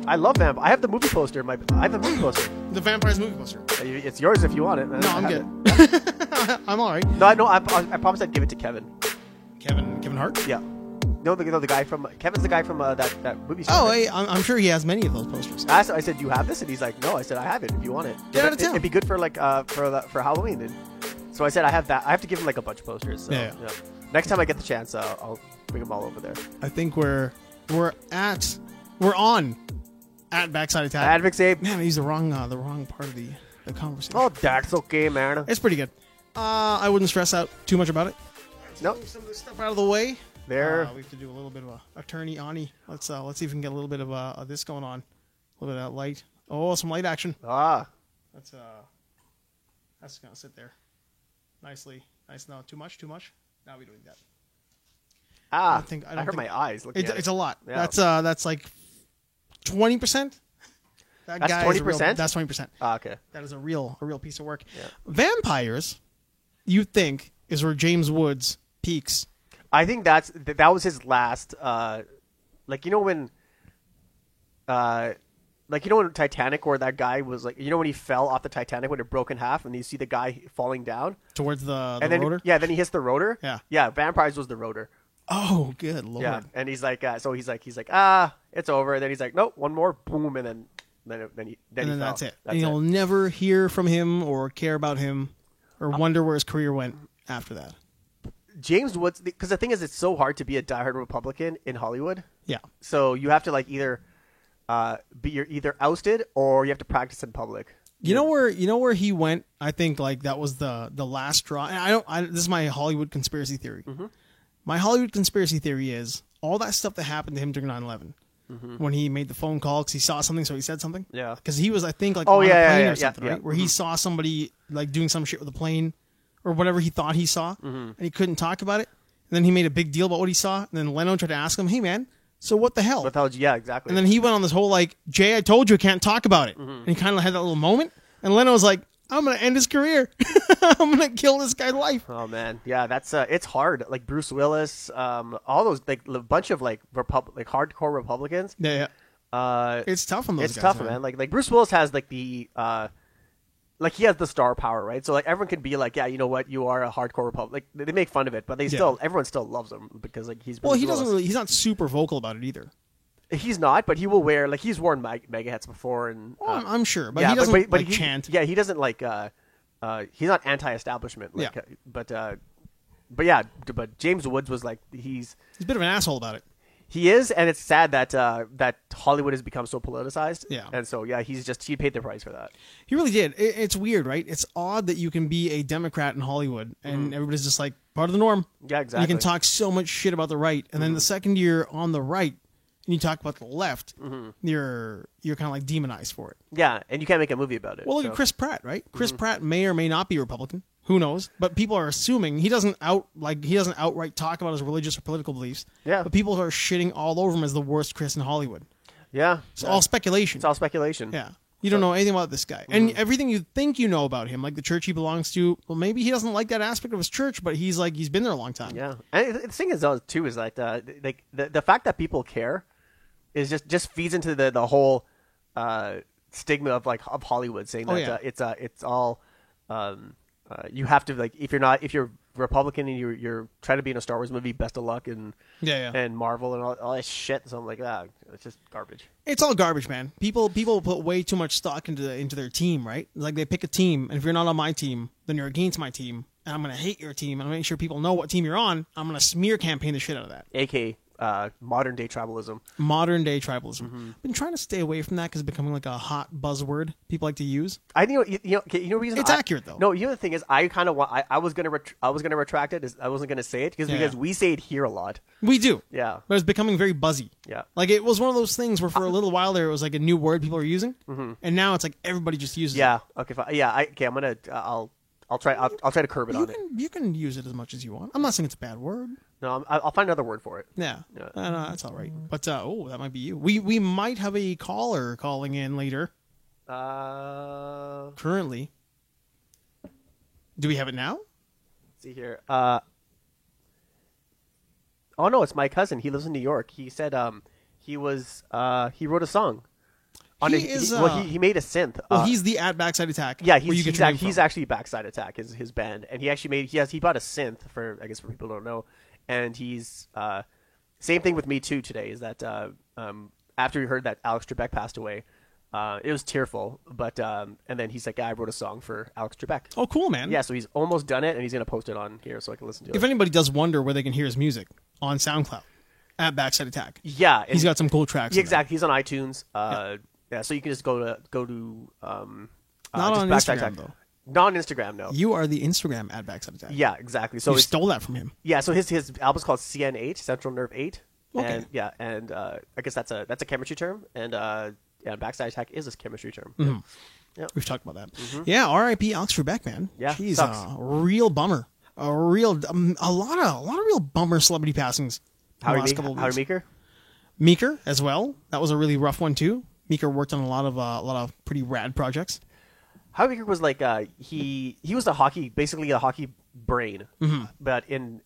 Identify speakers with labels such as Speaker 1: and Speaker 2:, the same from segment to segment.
Speaker 1: I love Vamp. I have the movie poster. I have the movie poster.
Speaker 2: The Vampires movie poster.
Speaker 1: It's yours if you want it.
Speaker 2: No, I'm good. I'm all right.
Speaker 1: No, I promised I'd give it to Kevin.
Speaker 2: Kevin Hart?
Speaker 1: Yeah. No, the guy from Kevin's the guy from that movie star.
Speaker 2: Oh, hey, I'm sure he has many of those posters.
Speaker 1: I said, "You have this?" And he's like, "No." I said, "I have it. If you want it,
Speaker 2: Get out of town.
Speaker 1: It'd be good for for Halloween." And so I said, "I have that. I have to give him like a bunch of posters." So,
Speaker 2: Yeah.
Speaker 1: Next time I get the chance, I'll bring them all over there.
Speaker 2: I think we're on at Backside Attack.
Speaker 1: Advix Abe.
Speaker 2: Man, I used the wrong part of the conversation.
Speaker 1: Oh, that's okay, man.
Speaker 2: It's pretty good. I wouldn't stress out too much about it.
Speaker 1: Nope.
Speaker 2: Move some of this stuff out of the way.
Speaker 1: There.
Speaker 2: We have to do a little bit of a attorney Ani. Let's see if we can get a little bit of this going on. A little bit of that light. Oh, some light action. That's gonna sit there nicely. Nice. No, too much. Now we don't need that.
Speaker 1: I
Speaker 2: don't think
Speaker 1: hurt my eyes.
Speaker 2: It's a lot.
Speaker 1: Yeah.
Speaker 2: That's like 20%.
Speaker 1: That's 20%.
Speaker 2: That's 20%.
Speaker 1: Okay.
Speaker 2: That is a real piece of work.
Speaker 1: Yeah.
Speaker 2: Vampires, you think, is where James Woods peaks.
Speaker 1: I think that was his last. When Titanic, where that guy was when he fell off the Titanic when it broke in half, and you see the guy falling down
Speaker 2: towards the
Speaker 1: rotor. Yeah, then he hits the rotor.
Speaker 2: Yeah.
Speaker 1: Vampires was the rotor.
Speaker 2: Oh, good lord.
Speaker 1: Yeah, and he's like, it's over. And then he's like, nope, one more, boom, and then he fell.
Speaker 2: That's it. And you'll never hear from him or care about him or wonder where his career went after that.
Speaker 1: James Woods, because the thing is, it's so hard to be a diehard Republican in Hollywood.
Speaker 2: Yeah.
Speaker 1: So you have to you're either ousted or you have to practice in public.
Speaker 2: You know where he went? I think that was the last straw. And this is my Hollywood conspiracy theory.
Speaker 1: Mm-hmm.
Speaker 2: My Hollywood conspiracy theory is all that stuff that happened to him during 9/11. Mm-hmm. When he made the phone call because he saw something, so he said something.
Speaker 1: Yeah.
Speaker 2: Because he was, I think, on a plane or something, right? Where
Speaker 1: Mm-hmm.
Speaker 2: he saw somebody doing some shit with a plane or whatever he thought he saw, and he couldn't talk about it. And then he made a big deal about what he saw. And then Leno tried to ask him, "Hey, man, so what the hell?"
Speaker 1: Yeah, exactly.
Speaker 2: And then he went on this whole Jay, I told you I can't talk about it. And he kind of had that little moment. And Leno was like, I'm going to end his career. I'm going to kill this guy's life.
Speaker 1: Oh, man. Yeah, that's it's hard. Like Bruce Willis, all those, a bunch of hardcore Republicans.
Speaker 2: Yeah. It's tough on those guys.
Speaker 1: It's tough, man. Like Bruce Willis has he has the star power, right? So everyone can be yeah, you know what, you are a hardcore Republican. They make fun of it, but everyone still loves him because he's Bruce Willis.
Speaker 2: He's not super vocal about it either.
Speaker 1: He's not, but he will wear he's worn mega hats before, and
Speaker 2: I'm sure, but he doesn't chant.
Speaker 1: Yeah, he doesn't he's not anti-establishment. But James Woods was he's
Speaker 2: a bit of an asshole about it.
Speaker 1: He is, and it's sad that that Hollywood has become so politicized.
Speaker 2: Yeah.
Speaker 1: And so, he paid the price for that.
Speaker 2: He really did. It's weird, right? It's odd that you can be a Democrat in Hollywood, and everybody's just part of the norm.
Speaker 1: Yeah, exactly.
Speaker 2: And you can talk so much shit about the right, and then the second you're on the right, and you talk about the left, you're kind of demonized for it.
Speaker 1: Yeah, and you can't make a movie about it.
Speaker 2: Well, look at Chris Pratt, right? Chris Pratt may or may not be Republican. Who knows? But people are assuming he doesn't outright talk about his religious or political beliefs.
Speaker 1: Yeah.
Speaker 2: But people are shitting all over him as the worst Chris in Hollywood.
Speaker 1: Yeah.
Speaker 2: It's all speculation.
Speaker 1: It's all speculation.
Speaker 2: Yeah. You don't know anything about this guy. And everything you think you know about him, like the church he belongs to, well, maybe he doesn't like that aspect of his church, but he's been there a long time.
Speaker 1: Yeah. And the thing is, too, is the fact that people care is just feeds into the whole stigma of Hollywood, saying that it's all you have to if you're Republican and you're trying to be in a Star Wars movie, best of luck and Marvel and all that shit. So I'm like, it's just garbage.
Speaker 2: It's all garbage, man. People put way too much stock into their team, right? They pick a team, and if you're not on my team, then you're against my team, and I'm gonna hate your team, and I'm gonna make sure people know what team you're on. I'm gonna smear campaign the shit out of that.
Speaker 1: AKA modern day tribalism.
Speaker 2: Modern day tribalism. I've been trying to stay away from that because it's becoming a hot buzzword people like to use.
Speaker 1: I think reason
Speaker 2: it's accurate though.
Speaker 1: No, the thing is, I kind of want. I was gonna retract it. I wasn't gonna say it because we say it here a lot.
Speaker 2: We do.
Speaker 1: Yeah,
Speaker 2: but it's becoming very buzzy.
Speaker 1: Yeah,
Speaker 2: it was one of those things where for a little while there it was a new word people are using, and now it's everybody just uses it.
Speaker 1: Yeah. Okay. Fine. Yeah. I'm gonna. I'll try to curb it on it.
Speaker 2: You can use it as much as you want. I'm not saying it's a bad word.
Speaker 1: No, I'll find another word for it.
Speaker 2: Yeah. No, that's all right. But that might be you. We might have a caller calling in later. Currently. Do we have it now?
Speaker 1: Let's see here. Oh no, it's my cousin. He lives in New York. He said he wrote a song. He made a synth.
Speaker 2: He's the at Backside Attack.
Speaker 1: Yeah, he's actually Backside Attack is his band, and he actually he bought a synth for people who don't know, and he's same thing with me too today. Is that after we heard that Alex Trebek passed away, it was tearful, but and then he's like, I wrote a song for Alex Trebek.
Speaker 2: Oh, cool, man.
Speaker 1: Yeah, so he's almost done it, and he's gonna post it on here so I can listen to it.
Speaker 2: If anybody does wonder where they can hear his music, on SoundCloud at Backside Attack.
Speaker 1: Yeah,
Speaker 2: he's got some cool tracks.
Speaker 1: Yeah, exactly. He's on iTunes. Yeah, so you can just go to
Speaker 2: not on Instagram though.
Speaker 1: Not on Instagram, no.
Speaker 2: You are the Instagram at Backside Attack.
Speaker 1: Yeah, exactly. So
Speaker 2: you stole that from him.
Speaker 1: Yeah, so his album's called CN8, Central Nerve 8.
Speaker 2: Okay.
Speaker 1: And I guess that's a chemistry term, and Backside Attack is a chemistry term.
Speaker 2: Mm-hmm.
Speaker 1: Yeah.
Speaker 2: We've talked about that. Mm-hmm. Yeah, R.I.P. Alex Trebek, man.
Speaker 1: Yeah,
Speaker 2: jeez, a real bummer. A lot of real bummer celebrity passings.
Speaker 1: Harry Meeker?
Speaker 2: Meeker as well. That was a really rough one too. Meeker worked on a lot of pretty rad projects.
Speaker 1: Harry Meeker was like he was basically a hockey brain, but in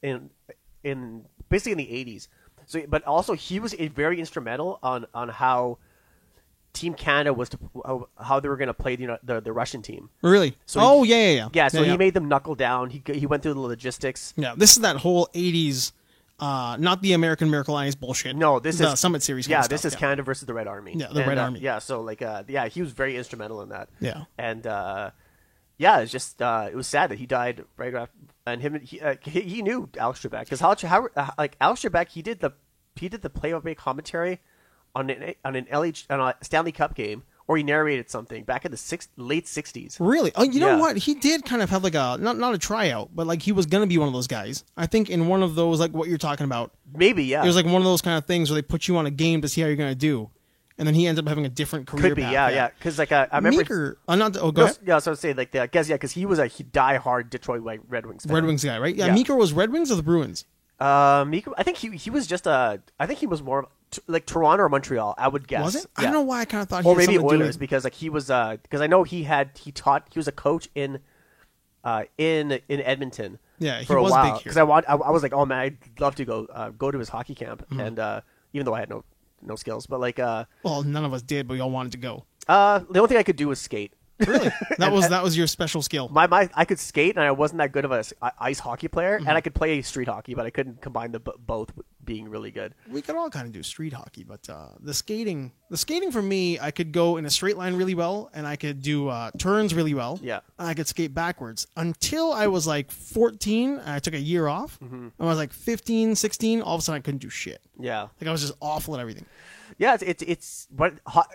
Speaker 1: basically in the 80s. So, but also he was very instrumental on how Team Canada was how they were going to play the Russian team.
Speaker 2: Really? So
Speaker 1: yeah. So he made them knuckle down. He went through the logistics.
Speaker 2: Yeah, this is that whole 80s. Not the American Miracle Alliance bullshit.
Speaker 1: No, this
Speaker 2: is
Speaker 1: the
Speaker 2: Summit Series.
Speaker 1: This is Canada versus the Red Army.
Speaker 2: Yeah, the Red Army.
Speaker 1: Yeah, so he was very instrumental in that.
Speaker 2: Yeah,
Speaker 1: and it's just it was sad that he died right after. And he knew Alex Trebek because Alex Trebek he did the play-by-play commentary on a Stanley Cup game. Or he narrated something back in the late 60s.
Speaker 2: Really? Oh, you know what? He did kind of have like a not a tryout, but like he was going to be one of those guys. I think in one of those, like what you're talking about.
Speaker 1: Maybe, yeah.
Speaker 2: It was like one of those kind of things where they put you on a game to see how you're going to do, and then he ends up having a different career.
Speaker 1: Could be,
Speaker 2: path.
Speaker 1: yeah. Because like I remember,
Speaker 2: Meeker, go ahead.
Speaker 1: Yeah, so I was saying like I guess because he was a die-hard Detroit Red Wings fan.
Speaker 2: Red Wings guy, right? Yeah. Meeker was Red Wings or the Bruins.
Speaker 1: Meeker, I think he was just I think he was more like Toronto or Montreal, I would guess.
Speaker 2: Was it?
Speaker 1: Yeah.
Speaker 2: I don't know why I kind of thought.
Speaker 1: Or maybe Oilers because like he was because I know he was a coach in Edmonton.
Speaker 2: Yeah,
Speaker 1: for
Speaker 2: he was
Speaker 1: a while.
Speaker 2: big here.
Speaker 1: Because I was like, oh man, I'd love to go to his hockey camp, and even though I had no skills, but like
Speaker 2: well, none of us did, but we all wanted to go.
Speaker 1: The only thing I could do was skate.
Speaker 2: Really? That was your special skill.
Speaker 1: I could skate, and I wasn't that good of a ice hockey player, and I could play street hockey, but I couldn't combine both being really good.
Speaker 2: We could all kind of do street hockey, but the skating for me, I could go in a straight line really well, and I could do turns really well.
Speaker 1: Yeah,
Speaker 2: and I could skate backwards until I was like 14. And I took a year off. When I was like 15, 16, all of a sudden I couldn't do shit.
Speaker 1: Yeah,
Speaker 2: like I was just awful at everything.
Speaker 1: Yeah, it's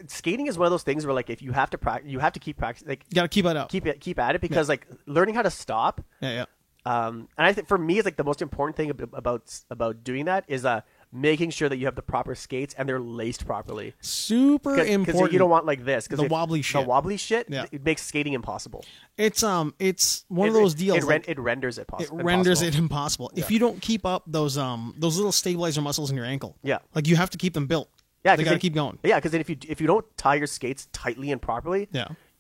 Speaker 1: skating is one of those things where like if you have to practice, you have to keep practicing. Like
Speaker 2: you got to keep it up,
Speaker 1: keep at it because like learning how to stop.
Speaker 2: Yeah.
Speaker 1: And I think for me, it's like the most important thing about doing that is making sure that you have the proper skates and they're laced properly.
Speaker 2: Super important.
Speaker 1: Because you don't want like this.
Speaker 2: The wobbly shit.
Speaker 1: Yeah. It makes skating impossible.
Speaker 2: It's one of those deals.
Speaker 1: It renders it possible.
Speaker 2: It renders it impossible if you don't keep up those little stabilizer muscles in your ankle.
Speaker 1: Yeah,
Speaker 2: like you have to keep them built.
Speaker 1: Yeah,
Speaker 2: they gotta keep going.
Speaker 1: Yeah, because then if you don't tie your skates tightly and properly,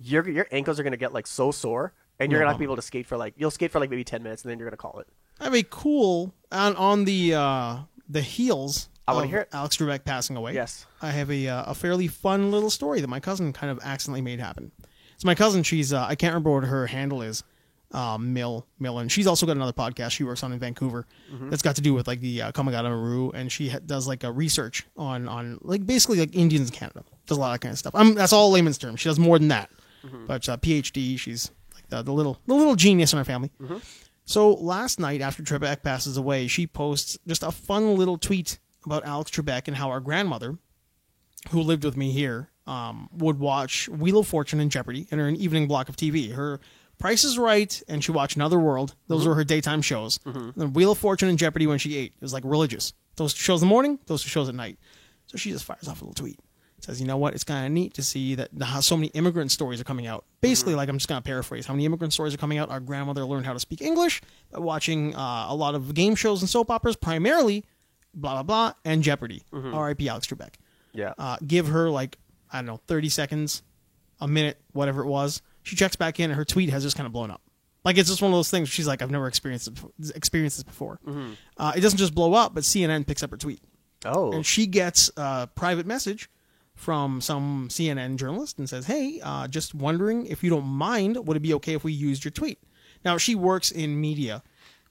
Speaker 1: your ankles are gonna get like so sore, and you're gonna not be able to skate for like maybe 10 minutes, and then you're gonna call it.
Speaker 2: I have a cool on the heels.
Speaker 1: I want to hear it.
Speaker 2: Alex Trebek passing away.
Speaker 1: Yes,
Speaker 2: I have a fairly fun little story that my cousin kind of accidentally made happen. So my cousin, she's I can't remember what her handle is. Millen. She's also got another podcast she works on in Vancouver that's got to do with like the Kamagata Maru, and she does like a research on like basically like Indians in Canada. Does a lot of that kind of stuff. That's all layman's terms. She does more than that. But PhD, she's like the little genius in our family. So last night after Trebek passes away, she posts just a fun little tweet about Alex Trebek and how our grandmother, who lived with me here, would watch Wheel of Fortune and Jeopardy in her evening block of TV. Her Price is Right, and she watched Another World. Those were her daytime shows. Then Wheel of Fortune and Jeopardy when she ate. It was like religious. Those shows in the morning, those shows at night. So she just fires off a little tweet. Says, you know what? It's kind of neat to see that how so many immigrant stories are coming out. Basically, like I'm just going to paraphrase, how many immigrant stories are coming out. Our grandmother learned how to speak English by watching a lot of game shows and soap operas, primarily blah, blah, blah, and Jeopardy. R.I.P. Alex Trebek.
Speaker 1: Yeah.
Speaker 2: Give her like, I don't know, 30 seconds, a minute, whatever it was. She checks back in, and her tweet has just kind of blown up. Like, it's just one of those things. She's like, I've never experienced this before. It doesn't just blow up, but CNN picks up her tweet.
Speaker 1: Oh.
Speaker 2: And she gets a private message from some CNN journalist and says, hey, just wondering if you don't mind, would it be okay if we used your tweet? Now, she works in media,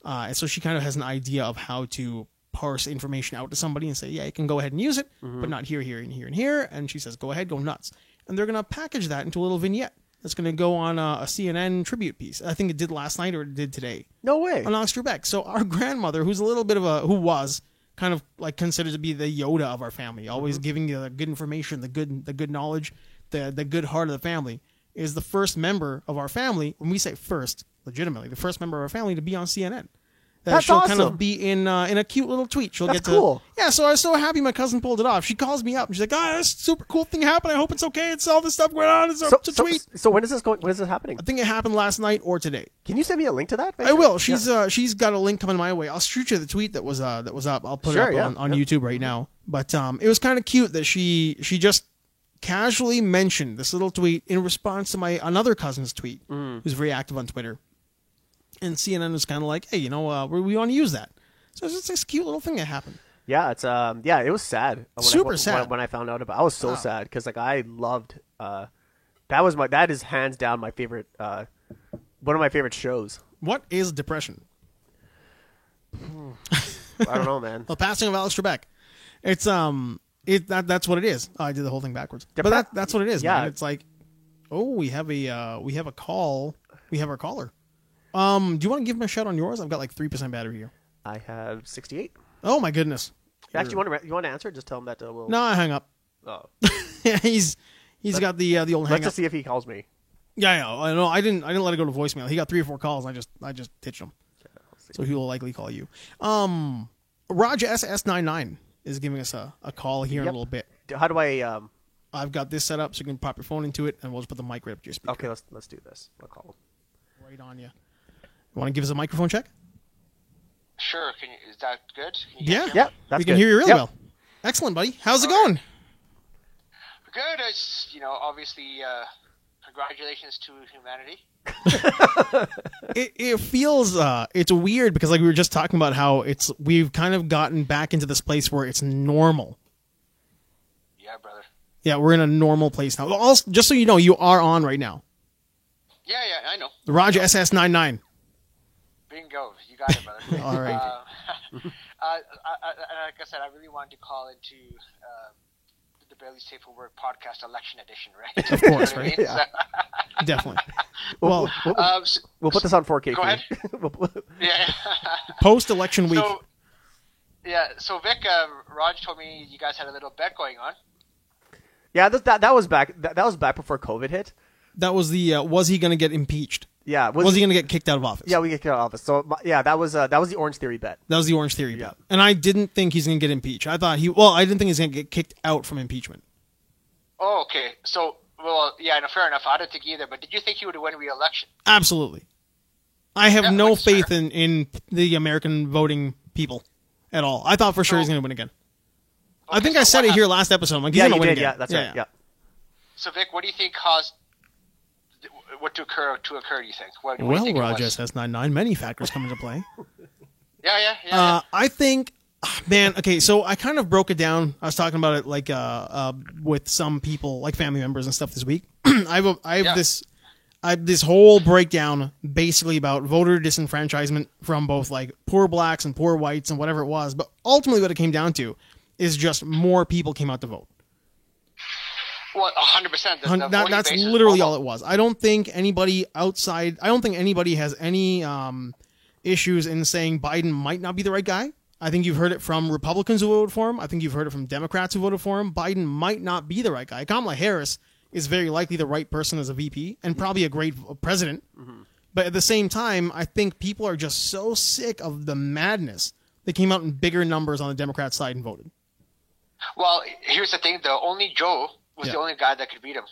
Speaker 2: and so she kind of has an idea of how to parse information out to somebody and say, yeah, you can go ahead and use it, but not here, here, and here, and here. And she says, go ahead, go nuts. And they're going to package that into a little vignette that's going to go on a CNN tribute piece. I think it did last night or it did today.
Speaker 1: No way.
Speaker 2: On Alex Trebek. So our grandmother, who was kind of like considered to be the Yoda of our family, always giving you the good information, the good knowledge, the good heart of the family, is the first member of our family. When we say first, legitimately, the first member of our family to be on CNN.
Speaker 1: That's
Speaker 2: she'll
Speaker 1: awesome.
Speaker 2: kind of be in a cute little tweet.
Speaker 1: That's cool.
Speaker 2: Yeah, so I was so happy my cousin pulled it off. She calls me up and she's like, this super cool thing happened. I hope it's okay. It's all this stuff going on. It's a tweet.
Speaker 1: So when is this going? When is this happening?
Speaker 2: I think it happened last night or today.
Speaker 1: Can you send me a link to that?
Speaker 2: I will. She's got a link coming my way. I'll shoot you the tweet that was up. I'll put it up on YouTube right now. But it was kind of cute that she just casually mentioned this little tweet in response to my another cousin's tweet, who's very active on Twitter. And CNN was kind of like, hey, we want to use that. So it's just this cute little thing that happened.
Speaker 1: Yeah, it's it was sad.
Speaker 2: Super sad
Speaker 1: when I found out about it. I was so sad because I loved that is hands down my favorite one of my favorite shows.
Speaker 2: What is depression?
Speaker 1: I don't know, man.
Speaker 2: The passing of Alex Trebek. It's that's what it is. Oh, I did the whole thing backwards. But that's what it is, man. It's like, we have a call. We have our caller. Do you want to give him a shout on yours? I've got like 3% battery here.
Speaker 1: I have 68.
Speaker 2: Oh my goodness!
Speaker 1: Actually, you want to answer? Just tell him that we'll.
Speaker 2: No, I hung up.
Speaker 1: Oh,
Speaker 2: yeah, he's got the old hang up.
Speaker 1: Let's just see if he calls me.
Speaker 2: Yeah, I know. I didn't let it go to voicemail. He got 3 or 4 calls. And I just ditched him. Okay, so he will likely call you. Raj SS99 is giving us a call here in a little bit.
Speaker 1: How do I?
Speaker 2: I've got this set up so you can pop your phone into it, and we'll just put the mic right up to your speaker.
Speaker 1: Okay, let's do this. I'll call him.
Speaker 2: Right on you. Want to give us a microphone check?
Speaker 3: Sure. Is that good?
Speaker 2: Yeah.
Speaker 1: That's
Speaker 2: we can hear you really well. Excellent, buddy. How's it going?
Speaker 3: Good. It's obviously congratulations to humanity.
Speaker 2: It feels it's weird because like we were just talking about how we've kind of gotten back into this place where it's normal.
Speaker 3: Yeah, brother.
Speaker 2: Yeah, we're in a normal place now. Also, just so you know, you are on right now.
Speaker 3: Yeah, I know.
Speaker 2: The Roger SS99.
Speaker 3: Bingo. You got it, brother.
Speaker 2: All right.
Speaker 3: Like I said, I really wanted to call into the Barely Safe for Work podcast election edition, right?
Speaker 2: Of course, right? Yeah. Definitely.
Speaker 1: We'll put this on 4K.
Speaker 3: Go ahead. Yeah.
Speaker 2: Post-election week.
Speaker 3: So Vic, Raj told me you guys had a little bet going on.
Speaker 1: Yeah, that was back. That was back before COVID hit.
Speaker 2: That was the was he going to get impeached?
Speaker 1: Yeah,
Speaker 2: was he going to get kicked out of office?
Speaker 1: Yeah, we get kicked out of office. So that was the Orange Theory bet.
Speaker 2: That was the Orange Theory bet. And I didn't think he's going to get impeached. I didn't think he's going to get kicked out from impeachment.
Speaker 3: Oh, okay. So, fair enough. I didn't think either. But did you think he would win re-election?
Speaker 2: Absolutely. I have no faith in the American voting people at all. I thought for sure he's going to win again. Okay, I think I said it here last episode. I'm like, he's going to win again.
Speaker 1: Yeah, that's right. Yeah.
Speaker 3: So, Vic, what do you think caused what to occur? Do you think? What do
Speaker 2: well,
Speaker 3: you think
Speaker 2: Roger SS99, many factors come into play.
Speaker 3: Yeah.
Speaker 2: I think, man. Okay, so I kind of broke it down. I was talking about it like with some people, like family members and stuff this week. I have this whole breakdown basically about voter disenfranchisement from both like poor blacks and poor whites and whatever it was. But ultimately, what it came down to is just more people came out to vote.
Speaker 3: Well, 100%.
Speaker 2: That's literally all it was. I don't think anybody outside. I don't think anybody has any issues in saying Biden might not be the right guy. I think you've heard it from Republicans who voted for him. I think you've heard it from Democrats who voted for him. Biden might not be the right guy. Kamala Harris is very likely the right person as a VP and probably a great president. Mm-hmm. But at the same time, I think people are just so sick of the madness. They came out in bigger numbers on the Democrat side and voted.
Speaker 3: Well, here's the thing, though. Only Joe was the only guy that could beat him.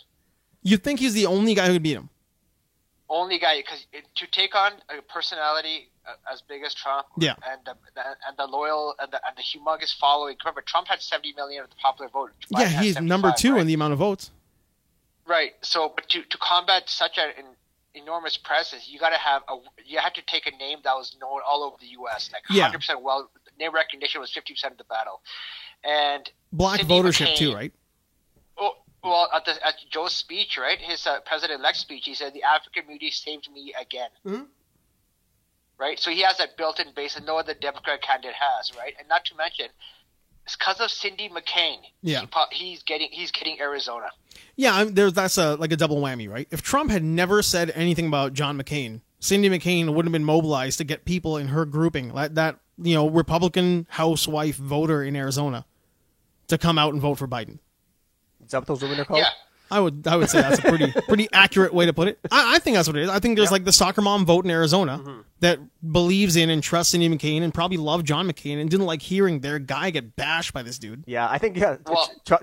Speaker 2: You think he's the only guy who could beat him?
Speaker 3: Only guy, because to take on a personality as big as Trump, and the loyal and the humongous following. Remember, Trump had 70 million of the popular vote.
Speaker 2: Yeah, he's number 2 in the amount of votes.
Speaker 3: Right. So, but to combat such an enormous presence, you had to take a name that was known all over the U.S. Like 100%. Well, name recognition was 50% of the battle, and
Speaker 2: black
Speaker 3: Sidney
Speaker 2: votership
Speaker 3: McCain,
Speaker 2: too, right?
Speaker 3: Well, at Joe's speech, right, his president-elect speech, he said, "The African community saved me again." Mm-hmm. Right? So he has that built-in base that no other Democrat candidate has, right? And not to mention, it's because of Cindy McCain.
Speaker 2: Yeah.
Speaker 3: He's getting Arizona.
Speaker 2: Yeah, that's like a double whammy, right? If Trump had never said anything about John McCain, Cindy McCain wouldn't have been mobilized to get people in her grouping, that Republican housewife voter in Arizona, to come out and vote for Biden.
Speaker 1: Is that what those women are called?
Speaker 3: Yeah.
Speaker 2: I would say that's a pretty accurate way to put it. I think that's what it is. I think there's like the soccer mom vote in Arizona that believes in and trusts Cindy McCain and probably loved John McCain and didn't like hearing their guy get bashed by this dude.
Speaker 1: Yeah, I think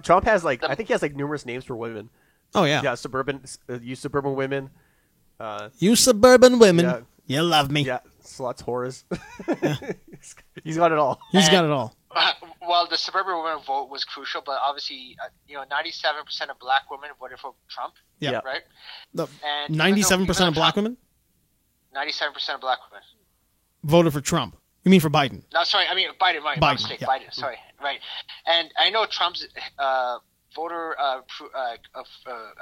Speaker 1: Trump has I think he has like numerous names for women.
Speaker 2: Oh yeah.
Speaker 1: Yeah, you suburban women.
Speaker 2: You suburban women, you love me.
Speaker 1: Yeah, sluts, whores. He's got it all.
Speaker 2: He's got it all.
Speaker 3: Well, the suburban women vote was crucial, but obviously, 97% of black women voted for Trump.
Speaker 2: Yeah.
Speaker 3: Right?
Speaker 2: 97% of black women?
Speaker 3: 97% of black women.
Speaker 2: Voted for Trump. You mean for Biden?
Speaker 3: No, sorry. I mean, Biden. My mistake.
Speaker 2: Yeah.
Speaker 3: Biden. Sorry. Right. And I know Trump's voter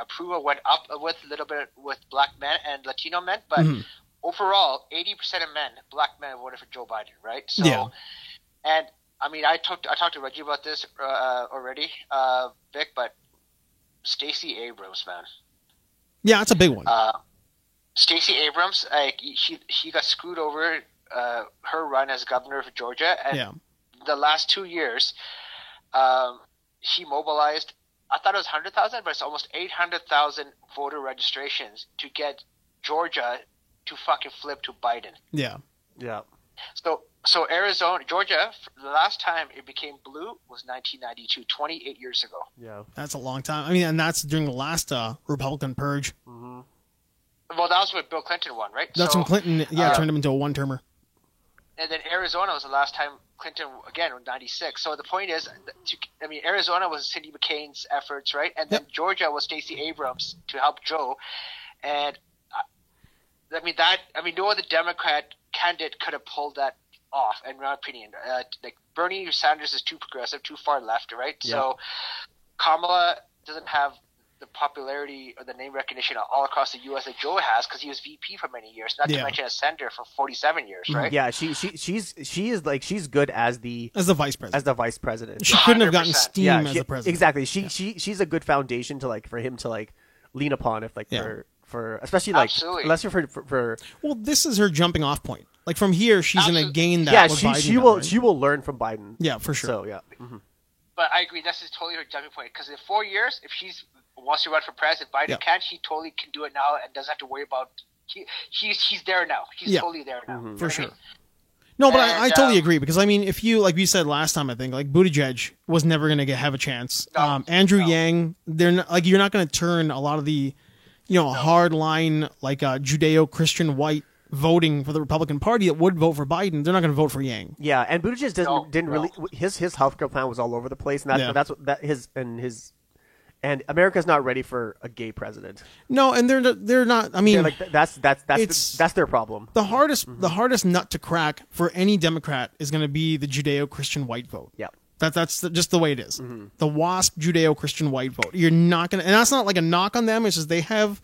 Speaker 3: approval went up a little bit with black men and Latino men, but overall, 80% of black men voted for Joe Biden, right? So,
Speaker 2: yeah.
Speaker 3: And I mean, I talked to Reggie about this already, Vic, but Stacey Abrams, man.
Speaker 2: Yeah, that's a big one.
Speaker 3: Stacey Abrams, she got screwed over her run as governor of Georgia, and the last 2 years, she mobilized. I thought it was 100,000, but it's almost 800,000 voter registrations to get Georgia to fucking flip to Biden.
Speaker 2: Yeah.
Speaker 1: Yeah.
Speaker 3: So Georgia, the last time it became blue was 1992, 28 years ago.
Speaker 1: Yeah.
Speaker 2: That's a long time. I mean, and that's during the last Republican purge.
Speaker 1: Mm-hmm.
Speaker 3: Well, that was when Bill Clinton won, right?
Speaker 2: That's when Clinton, turned him into a one-termer.
Speaker 3: And then Arizona was the last time Clinton, again, in 96. So the point is, Arizona was Cindy McCain's efforts, right? And then Georgia was Stacey Abrams to help Joe. And no other Democrat candidate could have pulled that off, in my opinion. Like Bernie Sanders is too progressive, too far left, right? Yeah. So Kamala doesn't have the popularity or the name recognition all across the U.S. that Joe has, because he was VP for many years, not to mention a senator for 47 years, right?
Speaker 1: Yeah, she's good as the
Speaker 2: vice president.
Speaker 1: As the vice president,
Speaker 2: she couldn't have gotten steam as the president.
Speaker 1: Exactly. She's a good foundation to for him to lean upon for especially unless you're for.
Speaker 2: Well, this is her jumping off point. Like from here, she's going to gain that.
Speaker 1: Yeah, she will learn from Biden.
Speaker 2: Yeah, for sure.
Speaker 1: So yeah.
Speaker 2: Mm-hmm.
Speaker 3: But I agree, this is totally her jumping point, because in 4 years, if she wants to run for president, Biden can, she totally can do it now and doesn't have to worry about. He's there now. He's totally there now.
Speaker 2: Mm-hmm. For sure. No, but I totally agree, because I mean, if you, like we said last time, I think Buttigieg was never going to have a chance. No, Andrew Yang, they're not, you're not going to turn a lot of the, hard line Judeo-Christian white voting for the Republican Party that would vote for Biden. They're not going to vote for Yang.
Speaker 1: Yeah, and Buttigieg didn't really. His healthcare plan was all over the place, and that's what and America's not ready for a gay president.
Speaker 2: No, and they're not. I mean,
Speaker 1: that's their problem.
Speaker 2: The hardest nut to crack for any Democrat is going to be the Judeo-Christian white vote.
Speaker 1: Yeah.
Speaker 2: That's just the way it is.
Speaker 1: Mm-hmm.
Speaker 2: The WASP Judeo-Christian white vote. You're not going to, and that's not like a knock on them. It's just they have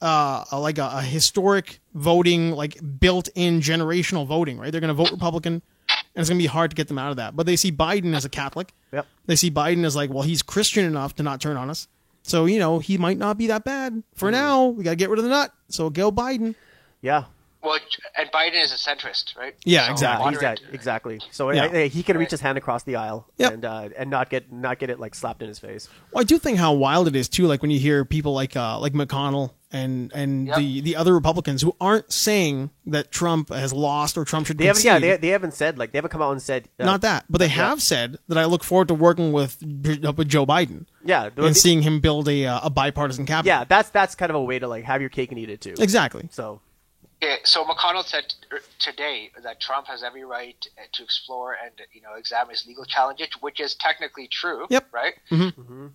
Speaker 2: a historic voting, built-in generational voting, right? They're going to vote Republican, and it's going to be hard to get them out of that. But they see Biden as a Catholic.
Speaker 1: Yep.
Speaker 2: They see Biden as he's Christian enough to not turn on us. So, he might not be that bad. For now, we got to get rid of the nut. So go Biden.
Speaker 1: Yeah.
Speaker 3: Well, and Biden is a centrist, right?
Speaker 2: Yeah,
Speaker 3: so
Speaker 2: exactly.
Speaker 1: Exactly. So he can reach his hand across the aisle and not get it slapped in his face.
Speaker 2: Well, I do think how wild it is too. When you hear people like McConnell and the other Republicans who aren't saying that Trump has lost or Trump should concede.
Speaker 1: They haven't said they haven't come out and said
Speaker 2: not that, but they have said that I look forward to working with Joe Biden.
Speaker 1: Yeah,
Speaker 2: and seeing him build a bipartisan cabinet.
Speaker 1: Yeah, that's kind of a way to have your cake and eat it too.
Speaker 2: Exactly.
Speaker 1: So.
Speaker 3: Yeah, so McConnell said today that Trump has every right to explore and examine his legal challenges, which is technically true.
Speaker 2: Yep.
Speaker 3: Right.
Speaker 2: Mm-hmm.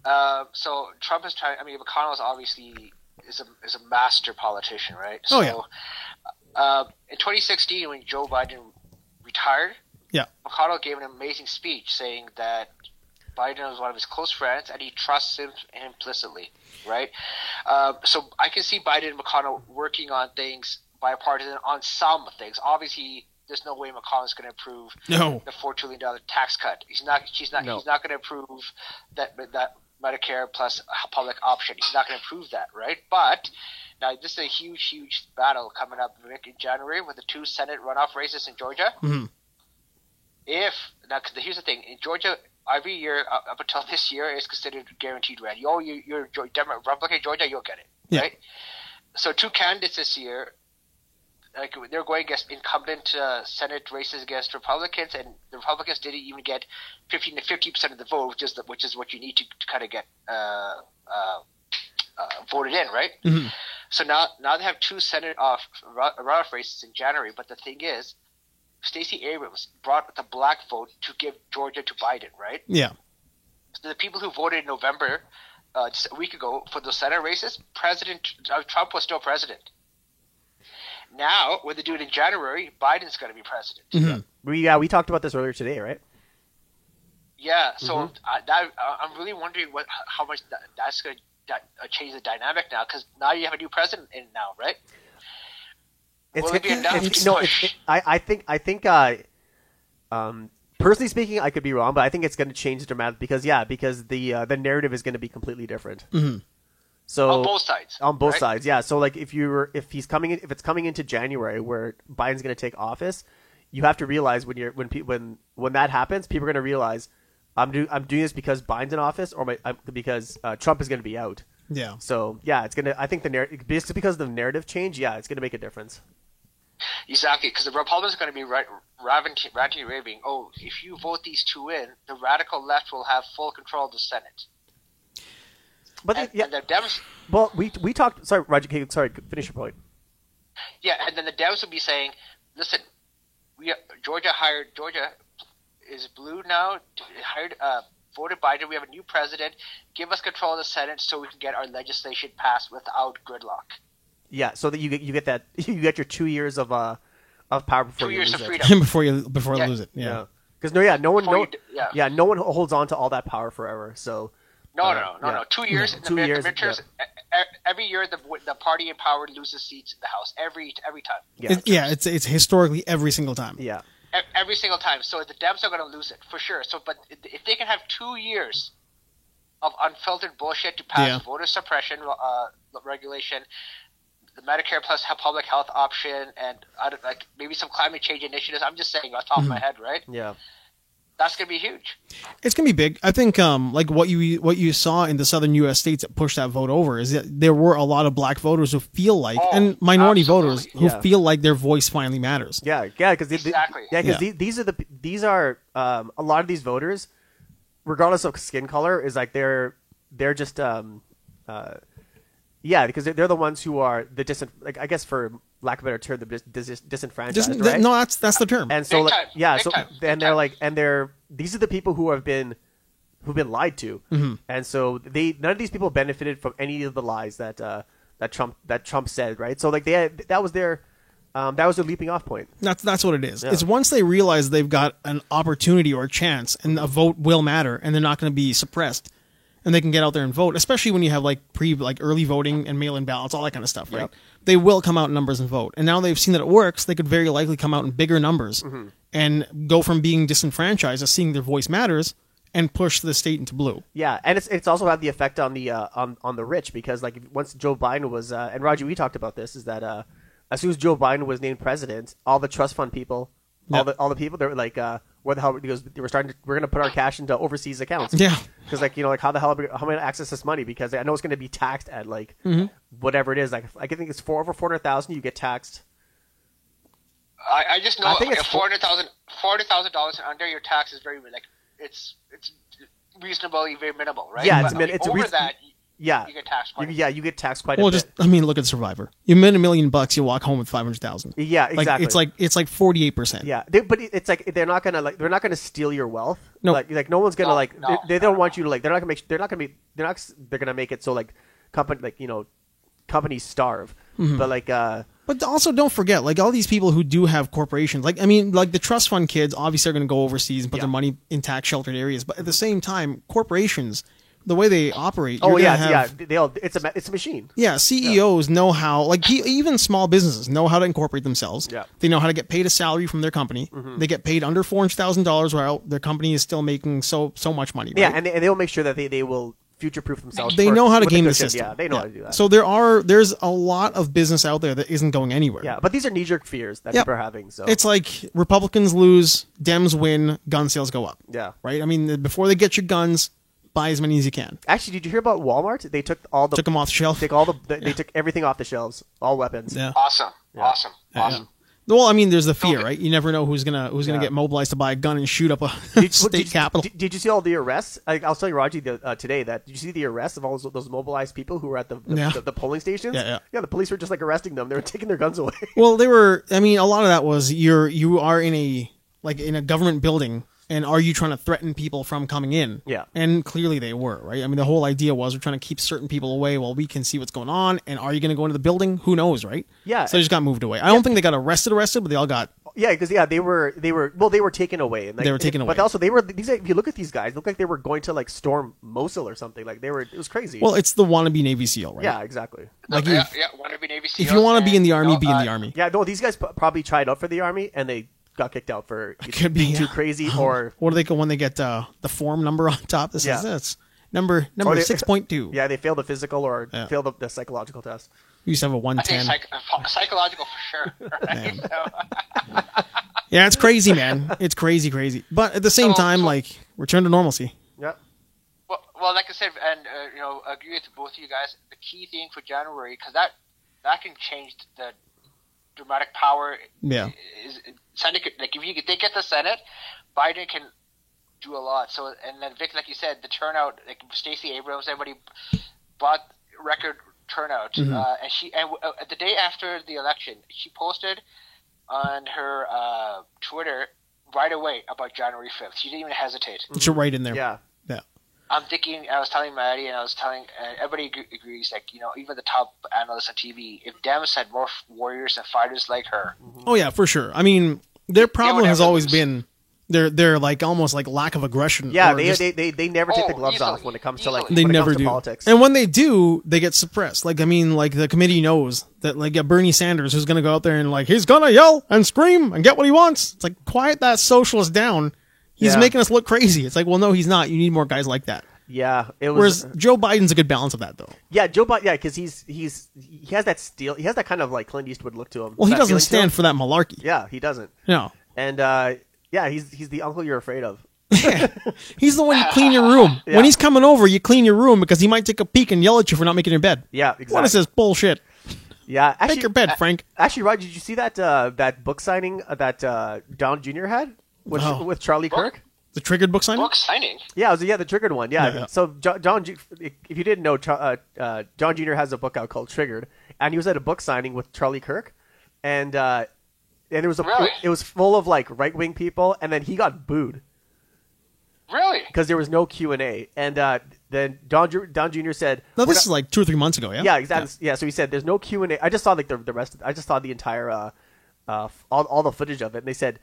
Speaker 3: So Trump is trying. I mean, McConnell is obviously is a master politician, right?
Speaker 2: Oh
Speaker 3: yeah. In 2016, when Joe Biden retired,
Speaker 2: McConnell
Speaker 3: gave an amazing speech saying that Biden is one of his close friends, and he trusts him implicitly, right? So I can see Biden and McConnell working on things bipartisan on some things. Obviously, there's no way McConnell's going to approve the $4 trillion tax cut. He's not going to approve that Medicare plus public option. He's not going to approve that, right? But now this is a huge battle coming up in January with the 2 Senate runoff races in Georgia.
Speaker 2: Mm-hmm.
Speaker 3: Here's the thing: in Georgia, every year up until this year is considered guaranteed red. You're Republican Georgia, you'll get it, right? So 2 candidates this year, like they're going against incumbent Senate races against Republicans, and the Republicans didn't even get 15 to 50% of the vote, which is what you need to kind of get voted in, right?
Speaker 2: Mm-hmm.
Speaker 3: So now they have 2 Senate runoff races in January, but the thing is, Stacey Abrams brought the black vote to give Georgia to Biden, right?
Speaker 2: Yeah.
Speaker 3: So the people who voted in November, just a week ago, for those Senate races, President Trump was still president. Now, when they do it in January, Biden's going to be president.
Speaker 2: Mm-hmm.
Speaker 1: We talked about this earlier today, right?
Speaker 3: Yeah. So I'm really wondering how much that's going to change the dynamic now, because now you have a new president in now, right?
Speaker 1: I think personally speaking, I could be wrong, but I think it's going to change dramatically because the narrative is going to be completely different.
Speaker 2: Mm-hmm.
Speaker 1: So
Speaker 3: on both sides,
Speaker 1: yeah. So like if it's coming into January where Biden's going to take office, you have to realize when that happens, people are going to realize I'm doing this because Biden's in office or because Trump is going to be out.
Speaker 2: Yeah.
Speaker 1: So yeah, it's gonna. I think the narrative, just because of the narrative change, yeah, it's gonna make a difference.
Speaker 3: Exactly, because the Republicans are going to be ranting, raving. Oh, if you vote these 2 in, the radical left will have full control of the Senate.
Speaker 1: But
Speaker 3: and the Dems.
Speaker 1: Well, we talked. Sorry, Roger. Sorry, finish your point.
Speaker 3: Yeah, and then the Dems will be saying, "Listen, Georgia is blue now. Voted Biden. We have a new president. Give us control of the Senate so we can get our legislation passed without gridlock."
Speaker 1: Yeah, so that you get your 2 years of power before
Speaker 3: 2
Speaker 1: you
Speaker 3: years
Speaker 1: lose
Speaker 3: of
Speaker 1: it.
Speaker 3: freedom
Speaker 2: before you lose it. Yeah.
Speaker 1: Because no one holds on to all that power forever. So
Speaker 3: no. 2 years.
Speaker 1: No, 2 years.
Speaker 3: The midterms, every year the party in power loses seats in the House every time.
Speaker 2: It's historically every single time.
Speaker 1: Yeah.
Speaker 3: Every single time. So the Dems are going to lose it for sure. So, but if they can have 2 years of unfiltered bullshit to pass voter suppression regulation, the Medicare plus public health option, and like maybe some climate change initiatives. I'm just saying off the top of my head, right?
Speaker 1: Yeah.
Speaker 3: That's gonna be huge.
Speaker 2: It's gonna be big. I think like what you saw in the southern U.S. states that pushed that vote over is that there were a lot of black voters who feel like, and minority voters who feel like their voice finally matters.
Speaker 1: Yeah, because these are a lot of these voters, regardless of skin color, is like they're just because they're the ones who are the I guess for lack of a better term, the disenfranchised, right?
Speaker 2: No, that's the term.
Speaker 1: And so these are the people who've been lied to, and so none of these people benefited from any of the lies that Trump said, right? So like that was their leaping off point.
Speaker 2: That's what it is. Yeah. It's once they realize they've got an opportunity or a chance, and a vote will matter, and they're not going to be suppressed. And they can get out there and vote, especially when you have like early voting and mail-in ballots, all that kind of stuff, right? Yep. They will come out in numbers and vote. And now they've seen that it works, they could very likely come out in bigger numbers and go from being disenfranchised to seeing their voice matters and push the state into blue.
Speaker 1: Yeah, and it's also had the effect on the on the rich, because like once Joe Biden was and Roger, we talked about this, is that as soon as Joe Biden was named president, all the trust fund people, all the people, they were like, where the hell? Because we're going to put our cash into overseas accounts.
Speaker 2: Yeah.
Speaker 1: Because like how the hell am I going to access this money? Because I know it's going to be taxed at like whatever it is. Like I think it's over $400,000 you get taxed.
Speaker 3: I just know I think it's $400,000 under your tax is very like it's reasonably very minimal, right?
Speaker 1: Yeah,
Speaker 3: that.
Speaker 1: Yeah,
Speaker 3: you get taxed quite.
Speaker 1: You get taxed quite a bit.
Speaker 2: Look at Survivor. You made $1 million, you walk home with 500,000.
Speaker 1: Yeah, exactly.
Speaker 2: It's like 48%.
Speaker 1: Yeah, but it's like they're not gonna steal your wealth.
Speaker 2: No,
Speaker 1: like no one's gonna they don't want you to they're gonna make it so like companies starve. But like,
Speaker 2: but also don't forget, like all these people who do have corporations, like I mean, like the trust fund kids obviously are going to go overseas and put their money in tax sheltered areas. But at the same time, corporations, the way they operate,
Speaker 1: it's a machine.
Speaker 2: Yeah, CEOs know how, like even small businesses know how to incorporate themselves.
Speaker 1: Yeah.
Speaker 2: They know how to get paid a salary from their company. They get paid under $400,000 while their company is still making so much money. Right?
Speaker 1: Yeah, and they will make sure that they will future-proof themselves.
Speaker 2: They know how to game the system.
Speaker 1: Yeah, they know how to do that.
Speaker 2: So there's a lot of business out there that isn't going anywhere.
Speaker 1: Yeah, but these are knee-jerk fears that people are having. So
Speaker 2: it's like Republicans lose, Dems win, gun sales go up.
Speaker 1: Yeah.
Speaker 2: Right? I mean, before they get your guns, buy as many as you can.
Speaker 1: Actually, did you hear about Walmart? They took
Speaker 2: them off the shelf.
Speaker 1: They took everything off the shelves, all weapons.
Speaker 2: Yeah.
Speaker 3: Awesome.
Speaker 2: Well, I mean, there's the fear, right? You never know who's gonna get mobilized to buy a gun and shoot up a state capitol.
Speaker 1: Did you see all the arrests? I was telling Raji today that did you see the arrests of all those mobilized people who were at the polling stations?
Speaker 2: Yeah.
Speaker 1: The police were just like arresting them. They were taking their guns away.
Speaker 2: Well, they were. I mean, a lot of that was you are in a government building. And are you trying to threaten people from coming in?
Speaker 1: Yeah.
Speaker 2: And clearly they were, right? I mean, the whole idea was we're trying to keep certain people away while we can see what's going on. And are you going to go into the building? Who knows, right?
Speaker 1: Yeah.
Speaker 2: So they just got moved away. I don't think they got arrested, but they all got...
Speaker 1: Yeah, because they were taken away. And
Speaker 2: they were taken away.
Speaker 1: But also they were, if you look at these guys, look like they were going to like storm Mosul or something. Like it was crazy.
Speaker 2: Well, it's the wannabe Navy SEAL, right?
Speaker 1: Yeah, exactly.
Speaker 3: Like wannabe Navy SEAL.
Speaker 2: If you want to be in the Army, be in the Army.
Speaker 1: Yeah, no, these guys probably tried out for the Army and they got kicked out for being too crazy or
Speaker 2: what do they go when they get the form number on top? This is it's number 6.2.
Speaker 1: Yeah, they failed the physical or failed the psychological test.
Speaker 2: We used to have a 110.
Speaker 3: I think psychological for sure. Right?
Speaker 2: Yeah, it's crazy, man. It's crazy. But at the same time, like return to normalcy.
Speaker 1: Yeah.
Speaker 3: Well, like I said, and agree with both of you guys. The key thing for January, because that can change the dramatic power.
Speaker 2: Yeah.
Speaker 3: Senate, like if they get the Senate, Biden can do a lot. So and then Vic, like you said, the turnout, like Stacey Abrams, everybody bought record turnout, and the day after the election, she posted on her Twitter right away about January 5th. She didn't even hesitate.
Speaker 2: It's right in there.
Speaker 1: Yeah.
Speaker 3: I'm thinking, I was telling Maddie, and I was telling, everybody agrees, like, even the top analysts on TV, if Dems had more warriors and fighters like her.
Speaker 2: Oh, yeah, for sure. I mean, their problem has always been their like almost like lack of aggression.
Speaker 1: Yeah, they never take the gloves off when it comes to like
Speaker 2: they never do
Speaker 1: politics.
Speaker 2: And when they do, they get suppressed. Like I mean, like the committee knows that like Bernie Sanders who's going to go out there and like he's going to yell and scream and get what he wants. It's like quiet that socialist down. He's making us look crazy. It's like, well, no, he's not. You need more guys like that.
Speaker 1: Yeah, it
Speaker 2: Whereas
Speaker 1: was.
Speaker 2: Joe Biden's a good balance of that, though.
Speaker 1: Yeah, Joe Biden. Yeah, because he has that steel. He has that kind of like Clint Eastwood look to him.
Speaker 2: Well, he doesn't stand for that malarkey.
Speaker 1: Yeah, he doesn't.
Speaker 2: No.
Speaker 1: And he's the uncle you're afraid of.
Speaker 2: He's the one you clean your room. Yeah. When he's coming over, you clean your room because he might take a peek and yell at you for not making your bed.
Speaker 1: Yeah, exactly.
Speaker 2: What is this bullshit?
Speaker 1: Yeah, actually,
Speaker 2: make your bed, Frank.
Speaker 1: Actually, Rod, did you see that book signing that Don Jr. had with Charlie Kirk?
Speaker 2: The triggered book signing?
Speaker 3: Book signing?
Speaker 1: Yeah, it was the triggered one. Yeah. So John, if you didn't know, John Jr. has a book out called Triggered, and he was at a book signing with Charlie Kirk, and it was it was full of like right wing people, and then he got booed.
Speaker 3: Really?
Speaker 1: Because there was no Q&A, and then Don Jr. said,
Speaker 2: "No, this is like 2 or 3 months ago." Yeah.
Speaker 1: Yeah, exactly. Yeah. So he said, "There's no Q&A." I just saw like the rest. I just saw the entire all the footage of it, and they said.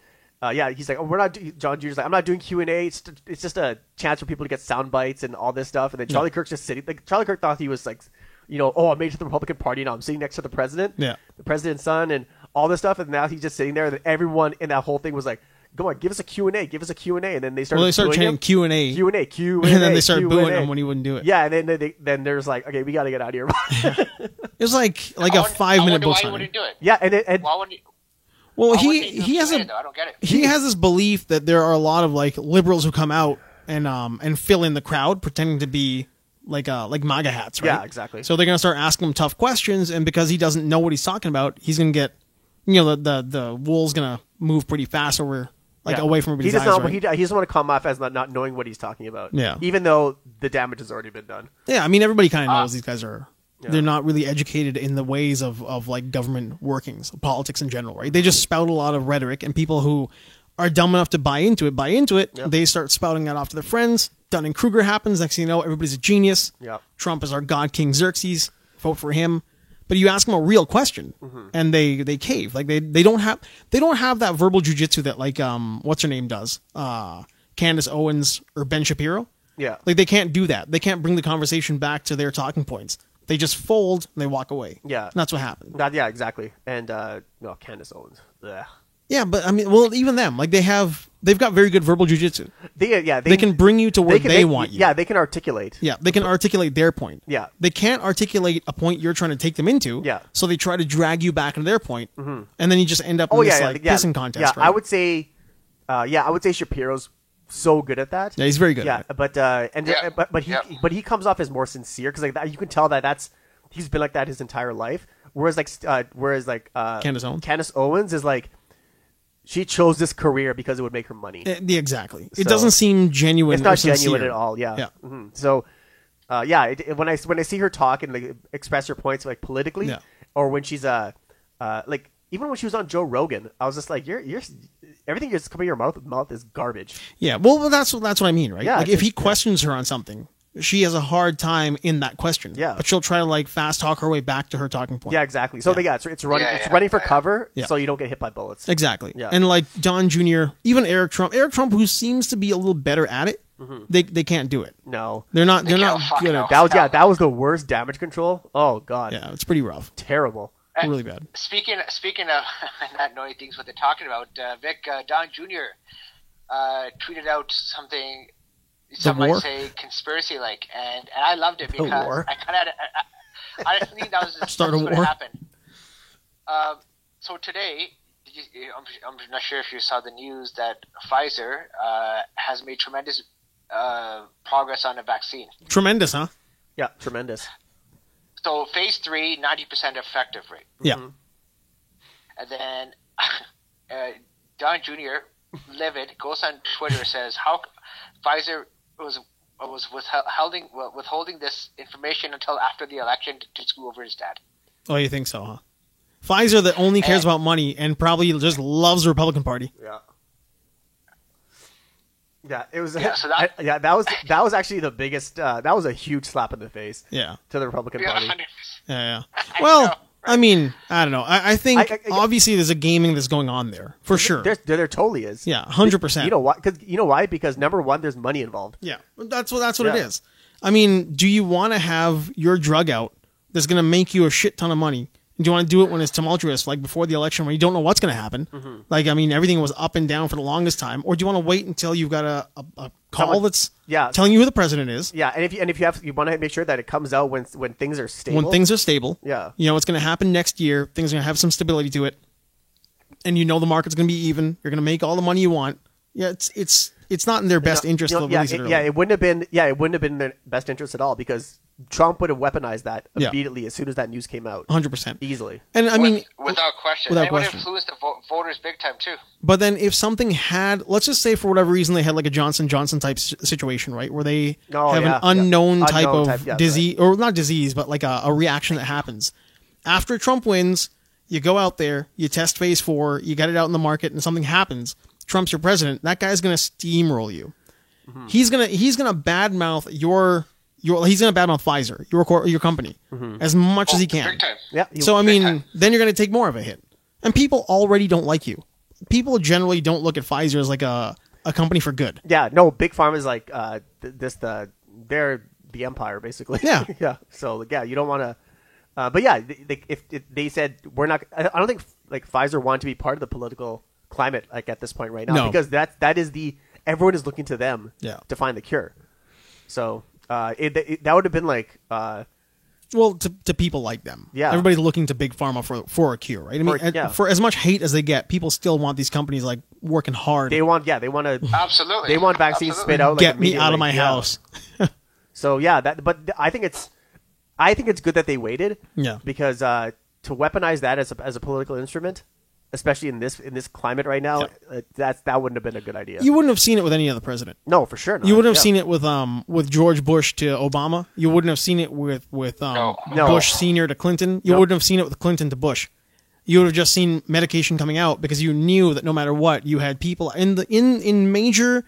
Speaker 1: He's like, we're not. John Jr.'s like, I'm not doing Q&A. It's just a chance for people to get sound bites and all this stuff. And then Charlie Kirk's just sitting. Like Charlie Kirk thought he was like, I made it to the Republican Party now. I'm sitting next to the president, the president's son, and all this stuff. And now he's just sitting there. And then everyone in that whole thing was like, "Come on, give us a Q&A, give us a Q&A." And then they started.
Speaker 2: Well, they started chanting Q&A,
Speaker 1: Q&A,
Speaker 2: and then they started booing him when he wouldn't do it.
Speaker 1: Yeah, and then there's like, okay, we got to get out of here.
Speaker 2: It was like a 5-minute book signing.
Speaker 3: Why would he do it?
Speaker 1: Yeah, and
Speaker 3: why would he?
Speaker 2: Well, he has
Speaker 3: I don't get it.
Speaker 2: He has this belief that there are a lot of like liberals who come out and fill in the crowd, pretending to be like MAGA hats, right?
Speaker 1: Yeah, exactly.
Speaker 2: So they're gonna start asking him tough questions, and because he doesn't know what he's talking about, he's gonna get, the wool's gonna move pretty fast over away from everybody's eyes. Right?
Speaker 1: He doesn't want to come off as not knowing what he's talking about.
Speaker 2: Yeah.
Speaker 1: Even though the damage has already been done.
Speaker 2: Yeah, I mean everybody kind of knows these guys are. Yeah. They're not really educated in the ways of like government workings, politics in general, right? They just spout a lot of rhetoric, and people who are dumb enough to buy into it. Yep. They start spouting that off to their friends. Dunning-Kruger happens. Next thing you know, everybody's a genius.
Speaker 1: Yep.
Speaker 2: Trump is our god king Xerxes. Vote for him. But you ask them a real question, and they cave. Like they don't have that verbal jujitsu that like what's her name does, Candace Owens or Ben Shapiro.
Speaker 1: Yeah,
Speaker 2: like they can't do that. They can't bring the conversation back to their talking points. They just fold and they walk away.
Speaker 1: Yeah,
Speaker 2: and that's what happened.
Speaker 1: Yeah, exactly. And Candace Owens. Ugh.
Speaker 2: Yeah, but I mean, well, even them, like they've got very good verbal jujitsu.
Speaker 1: They
Speaker 2: can bring you to where they want you.
Speaker 1: Yeah, they can articulate.
Speaker 2: Yeah, they can articulate their point.
Speaker 1: Yeah,
Speaker 2: they can't articulate a point you're trying to take them into.
Speaker 1: Yeah,
Speaker 2: so they try to drag you back into their point, and then you just end up in this pissing contest.
Speaker 1: Yeah,
Speaker 2: right?
Speaker 1: I would say Shapiro's so good at that.
Speaker 2: Yeah, he's very good.
Speaker 1: Yeah, but he comes off as more sincere because like that, you can tell that he's been like that his entire life. Whereas Candace Owens is like. She chose this career because it would make her money.
Speaker 2: Exactly. It doesn't seem genuine.
Speaker 1: It's not genuine at all. Yeah.
Speaker 2: Yeah.
Speaker 1: Mm-hmm. So, when I see her talk and like express her points like politically, or when she's like even when she was on Joe Rogan, I was just like, you're everything that's coming out of your mouth is garbage.
Speaker 2: Yeah. Well, that's what I mean, right?
Speaker 1: Yeah.
Speaker 2: Like if he questions her on something, she has a hard time in that question.
Speaker 1: Yeah.
Speaker 2: But she'll try to like fast talk her way back to her talking point.
Speaker 1: Yeah, exactly. So it's running for cover, so you don't get hit by bullets.
Speaker 2: Exactly.
Speaker 1: Yeah.
Speaker 2: And like Don Jr., even Eric Trump, who seems to be a little better at it, they can't do it.
Speaker 1: No,
Speaker 2: they're not good at
Speaker 1: that. That was the worst damage control. Oh god.
Speaker 2: Yeah, it's pretty rough.
Speaker 1: Terrible.
Speaker 2: Really bad.
Speaker 3: Speaking of not knowing things what they're talking about, Vic, Don Jr. Tweeted out something. Some might say conspiracy-like, and I loved it because I kind of I think that was
Speaker 2: start a war.
Speaker 3: What happened. So today, I'm not sure if you saw the news that Pfizer has made tremendous progress on a vaccine.
Speaker 2: Tremendous, huh?
Speaker 1: Yeah, tremendous.
Speaker 3: So phase 3, 90% effective rate.
Speaker 2: Yeah.
Speaker 3: And then Don Jr. livid goes on Twitter says how Pfizer was withholding this information until after the election to screw over his dad.
Speaker 2: Oh, you think so, huh? Pfizer that only cares about money and probably just loves the Republican Party.
Speaker 1: Yeah. Yeah, it was.
Speaker 3: So
Speaker 1: that was actually the biggest. That was a huge slap in the face.
Speaker 2: Yeah.
Speaker 1: To the Republican Party.
Speaker 2: Yeah. Well, I mean, I don't know. I think obviously there's a gaming that's going on there for sure.
Speaker 1: There totally is.
Speaker 2: Yeah, 100%.
Speaker 1: You know why? Because number one, there's money involved.
Speaker 2: Yeah, that's what it is. I mean, do you want to have your drug out that's going to make you a shit ton of money? Do you want to do it when it's tumultuous, like before the election, when you don't know what's going to happen? Mm-hmm. Like, I mean, everything was up and down for the longest time. Or do you want to wait until you've got a call that's telling you who the president is?
Speaker 1: Yeah, and if you want to make sure that it comes out when things are stable.
Speaker 2: When things are stable.
Speaker 1: Yeah.
Speaker 2: You know what's going to happen next year. Things are going to have some stability to it. And you know the market's going to be even. You're going to make all the money you want. Yeah, it's not in their best interest to release it early.
Speaker 1: Yeah, it wouldn't have been in their best interest at all because Trump would have weaponized that immediately as soon as that news came out.
Speaker 2: 100%.
Speaker 1: Easily.
Speaker 2: And I mean...
Speaker 3: Without question. It would influence the voters big time, too.
Speaker 2: But then if something had... Let's just say for whatever reason they had like a Johnson type situation, right? Where they have an unknown type of disease... Or not disease, but like a reaction that happens. After Trump wins, you go out there, you test phase 4, you get it out in the market, and something happens. Trump's your president. That guy's going to steamroll you. Mm-hmm. He's gonna badmouth he's going to badmouth Pfizer, your company, as much as he can.
Speaker 1: Yeah.
Speaker 2: So, I mean, then you're going to take more of a hit. And people already don't like you. People generally don't look at Pfizer as like a company for good.
Speaker 1: Yeah, no, Big Pharma is like, they're the empire, basically.
Speaker 2: Yeah.
Speaker 1: Yeah. So, yeah, you don't want to, but yeah, if they said, we're not, I don't think like Pfizer wanted to be part of the political climate like at this point right now, because that is everyone is looking to them to find the cure. So, that would have been like
Speaker 2: to people like them.
Speaker 1: Yeah,
Speaker 2: everybody's looking to Big Pharma for a cure, right? I mean, for as much hate as they get, people still want these companies like working hard.
Speaker 1: They want to
Speaker 3: absolutely.
Speaker 1: They want vaccines spit out. Like,
Speaker 2: get me out of my house.
Speaker 1: So but I think it's good that they waited.
Speaker 2: Yeah,
Speaker 1: because to weaponize that as a political instrument, especially in this climate right now, that wouldn't have been a good idea.
Speaker 2: You wouldn't have seen it with any other president.
Speaker 1: No, for sure not.
Speaker 2: You wouldn't have seen it with George Bush to Obama. You wouldn't have seen it with Bush Sr. to Clinton. You wouldn't have seen it with Clinton to Bush. You would have just seen medication coming out because you knew that no matter what, you had people in major,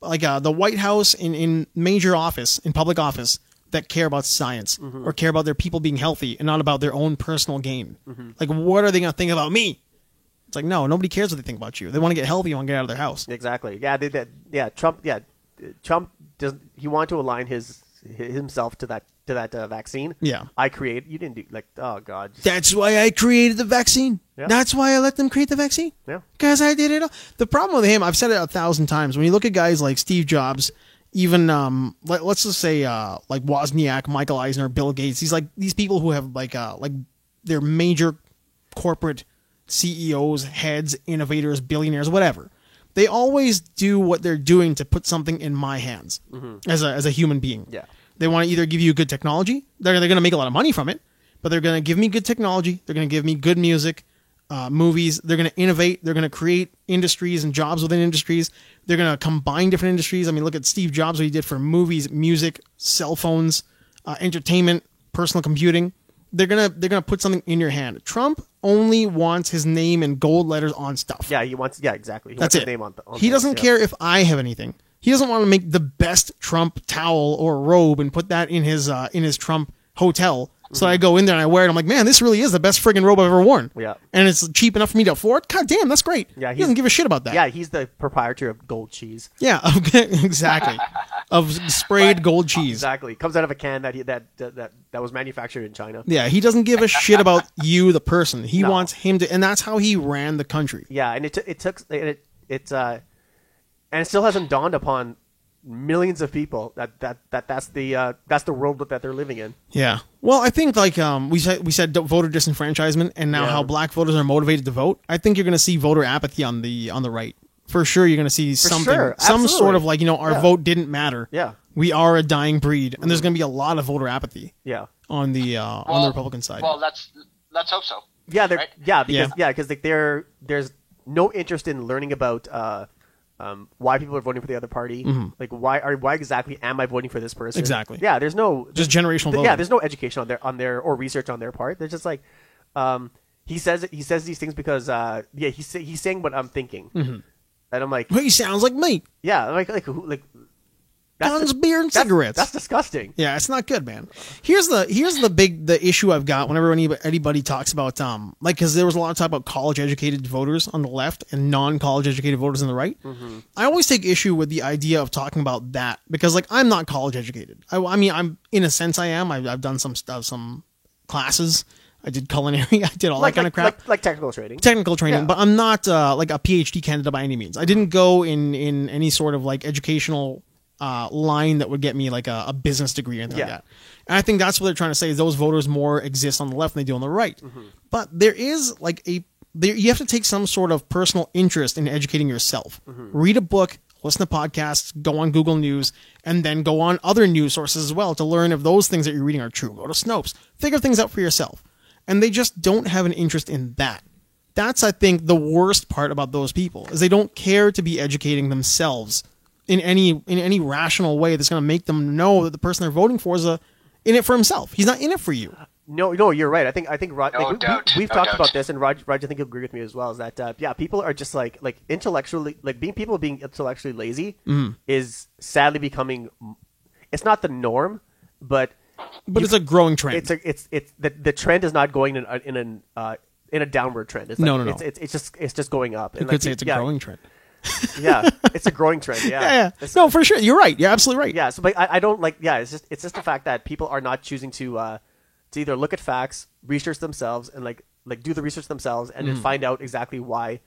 Speaker 2: like the White House in major office, in public office, that care about science or care about their people being healthy and not about their own personal gain. Like, what are they going to think about me? It's like, no, nobody cares what they think about you. They want to get healthy, want to get out of their house.
Speaker 1: Exactly. Yeah, Trump does. He wanted to align himself to that vaccine.
Speaker 2: Yeah.
Speaker 1: You didn't do, like, oh God.
Speaker 2: That's why I created the vaccine. Yeah. That's why I let them create the vaccine.
Speaker 1: Yeah.
Speaker 2: Because I did it all. The problem with him, I've said it 1,000 times, when you look at guys like Steve Jobs, even let's just say like Wozniak, Michael Eisner, Bill Gates, these people who have like they're major corporate CEOs, heads, innovators, billionaires, whatever. They always do what they're doing to put something in my hands as a human being.
Speaker 1: Yeah.
Speaker 2: They want to either give you good technology, they're going to make a lot of money from it, but they're going to give me good technology, they're going to give me good music, movies, they're going to innovate, they're going to create industries and jobs within industries, they're going to combine different industries. I mean, look at Steve Jobs, what he did for movies, music, cell phones, entertainment, personal computing. They're gonna put something in your hand. Trump only wants his name in gold letters on stuff.
Speaker 1: Yeah, exactly.
Speaker 2: That's it. His name on he doesn't care if I have anything. He doesn't want to make the best Trump towel or robe and put that in his Trump hotel. So I go in there and I wear it. I'm like, man, this really is the best friggin' robe I've ever worn.
Speaker 1: Yeah.
Speaker 2: And it's cheap enough for me to afford. God damn, that's great.
Speaker 1: Yeah,
Speaker 2: he doesn't give a shit about that.
Speaker 1: Yeah, he's the proprietor of gold cheese.
Speaker 2: Yeah, exactly. Of sprayed gold cheese.
Speaker 1: Exactly. Comes out of a can that was manufactured in China.
Speaker 2: Yeah, he doesn't give a shit about you, the person. He wants him to, and that's how he ran the country.
Speaker 1: Yeah, and and it still hasn't dawned upon millions of people that's the world that they're living in.
Speaker 2: Yeah. Well, I think like we said voter disenfranchisement, and now how black voters are motivated to vote. I think you're going to see voter apathy on the right. For sure, you're going to see some sort of like, our vote didn't matter.
Speaker 1: Yeah.
Speaker 2: We are a dying breed, and there's going to be a lot of voter apathy.
Speaker 1: Yeah.
Speaker 2: On the Republican side.
Speaker 3: Well, let's hope so.
Speaker 1: Yeah,
Speaker 3: right?
Speaker 1: because like there's no interest in learning about why people are voting for the other party. Like why exactly am I voting for this person?
Speaker 2: Exactly.
Speaker 1: Yeah, there's no
Speaker 2: just generational voting.
Speaker 1: Yeah, there's no education on their or research on their part. They're just like he says these things because he's saying what I'm thinking. And I'm like,
Speaker 2: well, he sounds like me.
Speaker 1: Yeah, like
Speaker 2: guns, beer, and cigarettes.
Speaker 1: That's disgusting.
Speaker 2: Yeah, it's not good, man. Here's the issue I've got whenever anybody talks about because there was a lot of talk about college educated voters on the left and non-college educated voters on the right. I always take issue with the idea of talking about that because like I'm not college educated. I mean, I'm in a sense I am. I've done some stuff, some classes. I did culinary. I did all that kind of crap.
Speaker 1: Like technical training.
Speaker 2: Yeah. But I'm not like a PhD candidate by any means. I didn't go in any sort of like educational line that would get me like a business degree or anything like that. And I think that's what they're trying to say is those voters more exist on the left than they do on the right. But there is like you have to take some sort of personal interest in educating yourself. Read a book, listen to podcasts, go on Google News, and then go on other news sources as well to learn if those things that you're reading are true. Go to Snopes. Figure things out for yourself. And they just don't have an interest in that. That's, I think, the worst part about those people is they don't care to be educating themselves in any rational way that's going to make them know that the person they're voting for is in it for himself. He's not in it for you.
Speaker 1: No, you're right. I think Rod, we've talked about this, and Raj, I think you'll agree with me as well. Is that people are just like intellectually being intellectually lazy is sadly becoming. It's not the norm, but
Speaker 2: it's a growing trend.
Speaker 1: It's the trend is not going in a downward trend. It's
Speaker 2: no.
Speaker 1: It's just going up.
Speaker 2: You could say it's a growing trend.
Speaker 1: Yeah, it's a growing trend. Yeah.
Speaker 2: No, for sure. You're right. You're absolutely right.
Speaker 1: Yeah. So, but I don't like. Yeah, it's just the fact that people are not choosing to either look at facts, research themselves, and like do the research themselves, and then find out exactly why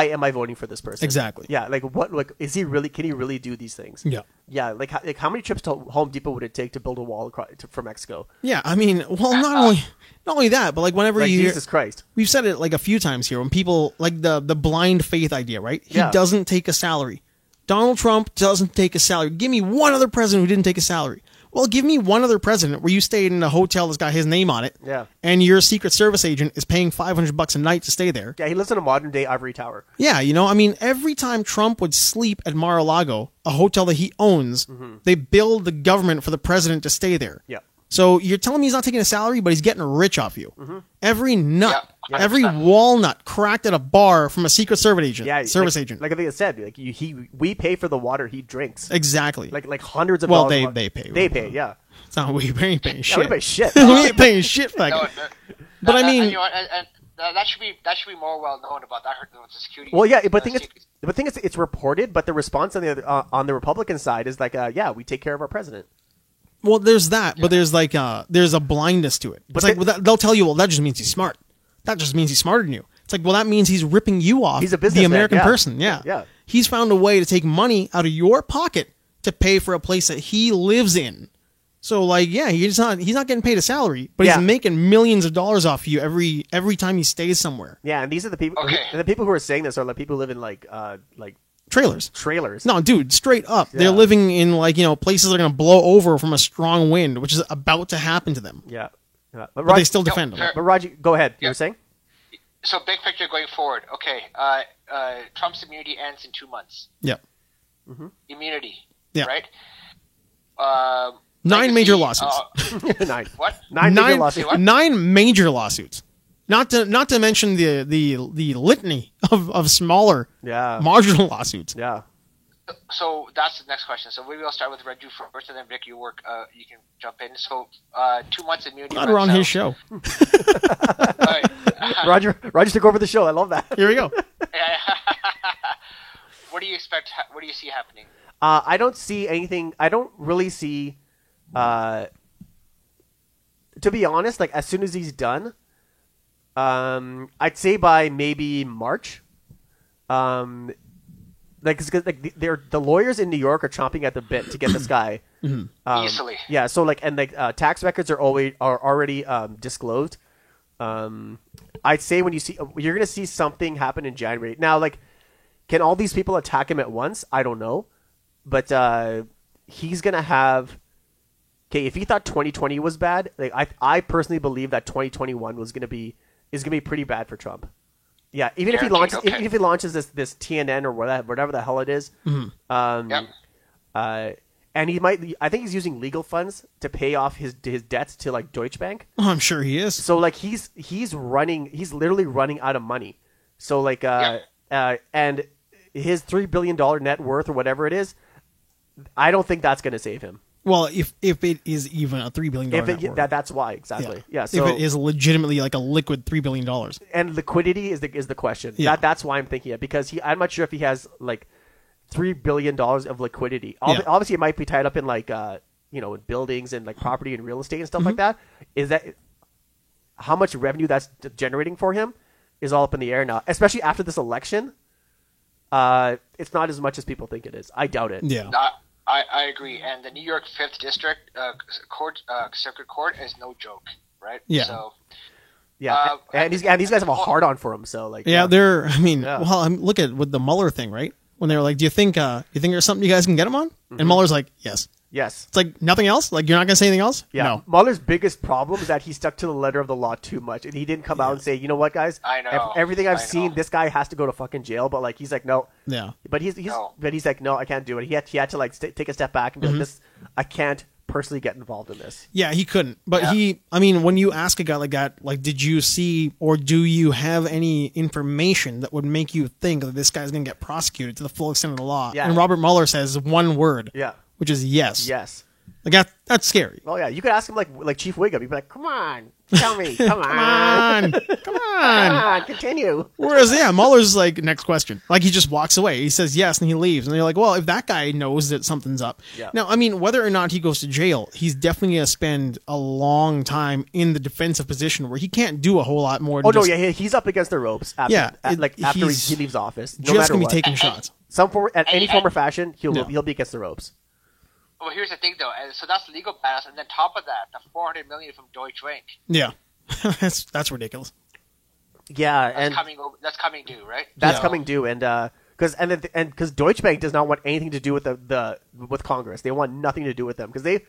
Speaker 1: am I voting for this person?
Speaker 2: Exactly.
Speaker 1: Yeah. Like what? Like is he really? Can he really do these things?
Speaker 2: Yeah.
Speaker 1: Yeah. Like how many trips to Home Depot would it take to build a wall for Mexico?
Speaker 2: Yeah. I mean, well, not only that, but like whenever
Speaker 1: like
Speaker 2: you hear,
Speaker 1: Jesus Christ,
Speaker 2: we've said it like a few times here when people like the blind faith idea, right? He doesn't take a salary. Donald Trump doesn't take a salary. Give me one other president who didn't take a salary. Well, give me one other president where you stayed in a hotel that's got his name on it.
Speaker 1: Yeah.
Speaker 2: And your Secret Service agent is paying $500 a night to stay there.
Speaker 1: Yeah, he lives in a modern day ivory tower.
Speaker 2: Yeah, I mean, every time Trump would sleep at Mar-a-Lago, a hotel that he owns, they billed the government for the president to stay there.
Speaker 1: Yeah.
Speaker 2: So you're telling me he's not taking a salary, but he's getting rich off you. Every nut, every walnut cracked at a bar from a Secret Service agent.
Speaker 1: Yeah,
Speaker 2: agent.
Speaker 1: Like I think it said, like we pay for the water he drinks.
Speaker 2: Exactly.
Speaker 1: Like hundreds of dollars.
Speaker 2: Well, they pay.
Speaker 1: They pay. Yeah.
Speaker 2: It's not we ain't paying shit.
Speaker 1: We ain't paying shit.
Speaker 2: We ain't paying shit for that. But I mean,
Speaker 3: that should be more well known about that. The security.
Speaker 1: Well, yeah, but the thing is, it's reported, but the response on the Republican side is like, yeah, we take care of our president.
Speaker 2: Well, there's that, but there's like there's a blindness to it. It's like they'll tell you, well, that just means he's smart. That just means he's smarter than you. It's like, well, that means he's ripping you off.
Speaker 1: He's a
Speaker 2: the American person.
Speaker 1: Yeah.
Speaker 2: He's found a way to take money out of your pocket to pay for a place that he lives in. So, like, yeah, he's not getting paid a salary, but he's making millions of dollars off you every time he stays somewhere.
Speaker 1: Yeah, and these are the people. Okay. The people who are saying this are like people who live in like trailers. No,
Speaker 2: dude, straight up, they're living in like places that are going to blow over from a strong wind, which is about to happen to them.
Speaker 1: Yeah.
Speaker 2: But they still defend them.
Speaker 1: But Raji, go ahead. You were saying?
Speaker 3: So, big picture going forward. Okay, Trump's immunity ends in 2 months.
Speaker 2: Yep.
Speaker 3: Mm-hmm. Immunity.
Speaker 2: Yeah.
Speaker 3: Right.
Speaker 2: 9 major lawsuits.
Speaker 1: 9.
Speaker 3: What?
Speaker 1: 9 major lawsuits.
Speaker 2: 9 major lawsuits. Not to mention the litany of smaller, marginal lawsuits.
Speaker 1: Yeah.
Speaker 3: So that's the next question. So maybe I'll start with Raju first, and then Vic, you can jump in. So 2 months immunity.
Speaker 2: Glad we're on his show.
Speaker 1: Right. Roger took over the show. I love that.
Speaker 2: Here we go.
Speaker 3: What do you expect? What do you see happening?
Speaker 1: I don't see anything. I don't really see. To be honest, like as soon as he's done, I'd say by maybe March. The lawyers in New York are chomping at the bit to get this guy
Speaker 3: easily.
Speaker 1: Yeah, so tax records are already disclosed. I'd say you're gonna see something happen in January. Now, can all these people attack him at once? I don't know, but he's gonna have. Okay, if he thought 2020 was bad, I personally believe that 2021 is gonna be pretty bad for Trump. Yeah, even if he launches this TNN or whatever the hell it is, and he might. I think he's using legal funds to pay off his debts to Deutsche Bank.
Speaker 2: Oh, I'm sure he is.
Speaker 1: So he's literally running out of money. So and his $3 billion net worth or whatever it is, I don't think that's going to save him.
Speaker 2: Well, if it is even a $3 billion net worth.
Speaker 1: That's why, exactly. Yeah. So,
Speaker 2: if it is legitimately like a liquid $3 billion.
Speaker 1: And liquidity is the question. Yeah. That's why I'm thinking it, because I'm not sure if he has $3 billion of liquidity. Obviously, it might be tied up in in buildings and property and real estate and stuff like that. Is that how much revenue that's generating for him is all up in the air now, especially after this election. It's not as much as people think it is. I doubt it.
Speaker 2: Yeah.
Speaker 3: I agree, and the New York 5th District Circuit Court is no joke, right?
Speaker 2: Yeah.
Speaker 3: So,
Speaker 1: yeah, and these guys have a hard on for him. So
Speaker 2: they're. I mean, look at with the Mueller thing, right? When they were like, "Do you think there's something you guys can get him on?" Mm-hmm. And Mueller's like, "Yes."
Speaker 1: Yes.
Speaker 2: It's like nothing else? You're not going to say anything else?
Speaker 1: Yeah.
Speaker 2: No.
Speaker 1: Mueller's biggest problem is that he stuck to the letter of the law too much. And he didn't come out and say, you know what, guys?
Speaker 3: I know.
Speaker 1: Everything I've seen, this guy has to go to fucking jail. But he's like, no.
Speaker 2: Yeah.
Speaker 1: But he's like, no, I can't do it. He had to take a step back and be like, this, I can't personally get involved in this.
Speaker 2: Yeah, he couldn't. But when you ask a guy like that, did you see or do you have any information that would make you think that this guy's going to get prosecuted to the full extent of the law?
Speaker 1: Yeah.
Speaker 2: And Robert Mueller says one word.
Speaker 1: Yeah.
Speaker 2: Which is yes.
Speaker 1: Yes.
Speaker 2: That's scary.
Speaker 1: Well, yeah, you could ask him like Chief Wiggum. You'd be like, "Come on, tell me, come
Speaker 2: on, come on,
Speaker 1: continue."
Speaker 2: Whereas, Mueller's next question. He just walks away. He says yes and he leaves, and you're like, well, if that guy knows that something's up.
Speaker 1: Yeah.
Speaker 2: Now, whether or not he goes to jail, he's definitely going to spend a long time in the defensive position where he can't do a whole lot more.
Speaker 1: He's up against the ropes. After he leaves office, no
Speaker 2: just
Speaker 1: going
Speaker 2: to be taking shots.
Speaker 1: Any form or fashion, he'll be against the ropes.
Speaker 3: Well, here's the thing, though. So that's legal battles, and then top of that, the $400 million from Deutsche Bank.
Speaker 2: Yeah, that's ridiculous.
Speaker 1: Yeah,
Speaker 3: that's coming due, right?
Speaker 1: That's coming due, and because Deutsche Bank does not want anything to do with with Congress. They want nothing to do with them because they've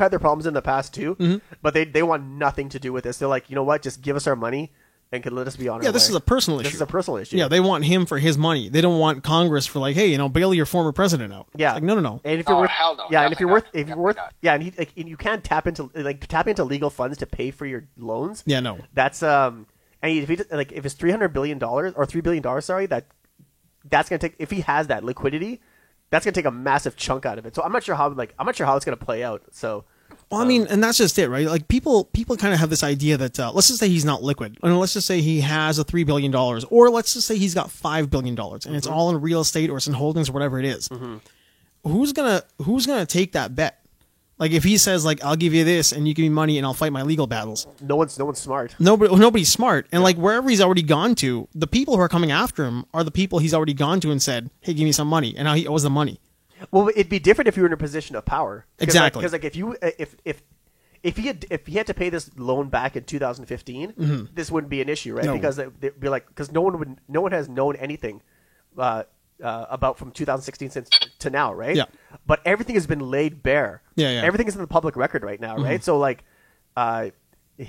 Speaker 1: had their problems in the past too, but they want nothing to do with this. They're like, you know what? Just give us our money. And could let us be on our way.
Speaker 2: Yeah, this is a personal issue.
Speaker 1: This is a personal issue.
Speaker 2: Yeah, they want him for his money. They don't want Congress for hey, bail your former president out.
Speaker 1: Yeah,
Speaker 2: no.
Speaker 1: And if you're
Speaker 3: hell no.
Speaker 1: Yeah, and if you're worth, yeah, and you can't tap into legal funds to pay for your loans.
Speaker 2: Yeah, no.
Speaker 1: That's and if it's $300 billion or $3 billion, sorry, that's gonna take, if he has that liquidity, that's gonna take a massive chunk out of it. So I'm not sure how it's gonna play out. So.
Speaker 2: Well, I mean, and that's just it, right? Like people kind of have this idea that let's just say he's not liquid, and let's just say he has a $3 billion, or let's just say he's got $5 billion, and it's all in real estate or it's in holdings or whatever it is. Who's gonna take that bet? Like if he says like I'll give you this and you give me money and I'll fight my legal battles.
Speaker 1: No one's smart.
Speaker 2: Nobody's smart. And like wherever he's already gone to, the people who are coming after him are the people he's already gone to and said, "Hey, give me some money," and now he owes the money.
Speaker 1: Well, it'd be different if you were in a position of power.
Speaker 2: Exactly.
Speaker 1: Because like if he had to pay this loan back in 2015, this wouldn't be an issue, right? No. Because they'd be like, because no one has known anything about from 2016 to now, right?
Speaker 2: Yeah.
Speaker 1: But everything has been laid bare.
Speaker 2: Yeah.
Speaker 1: Everything is in the public record right now, right? So like, he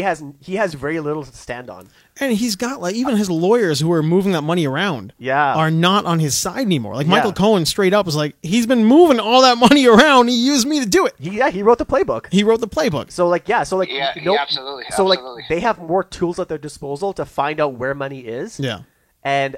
Speaker 1: has very little to stand on.
Speaker 2: And he's got like even his lawyers who are moving that money around are not on his side anymore. Like Michael Cohen straight up was like, he's been moving all that money around. He used me to do it.
Speaker 1: He wrote the playbook. So
Speaker 3: absolutely.
Speaker 1: So like they have more tools at their disposal to find out where money is.
Speaker 2: Yeah.
Speaker 1: And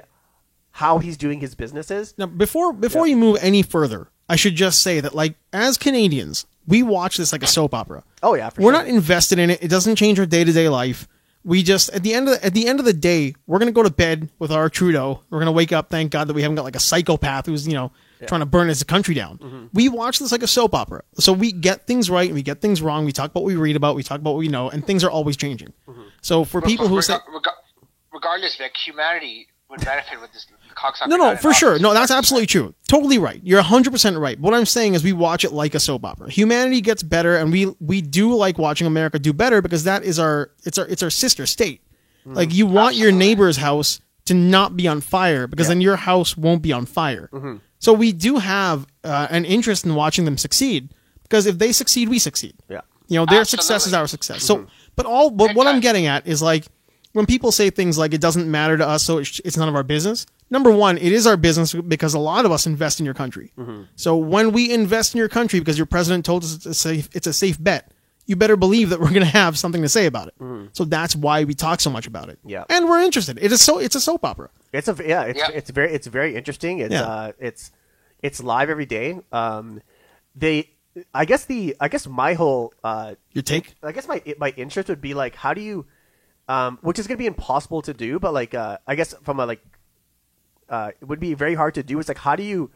Speaker 1: how he's doing his businesses.
Speaker 2: Now before you move any further, I should just say that like as Canadians, we watch this like a soap opera.
Speaker 1: Oh yeah,
Speaker 2: we're not invested in it. It doesn't change our day-to-day life. We just at the end of the day, we're gonna go to bed with our Trudeau. We're gonna wake up, thank God that we haven't got like a psychopath who's trying to burn his country down. We watch this like a soap opera, so we get things right and we get things wrong. We talk about what we read about, we talk about what we know, and things are always changing. So for people who say,
Speaker 3: regardless, Vic, humanity would benefit with this cocksucker.
Speaker 2: No, for sure. No, that's absolutely true. Totally right. You're 100% right. What I'm saying is we watch it like a soap opera. Humanity gets better, and we do like watching America do better because that is our sister state. Like you want your neighbor's house to not be on fire because then your house won't be on fire. So we do have an interest in watching them succeed because if they succeed, we succeed.
Speaker 1: Yeah.
Speaker 2: Their success is our success. So, but what I'm getting at is like, when people say things like it doesn't matter to us, so it's none of our business. Number one, it is our business because a lot of us invest in your country. So when we invest in your country because your president told us it's a safe bet, you better believe that we're going to have something to say about it. So that's why we talk so much about it.
Speaker 1: Yeah.
Speaker 2: And we're interested. It's a soap opera.
Speaker 1: It's very interesting. It's live every day. I guess my whole
Speaker 2: your take.
Speaker 1: I guess my interest would be like, how do you, which is going to be impossible to do, but like I guess from a it would be very hard to do. It's like, how do you,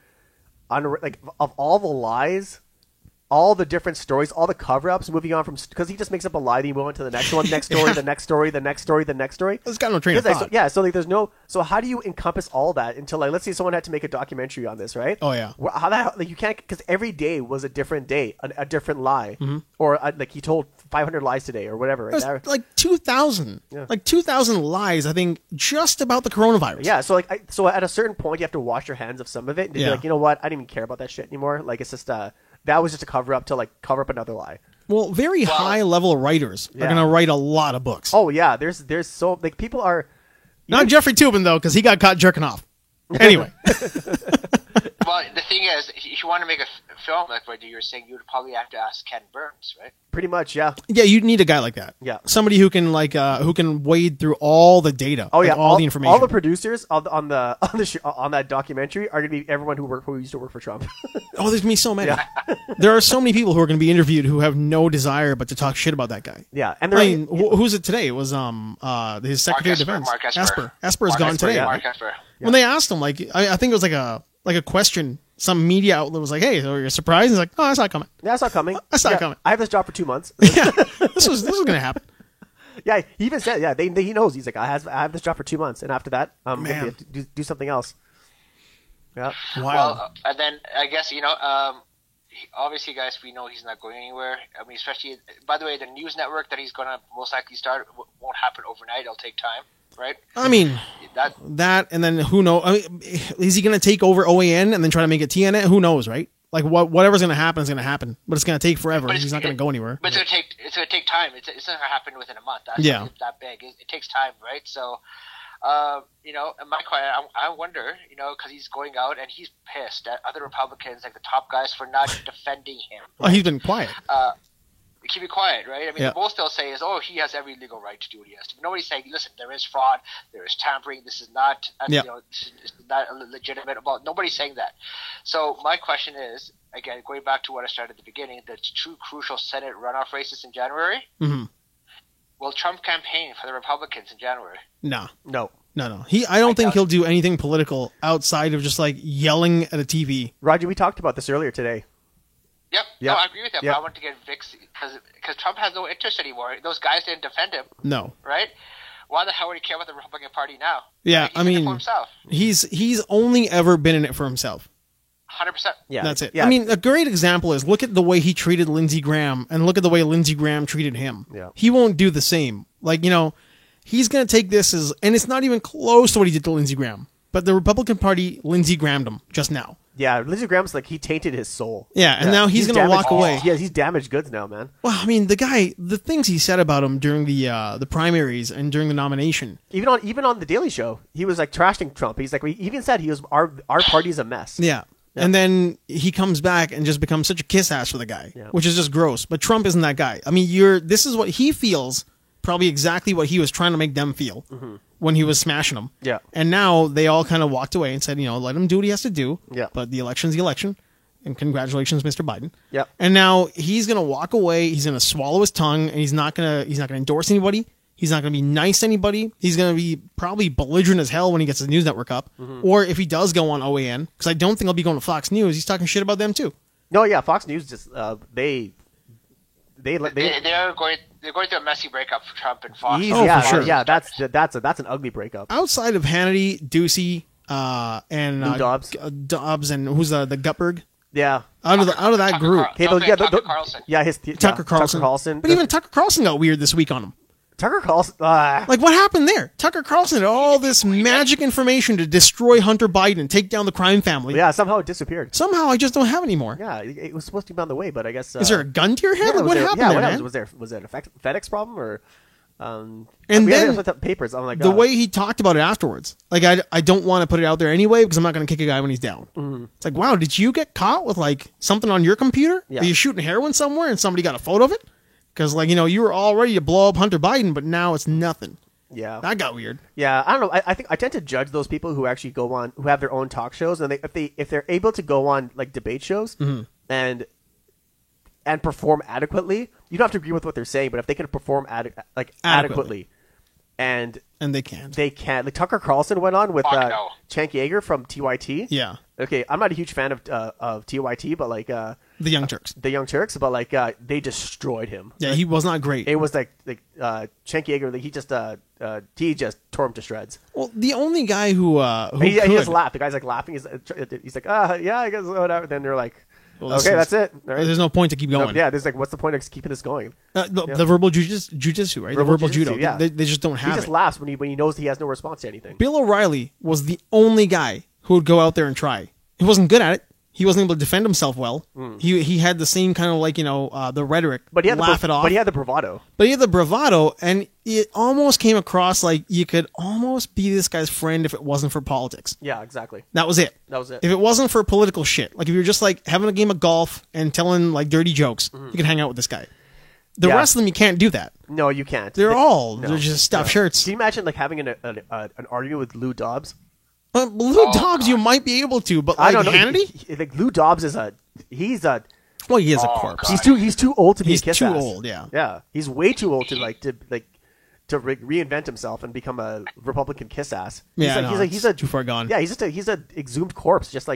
Speaker 1: of all the lies, all the different stories, all the cover-ups, moving on from, because he just makes up a lie, then you move on to the next one, next story, the next story, the next story, the next story.
Speaker 2: There's got no train of thought.
Speaker 1: So like there's no, so how do you encompass all that until like, let's say someone had to make a documentary on this, right?
Speaker 2: Oh yeah.
Speaker 1: How the hell, like you can't, because every day was a different day, a different lie, or like he told 500 lies today or whatever. Right?
Speaker 2: There's like 2,000, like 2,000 lies, I think, just about the coronavirus.
Speaker 1: Yeah. So like, so at a certain point, you have to wash your hands of some of it and be like, you know what? I didn't even care about that shit anymore. Like it's just that was just a cover up to like cover up another lie.
Speaker 2: Well, very high level writers are going to write a lot of books.
Speaker 1: Oh yeah, there's so like people are
Speaker 2: not Jeffrey Toobin though, because he got caught jerking off. Anyway.
Speaker 3: Well, the thing is, if you want to make a film like what you were saying, you would probably have to ask Ken Burns, right?
Speaker 1: Pretty much, yeah.
Speaker 2: Yeah, you'd need a guy like that.
Speaker 1: Yeah,
Speaker 2: somebody who can who can wade through all the data.
Speaker 1: Oh yeah,
Speaker 2: all the information.
Speaker 1: All the producers on that documentary are going to be everyone who used to work for Trump.
Speaker 2: Oh, there's going to be so many. Yeah. There are so many people who are going to be interviewed who have no desire but to talk shit about that guy.
Speaker 1: Yeah, and
Speaker 2: who's it today? It was his Secretary of Defense,
Speaker 3: Mark Esper.
Speaker 2: Esper is gone today.
Speaker 3: Yeah. Mark Esper.
Speaker 2: When they asked him, like I think it was like a question. Some media outlet was like, "Hey, so you're surprised?" He's like, "Oh, that's not coming.
Speaker 1: Yeah, that's not coming.
Speaker 2: That's not coming.
Speaker 1: I have this job for 2 months.
Speaker 2: Yeah, this was going to happen."
Speaker 1: Yeah, he even said, "Yeah, he knows." He's like, "I have this job for 2 months, and after that, I'm going to have to do something else." Yeah.
Speaker 2: Wow.
Speaker 3: Well, and then I guess obviously, guys, we know he's not going anywhere. I mean, especially by the way, the news network that he's going to most likely start won't happen overnight. It'll take time. Right.
Speaker 2: I mean, that and then who knows? I mean, is he going to take over OAN and then try to make it TNN? Who knows, right? Like whatever's going to happen is going to happen, but it's going to take forever. He's not going to go anywhere.
Speaker 3: But it's going to take time. It's not going to happen within a month. That's that big. It takes time, right? So, and my question, I wonder, because he's going out and he's pissed at other Republicans, like the top guys, for not defending him.
Speaker 2: Right? Well, he's been quiet.
Speaker 3: Keep it quiet, right? I mean, the most they'll say is, "Oh, he has every legal right to do what he has to." But nobody's saying, "Listen, there is fraud, there is tampering. This is not, this is not legitimate." Well, nobody's saying that. So my question is, again, going back to what I started at the beginning, the two crucial Senate runoff races in January.
Speaker 2: Mm-hmm.
Speaker 3: Will Trump campaign for the Republicans in January?
Speaker 2: No.
Speaker 1: No.
Speaker 2: I don't think he'll do anything political outside of just like yelling at a TV.
Speaker 1: Roger, we talked about this earlier today.
Speaker 3: Yep. No, I agree with that. But I want to get Vix because Trump has no interest anymore. Those guys didn't defend him.
Speaker 2: No.
Speaker 3: Right? Why the hell would he care about the Republican Party now?
Speaker 2: Yeah,
Speaker 3: I mean, for himself.
Speaker 2: he's only ever been in it for himself.
Speaker 3: 100%.
Speaker 1: Yeah,
Speaker 2: that's it.
Speaker 1: Yeah.
Speaker 2: I mean, a great example is look at the way he treated Lindsey Graham, and look at the way Lindsey Graham treated him.
Speaker 1: Yeah.
Speaker 2: He won't do the same. Like, he's going to take this as, and it's not even close to what he did to Lindsey Graham. But the Republican Party Lindsey Grahammed him just now.
Speaker 1: Yeah, Lindsey Graham's like, he tainted his soul.
Speaker 2: Yeah, and now he's going to walk away.
Speaker 1: Yeah, he's damaged goods now, man.
Speaker 2: Well, I mean, the things he said about him during the primaries and during the nomination.
Speaker 1: Even on the Daily Show, he was like trashing Trump. He's like, we even said he was our party's a mess.
Speaker 2: Yeah. And then he comes back and just becomes such a kiss ass for the guy, which is just gross. But Trump isn't that guy. I mean, this is what he feels, probably exactly what he was trying to make them feel when he was smashing them.
Speaker 1: Yeah.
Speaker 2: And now they all kind of walked away and said, let him do what he has to do.
Speaker 1: Yeah.
Speaker 2: But the election's the election. And congratulations, Mr. Biden.
Speaker 1: Yeah.
Speaker 2: And now he's going to walk away. He's going to swallow his tongue, and he's not going to endorse anybody. He's not going to be nice to anybody. He's going to be probably belligerent as hell when he gets his news network up. Or if he does go on OAN, because I don't think he'll be going to Fox News, he's talking shit about them too.
Speaker 1: No, yeah, Fox News just they're
Speaker 3: going through a messy breakup for Trump and Fox.
Speaker 2: For sure.
Speaker 1: Yeah, that's an ugly breakup.
Speaker 2: Outside of Hannity, Ducey, and
Speaker 1: Lou
Speaker 2: Dobbs, and who's the Gutberg?
Speaker 1: Yeah,
Speaker 2: out of that group.
Speaker 3: Tucker Carlson.
Speaker 1: Yeah,
Speaker 2: Tucker Carlson. But even Tucker Carlson got weird this week on him.
Speaker 1: Tucker Carlson.
Speaker 2: Like, what happened there? Tucker Carlson had all this magic information to destroy Hunter Biden and take down the crime family.
Speaker 1: Yeah, somehow it disappeared.
Speaker 2: Somehow I just don't have it anymore.
Speaker 1: Yeah, it was supposed to be on the way, but I guess...
Speaker 2: Is there a gun to your head?
Speaker 1: Yeah,
Speaker 2: what happened there, man?
Speaker 1: Was it a FedEx problem? Or,
Speaker 2: and then
Speaker 1: the papers, I'm like,
Speaker 2: the way he talked about it afterwards. Like, I don't want to put it out there anyway because I'm not going to kick a guy when he's down. Mm-hmm. It's like, wow, did you get caught with, like, something on your computer?
Speaker 1: Yeah.
Speaker 2: Are you shooting heroin somewhere and somebody got a photo of it? Because, like, you were all ready to blow up Hunter Biden, but now it's nothing.
Speaker 1: Yeah,
Speaker 2: that got weird.
Speaker 1: Yeah, I don't know. I think I tend to judge those people who actually go on, who have their own talk shows, and if they're able to go on like debate shows and perform adequately, you don't have to agree with what they're saying, but if they can perform adequately, and they can. Like Tucker Carlson went on with Cenk Yeager from TYT.
Speaker 2: Yeah.
Speaker 1: Okay, I'm not a huge fan of TYT, but like
Speaker 2: the Young Turks.
Speaker 1: But like they destroyed him.
Speaker 2: Yeah, he was not great.
Speaker 1: It was like Cenk Yeager. Like, he just tore him to shreds.
Speaker 2: Well, the only guy who
Speaker 1: he just laughed. The guy's like laughing. He's like, yeah, I guess whatever. Then they're like, well, okay, that's it. Right.
Speaker 2: There's no point to keep going.
Speaker 1: No, there's like, what's the point of keeping this going?
Speaker 2: The verbal jujitsu, right? Verbal judo.
Speaker 1: Yeah.
Speaker 2: They just don't have it.
Speaker 1: He just laughs when he knows he has no response to anything.
Speaker 2: Bill O'Reilly was the only guy who would go out there and try. He wasn't good at it. He wasn't able to defend himself well. He had the same kind of like, the rhetoric,
Speaker 1: but he had
Speaker 2: laugh it off.
Speaker 1: But he had the bravado.
Speaker 2: And it almost came across like you could almost be this guy's friend if it wasn't for politics.
Speaker 1: Yeah, exactly.
Speaker 2: That was it. If it wasn't for political shit, like if you're just like having a game of golf and telling like dirty jokes, you can hang out with this guy. The rest of them, you can't do that.
Speaker 1: No, you can't.
Speaker 2: They're just stuffed shirts.
Speaker 1: Can you imagine like having an argument with Lou Dobbs?
Speaker 2: Lou Dobbs, you might be able to, but like, I don't know.
Speaker 1: Hannity? Like Lou Dobbs he is a
Speaker 2: corpse.
Speaker 1: He's too old to be a kiss ass.
Speaker 2: He's too old, yeah.
Speaker 1: Yeah, he's way too old to reinvent himself and become a Republican kiss ass.
Speaker 2: He's too far gone.
Speaker 1: Yeah, he's a exhumed corpse, just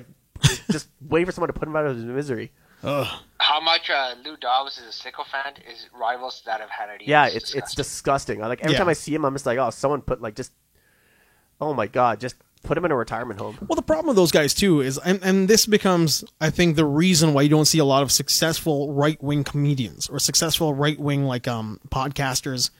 Speaker 1: waiting for someone to put him out of his misery.
Speaker 2: Ugh.
Speaker 3: How much Lou Dobbs is a sycophant is rivals to that of Hannity.
Speaker 1: Yeah, it's disgusting. Like every time I see him, I'm just like, oh, someone put like just, oh my god, just put him in a retirement home.
Speaker 2: Well, the problem with those guys too is, and this becomes, I think, the reason why you don't see a lot of successful right-wing comedians or successful right-wing like podcasters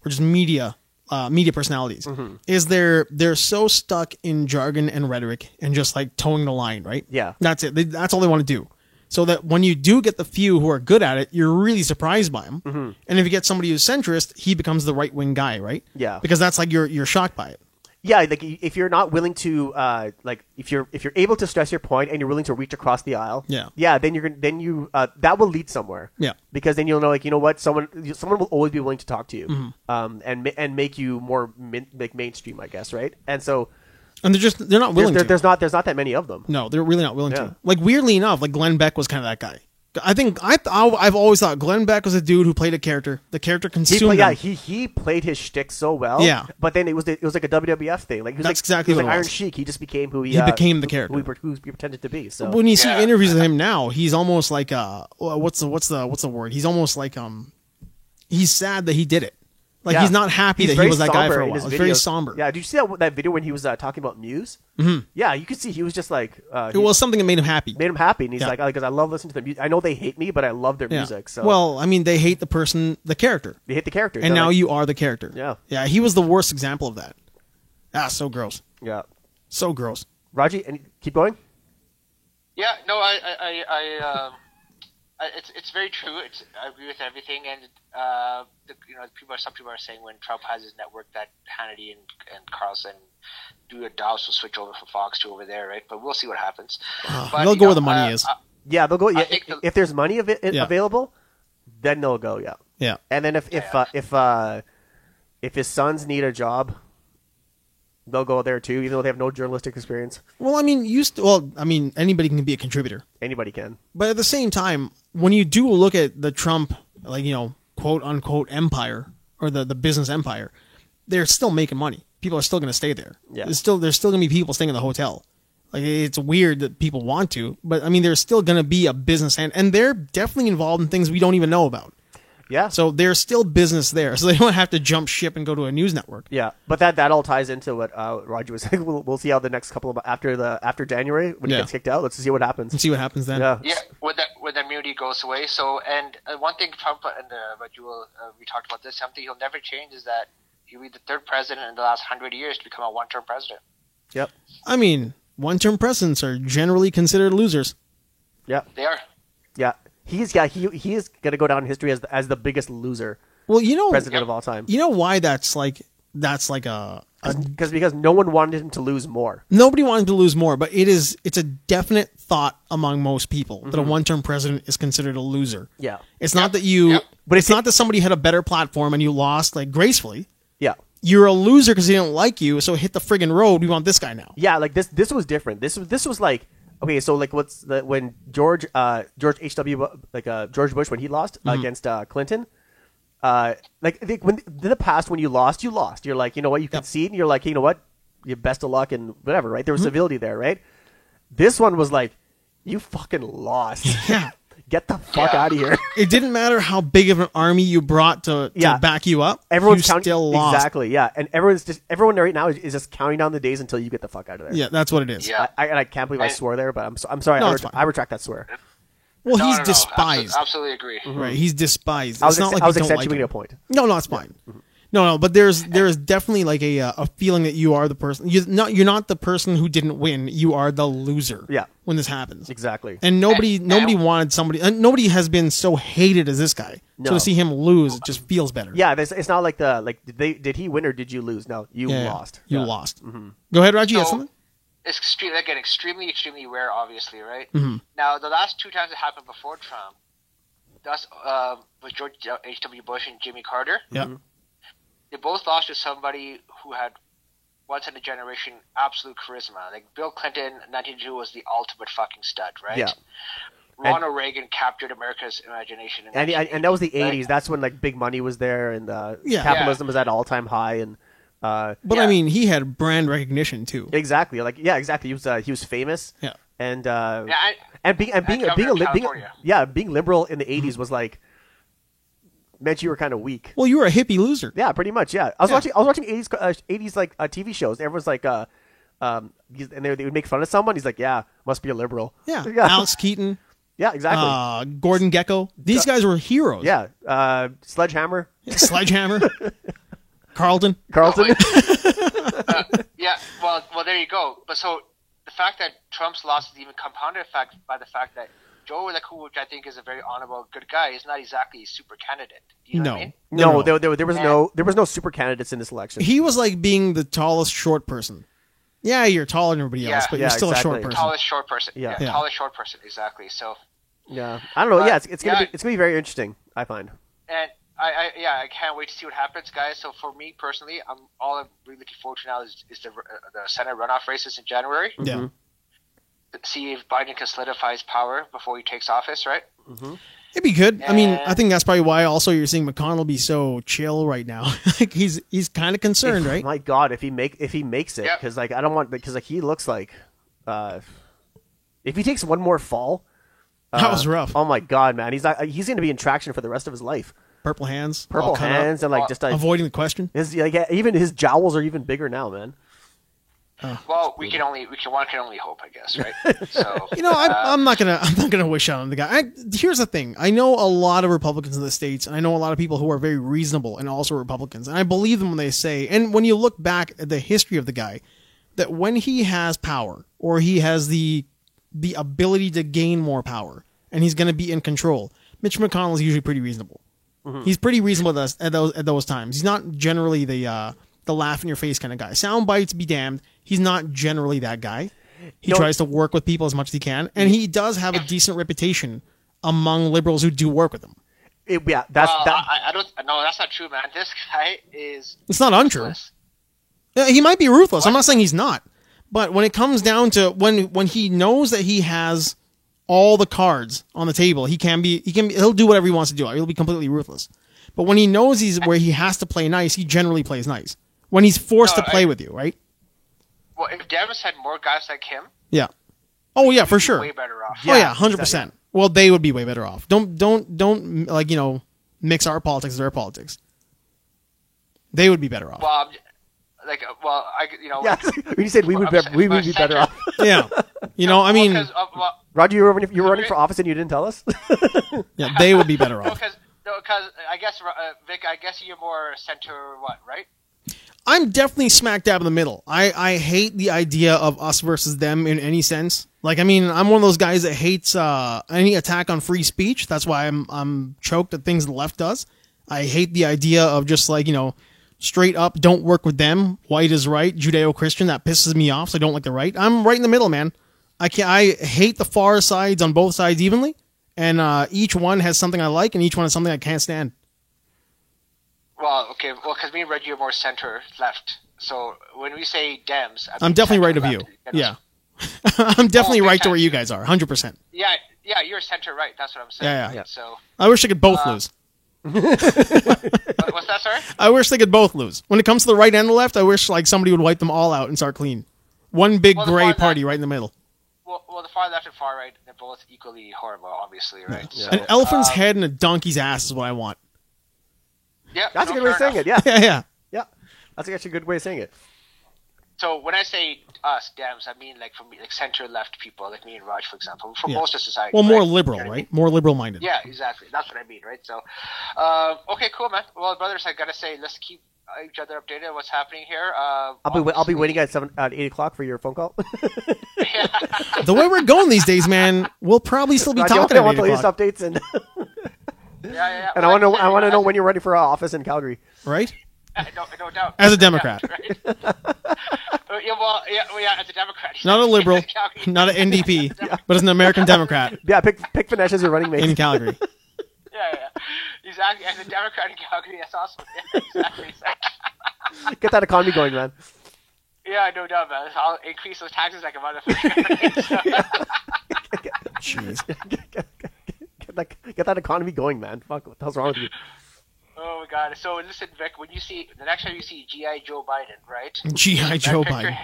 Speaker 2: or just media personalities, is they're so stuck in jargon and rhetoric and just like towing the line, right?
Speaker 1: Yeah,
Speaker 2: that's it. That's all they want to do. So that when you do get the few who are good at it, you're really surprised by them. And if you get somebody who's centrist, he becomes the right-wing guy, right?
Speaker 1: Yeah,
Speaker 2: because that's like you're shocked by it.
Speaker 1: Yeah, like if you're not willing to, like if you're able to stress your point and you're willing to reach across the aisle, then you that will lead somewhere.
Speaker 2: Yeah,
Speaker 1: because then you'll know, like, you know what, someone will always be willing to talk to you, and make you more mainstream, I guess, right? And so
Speaker 2: And they're not willing to.
Speaker 1: There's not that many of them.
Speaker 2: No, they're really not willing to. Like, weirdly enough, like Glenn Beck was kind of that guy. I think I've always thought Glenn Beck was a dude who played a character. The character consumed him.
Speaker 1: He played his shtick so well.
Speaker 2: Yeah,
Speaker 1: but then it was like a WWF thing. Like
Speaker 2: that's exactly what it was.
Speaker 1: Iron Sheik. He just became who he
Speaker 2: became the character
Speaker 1: who he pretended to be. So
Speaker 2: when you see interviews with him now, he's almost like what's the word? He's almost like he's sad that he did it. Like he's not happy that he was that guy for a while. It's very somber.
Speaker 1: Yeah, did you see that video when he was talking about Muse?
Speaker 2: Mm-hmm.
Speaker 1: Yeah, you could see he was just like
Speaker 2: it was something that made him happy.
Speaker 1: And he's like, because I love listening to their music. I know they hate me, but I love their music. So
Speaker 2: well, I mean, they hate the character.
Speaker 1: They hate the character,
Speaker 2: and now you are the character.
Speaker 1: Yeah,
Speaker 2: yeah. He was the worst example of that. So gross.
Speaker 1: Yeah,
Speaker 2: so gross.
Speaker 1: Raji, and keep going.
Speaker 3: Yeah, no, it's very true. I agree with everything, and some people are saying when Trump has his network that Hannity and Carlson do a Dawes will switch over from Fox to over there, right? But we'll see what happens. But,
Speaker 2: they'll go where the money is.
Speaker 1: Yeah, they'll go. Yeah, if there's money available, then they'll go. Yeah,
Speaker 2: yeah.
Speaker 1: And then if his sons need a job, they'll go there too, even though they have no journalistic experience.
Speaker 2: Well, I mean, anybody can be a contributor.
Speaker 1: Anybody can.
Speaker 2: But at the same time, when you do look at the Trump, quote unquote empire or the business empire, they're still making money. People are still going to stay there.
Speaker 1: Yeah.
Speaker 2: There's still going to be people staying in the hotel. Like, it's weird that people want to, but I mean, there's still going to be a business and they're definitely involved in things we don't even know about.
Speaker 1: Yeah.
Speaker 2: So there's still business there. So they don't have to jump ship and go to a news network.
Speaker 1: Yeah. But that all ties into what Roger was saying. We'll see how the next couple of after January when he gets kicked out. Let's see what happens.
Speaker 2: Let's see what happens then.
Speaker 3: Yeah. When the immunity goes away. So one thing Trump and we talked about this. Something he'll never change is that he'll be the third president in the last 100 years to become a one-term president.
Speaker 1: Yep.
Speaker 2: I mean, one-term presidents are generally considered losers.
Speaker 1: Yeah.
Speaker 3: They are.
Speaker 1: Yeah. He is going to go down in history as the biggest loser.
Speaker 2: Well,
Speaker 1: president of all time.
Speaker 2: You know why that's like
Speaker 1: because no one wanted him to lose more.
Speaker 2: Nobody wanted to lose more, but it's a definite thought among most people that a one-term president is considered a loser.
Speaker 1: Yeah.
Speaker 2: It's not that but it's not that somebody had a better platform and you lost like gracefully.
Speaker 1: Yeah.
Speaker 2: You're a loser because he didn't like you, so hit the friggin' road. We want this guy now.
Speaker 1: Yeah, like this was different. This was like, okay, so like when George Bush when he lost against Clinton, like when in the past when you lost, you're like, you know what, you concede, and you're like, you know what, you best of luck and whatever, right? There was civility there, right? This one was like, you fucking lost.
Speaker 2: Yeah.
Speaker 1: Get the fuck out of here.
Speaker 2: It didn't matter how big of an army you brought to back you up.
Speaker 1: Everyone's
Speaker 2: still lost.
Speaker 1: Exactly, yeah. And everyone right now is just counting down the days until you get the fuck out of there.
Speaker 2: Yeah, that's what it is.
Speaker 3: Yeah.
Speaker 1: I can't believe I swore there, but I'm sorry.
Speaker 2: No,
Speaker 1: I retract that swear.
Speaker 2: Well, he's despised.
Speaker 3: Absolutely agree.
Speaker 2: Mm-hmm. Right, he's despised.
Speaker 1: I was accentuating a point.
Speaker 2: No, it's fine. Yeah. Mm-hmm. No, but there is definitely like a feeling that you are the person. You're not the person who didn't win. You are the loser.
Speaker 1: Yeah.
Speaker 2: When this happens.
Speaker 1: Exactly.
Speaker 2: And nobody wanted somebody. And nobody has been so hated as this guy. No. So to see him lose, it just feels better.
Speaker 1: Yeah, it's not like did he win or did you lose? No, you lost.
Speaker 2: You lost. Mm-hmm. Go ahead, Raji. You have something?
Speaker 3: It's extremely, extremely rare, obviously, right?
Speaker 2: Mm-hmm.
Speaker 3: Now, the last two times it happened before Trump, that's was George H.W. Bush and Jimmy Carter.
Speaker 2: Yeah.
Speaker 1: Mm-hmm.
Speaker 3: They both lost to somebody who had once in a generation absolute charisma. Like Bill Clinton, 1992 was the ultimate fucking stud, right?
Speaker 1: Yeah.
Speaker 3: Ronald Reagan captured America's imagination.
Speaker 1: And that was the 80s. Right? That's when like big money was there and capitalism was at all-time high. And
Speaker 2: but I mean, he had brand recognition too.
Speaker 1: Exactly. Exactly. He was famous.
Speaker 2: Yeah.
Speaker 1: And being liberal in the 80s was like meant you were kind of weak.
Speaker 2: Well, you were a hippie loser.
Speaker 1: Yeah, pretty much. Yeah, I was watching 80s like TV shows. Everyone's like, and they would make fun of someone. He's like, yeah, must be a liberal.
Speaker 2: Yeah, Alex Keaton.
Speaker 1: Yeah, exactly.
Speaker 2: Gordon Gekko. These guys were heroes.
Speaker 1: Yeah, Sledgehammer.
Speaker 2: Sledgehammer. Carlton.
Speaker 3: Yeah. Well, there you go. But so the fact that Trump's loss is even compounded by the fact that Joe Leku, which I think is a very honorable, good guy, is not exactly a super candidate. Do you know what I mean?
Speaker 1: No. There was no super candidates in this election.
Speaker 2: He was like being the tallest short person. Yeah, you're taller than everybody else, but you're still a short person.
Speaker 3: Tallest short person.
Speaker 1: Yeah.
Speaker 3: Tallest short person, exactly. So.
Speaker 1: Yeah, I don't know. Yeah, it's gonna be very interesting, I find.
Speaker 3: And I can't wait to see what happens, guys. So for me personally, I'm really looking forward to now is the Senate runoff races in January.
Speaker 2: Yeah.
Speaker 3: See if Biden can solidify his power before he takes office, right?
Speaker 1: Mm-hmm.
Speaker 2: It'd be good. I mean, I think that's probably why also you're seeing McConnell be so chill right now. Like he's kind of concerned, right?
Speaker 1: My God, if he makes it, because like I don't want, because like he looks like if he takes one more fall,
Speaker 2: that was rough.
Speaker 1: Oh my God, man, he's going to be in traction for the rest of his life.
Speaker 2: Purple hands,
Speaker 1: and like just
Speaker 2: avoiding the question.
Speaker 1: Even his jowls are even bigger now, man.
Speaker 3: Well, one can only hope, I guess, right? So
Speaker 2: I'm not gonna wish out on the guy. Here's the thing: I know a lot of Republicans in the States, and I know a lot of people who are very reasonable and also Republicans, and I believe them when they say. And when you look back at the history of the guy, that when he has power or he has the ability to gain more power, and he's going to be in control, Mitch McConnell is usually pretty reasonable. Mm-hmm. He's pretty reasonable at those times. He's not generally the laugh in your face kind of guy. Sound bites be damned. He's not generally that guy. He tries to work with people as much as he can, and he does have a decent reputation among liberals who do work with him.
Speaker 3: I don't. No, that's not true, man. This guy is.
Speaker 2: It's not untrue. Ruthless. He might be ruthless. I'm not saying he's not, but when it comes down to when he knows that he has all the cards on the table, he'll do whatever he wants to do. He'll be completely ruthless. But when he knows where he has to play nice, he generally plays nice. When he's forced to play with you, right?
Speaker 3: Well, if Dems had more guys like him,
Speaker 2: yeah. Oh yeah, for sure.
Speaker 3: Way better off.
Speaker 2: Yeah, 100%. Well, they would be way better off. Don't mix our politics with their politics. They would be better off.
Speaker 3: Well,
Speaker 1: Yeah, when you said we would be better off.
Speaker 2: Yeah. I mean,
Speaker 1: Roger, you were running for office and you didn't tell us.
Speaker 2: Yeah, they would be better off.
Speaker 3: Because I guess Vic, I guess you're more center right?
Speaker 2: I'm definitely smack dab in the middle. I hate the idea of us versus them in any sense. Like, I mean, I'm one of those guys that hates any attack on free speech. That's why I'm choked at things the left does. I hate the idea of just like, straight up, don't work with them. White is right. Judeo-Christian, that pisses me off. So I don't like the right. I'm right in the middle, man. I hate the far sides on both sides evenly. And each one has something I like, and each one has something I can't stand.
Speaker 3: Well, okay. Well, because me and Reggie are more center left. So when we say Dems,
Speaker 2: I'm definitely right of you. Yeah, I'm definitely right to where you guys are. 100%.
Speaker 3: Yeah, you're center right. That's what I'm saying.
Speaker 2: Yeah.
Speaker 3: So
Speaker 2: I wish they could both lose.
Speaker 3: What's that, sorry?
Speaker 2: I wish they could both lose. When it comes to the right and the left, I wish like somebody would wipe them all out and start clean. One big gray party right in the middle.
Speaker 3: Well, the far left and far right, they're both equally horrible, obviously, right?
Speaker 2: Yeah. So, an elephant's head and a donkey's ass is what I want.
Speaker 3: Yeah,
Speaker 1: that's a good way of saying it. Yeah.
Speaker 2: Yeah.
Speaker 1: That's actually a good way of saying it.
Speaker 3: So when I say us, Dems, I mean like center-left people, like me and Raj, for example, for most of society.
Speaker 2: Well, more liberal, right? More liberal-minded.
Speaker 3: Yeah, exactly. That's what I mean, right? So, okay, cool, man. Well, brothers, I gotta say, let's keep each other updated on what's happening here.
Speaker 1: I'll be waiting at 8 o'clock for your phone call.
Speaker 2: The way we're going these days, man, we'll probably still be talking about
Speaker 1: the latest updates and.
Speaker 3: Yeah.
Speaker 1: And I want to know when you're ready for office in Calgary.
Speaker 2: Right?
Speaker 3: No doubt.
Speaker 2: As a Democrat.
Speaker 3: Right? As a Democrat.
Speaker 2: Not a liberal, not an NDP, but as an American Democrat.
Speaker 1: Yeah, pick Finesh as your running mate.
Speaker 2: In Calgary.
Speaker 3: Yeah. Exactly. As a Democrat in Calgary, that's awesome. Yeah, exactly.
Speaker 1: Get that economy going, man.
Speaker 3: Yeah, no doubt, man. I'll increase those taxes like a motherfucker.
Speaker 1: Jeez. Get that economy going, man. Fuck, what the hell's wrong with you?
Speaker 3: Oh, my God. So, listen, Vic, the next time you see G.I. Joe Biden, right?
Speaker 2: G.I. Joe Biden.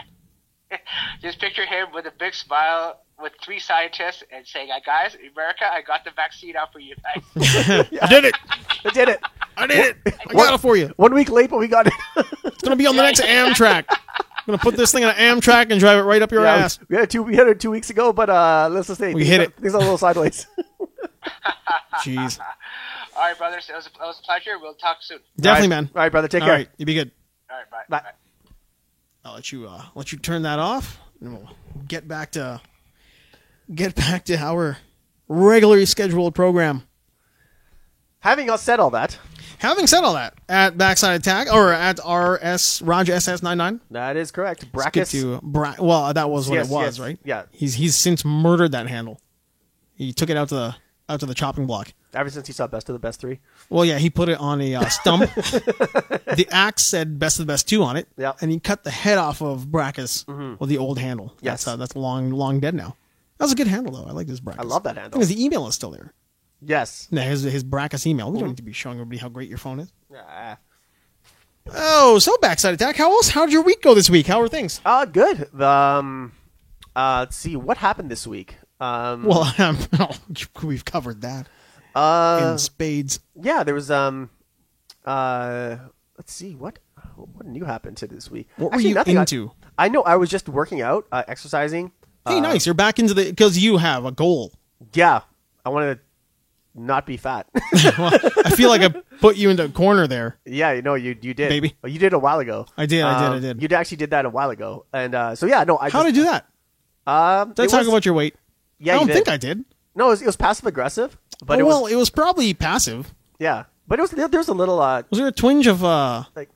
Speaker 3: Just picture him with a big smile with 3 scientists and saying, guys, America, I got the vaccine out for you guys.
Speaker 2: I did it.
Speaker 1: I did it.
Speaker 2: I got it for you.
Speaker 1: 1 week late, but we got it.
Speaker 2: It's going to be on the next Amtrak. I'm going to put this thing on an Amtrak and drive it right up your ass.
Speaker 1: We had it 2 weeks ago, but let's just say
Speaker 2: we hit it.
Speaker 1: Things are a little sideways.
Speaker 2: Jeez.
Speaker 3: All right, brothers. It was a pleasure. We'll talk soon.
Speaker 2: Definitely, man.
Speaker 1: All right, brother. Take care.
Speaker 2: All right. You be good.
Speaker 3: All right. Bye.
Speaker 2: I'll let you turn that off, and we'll get back to our regularly scheduled program.
Speaker 1: Having said all that,
Speaker 2: at Backside Attack or at RS Raj SS99.
Speaker 1: That is correct.
Speaker 2: Well, that was what it was, right?
Speaker 1: Yeah.
Speaker 2: He's since murdered that handle. He took it out to out to the chopping block.
Speaker 1: Ever since he saw Best of the Best 3?
Speaker 2: Well, yeah, he put it on a stump. The axe said Best of the Best 2 on it.
Speaker 1: Yeah.
Speaker 2: And he cut the head off of Brackus with the old handle.
Speaker 1: Yes.
Speaker 2: That's long dead now. That was a good handle, though. I like this Brackus.
Speaker 1: I love that handle.
Speaker 2: Because the email is still there.
Speaker 1: Yes.
Speaker 2: Yeah, his Brackus email. We don't need to be showing everybody how great your phone is.
Speaker 1: Yeah.
Speaker 2: Oh, so Backside Attack. How'd your week go this week? How are things?
Speaker 1: Good. Let's see. What happened this week?
Speaker 2: We've covered that. In spades.
Speaker 1: Yeah, there was let's see what new happened to this week.
Speaker 2: What were you into?
Speaker 1: I know I was just working out, exercising.
Speaker 2: Hey, nice. You're back into because you have a goal.
Speaker 1: Yeah, I want to not be fat.
Speaker 2: Well, I feel like I put you into a corner there.
Speaker 1: Yeah, you did,
Speaker 2: baby.
Speaker 1: You did a while ago.
Speaker 2: I did.
Speaker 1: You actually did that a while ago, and so yeah, no.
Speaker 2: How did I do that? Did I talk about your weight?
Speaker 1: Yeah,
Speaker 2: I don't think I did.
Speaker 1: No, it was passive aggressive. But
Speaker 2: it was probably passive.
Speaker 1: Yeah, but there was a little.
Speaker 2: Was there a twinge of
Speaker 1: like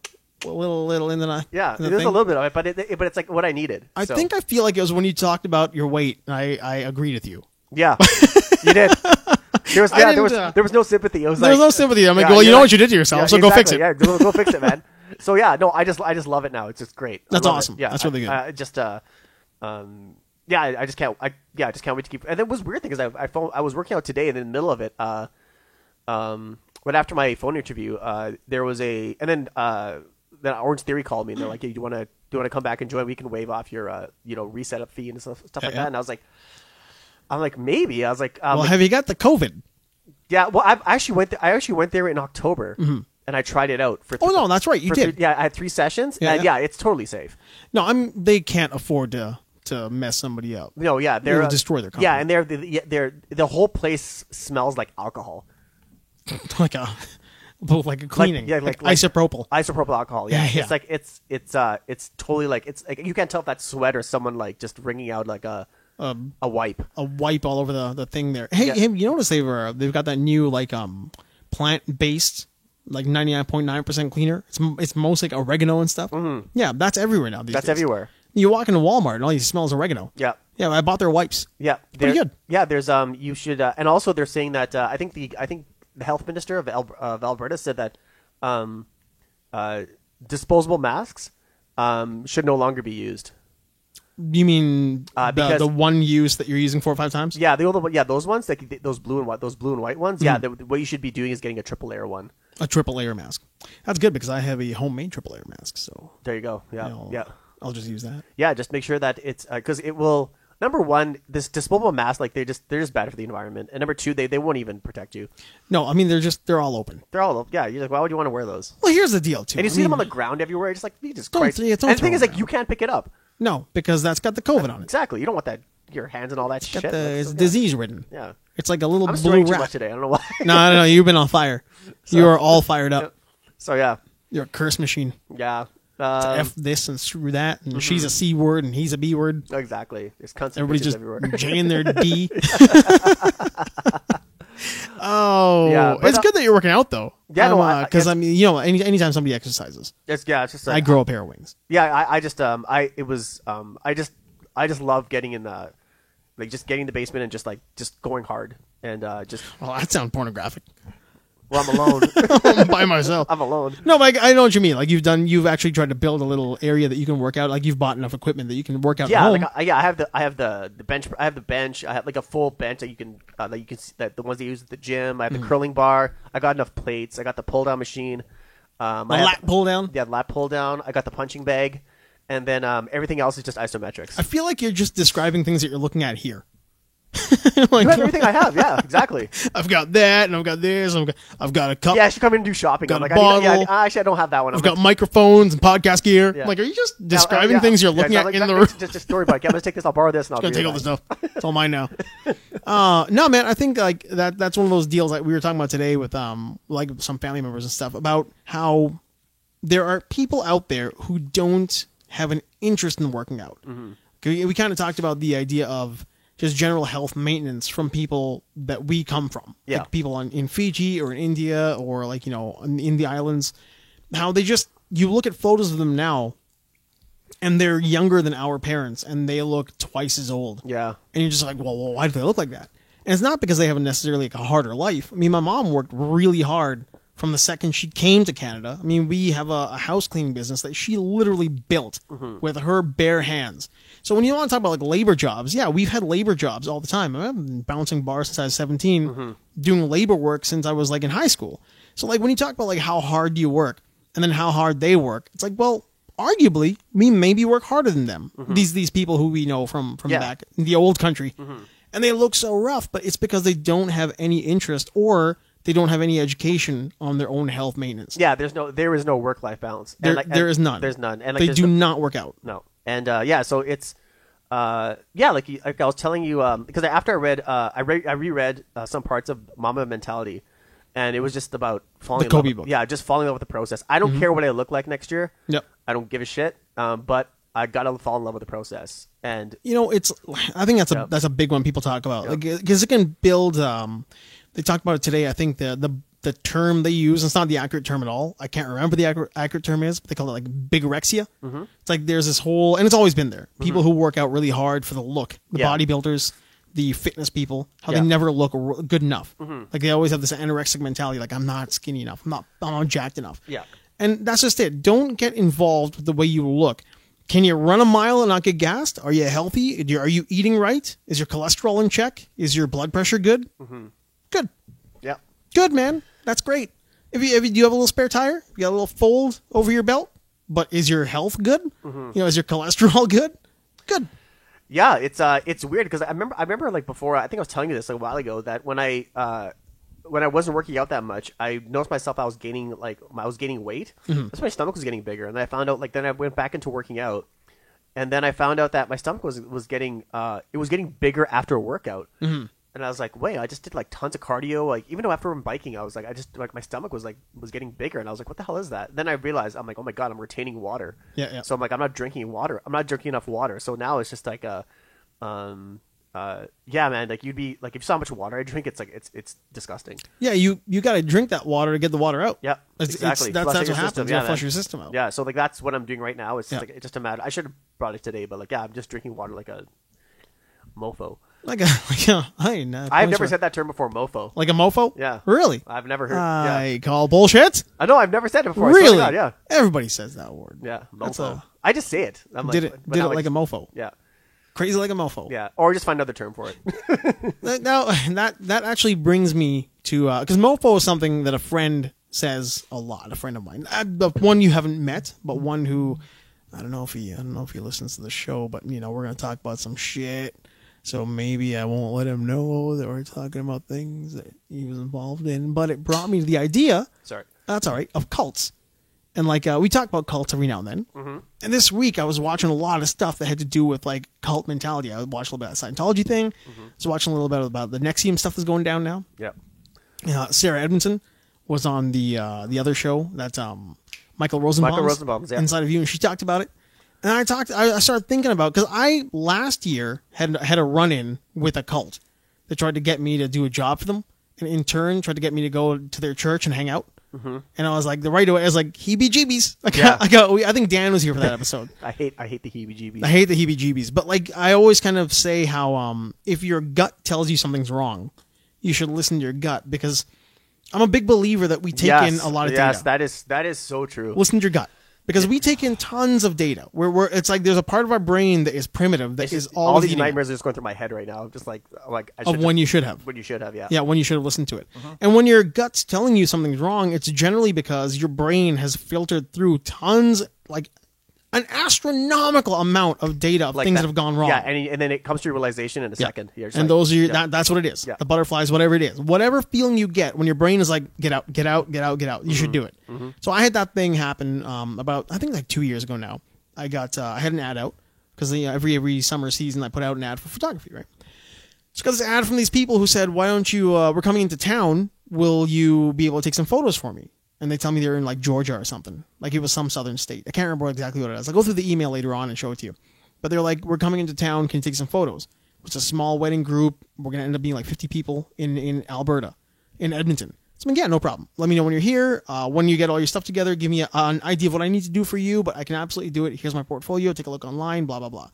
Speaker 2: a little in the
Speaker 1: yeah? There's a little bit of it, but it's like what I needed.
Speaker 2: I think I feel like it was when you talked about your weight. I agreed with you.
Speaker 1: Yeah, you did. There was no sympathy. It was
Speaker 2: there was no sympathy. I'm like, well, you know what you did to yourself, so
Speaker 1: exactly.
Speaker 2: go fix it.
Speaker 1: Yeah, go fix it, man. So yeah, no, I just love it now. It's just great.
Speaker 2: That's awesome.
Speaker 1: Yeah,
Speaker 2: that's really good.
Speaker 1: I just can't wait to keep. And it was weird thing is I was working out today, and in the middle of it, right after my phone interview, there was then Orange Theory called me, and they're like, hey, do you want to come back and join? We can waive off your reset up fee and stuff like that. And I'm like maybe. I was like,
Speaker 2: well, have you got the COVID?
Speaker 1: Yeah, well, I actually went there in October, and I tried it out for.
Speaker 2: Oh no, that's right, you did.
Speaker 1: I had 3 sessions, and it's totally safe.
Speaker 2: No, they can't afford to mess somebody up.
Speaker 1: No, yeah,
Speaker 2: they'll destroy their company.
Speaker 1: Yeah, and the whole place smells like alcohol,
Speaker 2: like a cleaning, like isopropyl
Speaker 1: alcohol. Yeah, it's like it's totally like it's like you can't tell if that's sweat or someone like just wringing out like a wipe
Speaker 2: all over the thing there. Hey, you notice they've got that new like plant based like 99.9% cleaner. It's mostly like oregano and stuff.
Speaker 1: Mm-hmm.
Speaker 2: Yeah, that's everywhere now.
Speaker 1: That's everywhere.
Speaker 2: You walk into Walmart and all you smell is oregano.
Speaker 1: Yeah.
Speaker 2: Yeah, I bought their wipes.
Speaker 1: Yeah.
Speaker 2: Pretty good.
Speaker 1: Yeah, there's you should and also they're saying that I think the health minister of Alberta said that disposable masks should no longer be used.
Speaker 2: You mean the one use that you're using 4 or 5 times?
Speaker 1: Yeah, those ones, like those blue and white ones. Yeah, what you should be doing is getting a triple layer one.
Speaker 2: A triple layer mask. That's good because I have a homemade triple layer mask. So
Speaker 1: there you go. Yeah,
Speaker 2: I'll just use that.
Speaker 1: Yeah, just make sure that it's because it will. Number one, this disposable mask, like they're just bad for the environment, and number two, they won't even protect you.
Speaker 2: No, I mean they're all open.
Speaker 1: They're all open. Yeah, you're like, why would you want to wear those?
Speaker 2: Well, here's the deal too.
Speaker 1: And you see them on the ground everywhere. It's like Jesus
Speaker 2: Christ.
Speaker 1: And the thing is, like, you can't pick it up.
Speaker 2: No, because that's got the COVID on it.
Speaker 1: Exactly. You don't want that your hands and all that shit.
Speaker 2: It's disease ridden.
Speaker 1: Yeah.
Speaker 2: It's like a little
Speaker 1: blue
Speaker 2: rat.
Speaker 1: Too much today. I don't know why.
Speaker 2: No. You've been on fire. So, you are all fired up.
Speaker 1: So yeah.
Speaker 2: You're a curse machine.
Speaker 1: Yeah.
Speaker 2: F this and screw that, and she's a C word and he's a B word.
Speaker 1: Exactly. There's constant
Speaker 2: everybody's just
Speaker 1: everywhere.
Speaker 2: J in their D. Oh, yeah, it's good that you're working out though.
Speaker 1: Yeah,
Speaker 2: because I mean, anytime somebody exercises,
Speaker 1: it's just like,
Speaker 2: I grow a pair of wings.
Speaker 1: Yeah, I just love getting in the just getting in the basement and just going hard and just.
Speaker 2: Well, that sounds pornographic.
Speaker 1: Well, I'm alone.
Speaker 2: I'm by myself.
Speaker 1: I'm alone.
Speaker 2: No, but I know what you mean. Like you've actually tried to build a little area that you can work out. Like you've bought enough equipment that you can work out.
Speaker 1: Yeah,
Speaker 2: at home.
Speaker 1: I have the bench. I have the bench. I have like a full bench that you can see that the ones they use at the gym. I have the curling bar. I got enough plates. I got the pull down machine.
Speaker 2: Lat pull down.
Speaker 1: Yeah, lat pull down. I got the punching bag, and then everything else is just isometrics.
Speaker 2: I feel like you're just describing things that you're looking at here.
Speaker 1: Like, you have everything I have, yeah, exactly.
Speaker 2: I've got that, and I've got this, I've got a cup.
Speaker 1: Yeah, I should come in and do shopping.
Speaker 2: Got
Speaker 1: I'm
Speaker 2: a bottle.
Speaker 1: Actually, I don't have that one.
Speaker 2: I've got microphones and podcast gear. Yeah. Like, are you just describing things you're looking at in the room?
Speaker 1: Just a story bike. I'm going to take this, I'll borrow this, and I'll
Speaker 2: take all the stuff. It's all mine now. No, man, I think like that's one of those deals that we were talking about today with like some family members and stuff about how there are people out there who don't have an interest in working out. Mm-hmm. We kind of talked about the idea of just general health maintenance from people that we come from.
Speaker 1: Yeah.
Speaker 2: Like people in Fiji or in India or like, in the islands. How they just, you look at photos of them now and they're younger than our parents and they look twice as old.
Speaker 1: Yeah.
Speaker 2: And you're just like, well, why do they look like that? And it's not because they have necessarily like a harder life. I mean, my mom worked really hard from the second she came to Canada. I mean, we have a house cleaning business that she literally built with her bare hands. So when you want to talk about like labor jobs, yeah, we've had labor jobs all the time. I've been bouncing bars since I was 17, doing labor work since I was like in high school. So like when you talk about like how hard do you work and then how hard they work, it's like, well, arguably we maybe work harder than them. These people who we know from back in the old country. And they look so rough, but it's because they don't have any interest or they don't have any education on their own health maintenance.
Speaker 1: Yeah, there is no work-life balance.
Speaker 2: There is none.
Speaker 1: There's none. And
Speaker 2: they do not work out.
Speaker 1: No. And so it's like I was telling you because after I reread some parts of Mama Mentality, and it was just about falling in
Speaker 2: Kobe
Speaker 1: love.
Speaker 2: book.
Speaker 1: Yeah, just falling in love with the process. I don't care what I look like next year.
Speaker 2: Yep.
Speaker 1: I don't give a shit. But I gotta fall in love with the process. And
Speaker 2: I think that's a big one people talk about, like because it can build. They talked about it today. I think the term they use, it's not the accurate term at all. I can't remember the accurate term is, but they call it like bigorexia. It's like there's this whole, and it's always been there. People who work out really hard for the look, the bodybuilders, the fitness people, how they never look good enough. Like they always have this anorexic mentality, like I'm not skinny enough, I'm not jacked enough.
Speaker 1: Yeah.
Speaker 2: And that's just it. Don't get involved with the way you look. Can you run a mile and not get gassed? Are you healthy? Are you eating right? Is your cholesterol in check? Is your blood pressure good? Good.
Speaker 1: Yeah.
Speaker 2: Good, man. That's great. Do you have a little spare tire? You got a little fold over your belt? But is your health good? Is your cholesterol good? Good.
Speaker 1: Yeah, it's weird because I remember like before, I think I was telling you this like a while ago, that when I wasn't working out that much, I noticed myself I was gaining weight. That's my stomach was getting bigger, and then I found out then I went back into working out, and then I found out that my stomach was getting bigger after a workout. And I was like, wait, I just did like tons of cardio. Like even though after I'm biking, I was like, my stomach was getting bigger, and I was like, what the hell is that? Then I realized I'm like, oh my god, I'm retaining water.
Speaker 2: Yeah.
Speaker 1: So I'm like, I'm not drinking water. I'm not drinking enough water. So now it's just like man, like you'd be like if you saw how much water I drink, it's like it's disgusting.
Speaker 2: Yeah, you got to drink that water to get the water out.
Speaker 1: Yeah, exactly.
Speaker 2: That's what happens. You flush your system out.
Speaker 1: Yeah, so like that's what I'm doing right now. It's like it's just a matter. I should have brought it today, but like I'm just drinking water like a mofo. I've never said that term before, mofo.
Speaker 2: Like a mofo?
Speaker 1: Yeah.
Speaker 2: Really?
Speaker 1: I've never heard.
Speaker 2: I call bullshit.
Speaker 1: I know. I've never said it before.
Speaker 2: Really?
Speaker 1: God, yeah.
Speaker 2: Everybody says that word.
Speaker 1: Yeah. Mofo. I just say it. I'm
Speaker 2: did it like a mofo.
Speaker 1: Yeah.
Speaker 2: Crazy like a mofo.
Speaker 1: Yeah. Or just find another term for it.
Speaker 2: Now that actually brings me to because mofo is something that a friend says a lot. A friend of mine, one you haven't met, but one who I don't know if he listens to the show, but we're gonna talk about some shit. So maybe I won't let him know that we're talking about things that he was involved in. But it brought me to the idea.
Speaker 1: Sorry.
Speaker 2: That's all right. Of cults. And like we talk about cults every now and then. And this week I was watching a lot of stuff that had to do with like cult mentality. I watched a little bit of the Scientology thing. I was watching a little bit about the NXIVM stuff that's going down now.
Speaker 1: Yep.
Speaker 2: Sarah Edmondson was on the other show. That's Michael Rosenbaum's Inside of You. And she talked about it. And I started thinking about, because I last year had a run-in with a cult that tried to get me to do a job for them, and in turn tried to get me to go to their church and hang out. And I was like, right away, I was like, heebie-jeebies. I think Dan was here for that episode.
Speaker 1: I hate the heebie-jeebies.
Speaker 2: I hate the heebie-jeebies. But like, I always kind of say how if your gut tells you something's wrong, you should listen to your gut, because I'm a big believer that we take in a lot of data.
Speaker 1: Yes, that is so true.
Speaker 2: Listen to your gut. Because we take in tons of data. Where it's like there's a part of our brain that is primitive, that is
Speaker 1: all these nightmares are just going through my head right now. Just like
Speaker 2: when you should have.
Speaker 1: When you should have, yeah.
Speaker 2: Yeah, when you should have listened to it. And when your gut's telling you something's wrong, it's generally because your brain has filtered through tons, like an astronomical amount of data of things that have gone wrong.
Speaker 1: Yeah, and then it comes to your realization in a second.
Speaker 2: And those are that's what it is. Yeah. The butterflies, whatever it is. Whatever feeling you get when your brain is like, get out, get out, get out, get out. You should do it. So I had that thing happen about, I think like 2 years ago now. I had an ad out, because every summer season I put out an ad for photography, right? So got this ad from these people who said, why don't you, we're coming into town, will you be able to take some photos for me? And they tell me they're in like Georgia or something. Like it was some southern state. I can't remember exactly what it is. I'll go through the email later on and show it to you. But they're like, we're coming into town. Can you take some photos? It's a small wedding group. We're going to end up being like 50 people in Alberta, in Edmonton. So I'm like, yeah, no problem. Let me know when you're here. When you get all your stuff together, give me an idea of what I need to do for you, but I can absolutely do it. Here's my portfolio. Take a look online, blah, blah, blah.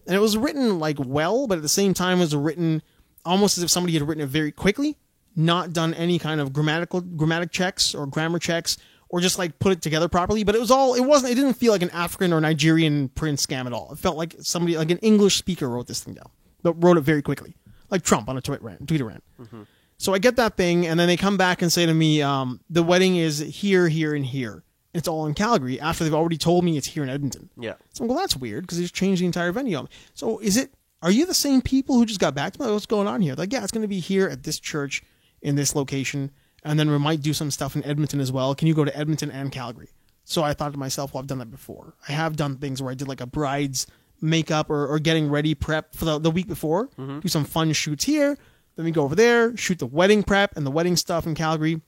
Speaker 2: And it was written like well, but at the same time it was written almost as if somebody had written it very quickly, not done any kind of grammatic checks or grammar checks, or just like put it together properly. But it didn't feel like an African or Nigerian print scam at all. It felt like somebody, like an English speaker wrote this thing down, but wrote it very quickly, like Trump on a Twitter rant. Mm-hmm. So I get that thing, and then they come back and say to me, the wedding is here, here, and here. It's all in Calgary after they've already told me it's here in Edmonton.
Speaker 1: Yeah.
Speaker 2: So I'm like, well, that's weird because they just changed the entire venue. So are you the same people who just got back to me? What's going on here? Like, yeah, it's going to be here at this church in this location. And then we might do some stuff in Edmonton as well. Can you go to Edmonton and Calgary? So I thought to myself, well, I've done that before. I have done things where I did like a bride's makeup or getting ready prep for the week before. Mm-hmm. Do some fun shoots here. Then we go over there, shoot the wedding prep and the wedding stuff in Calgary.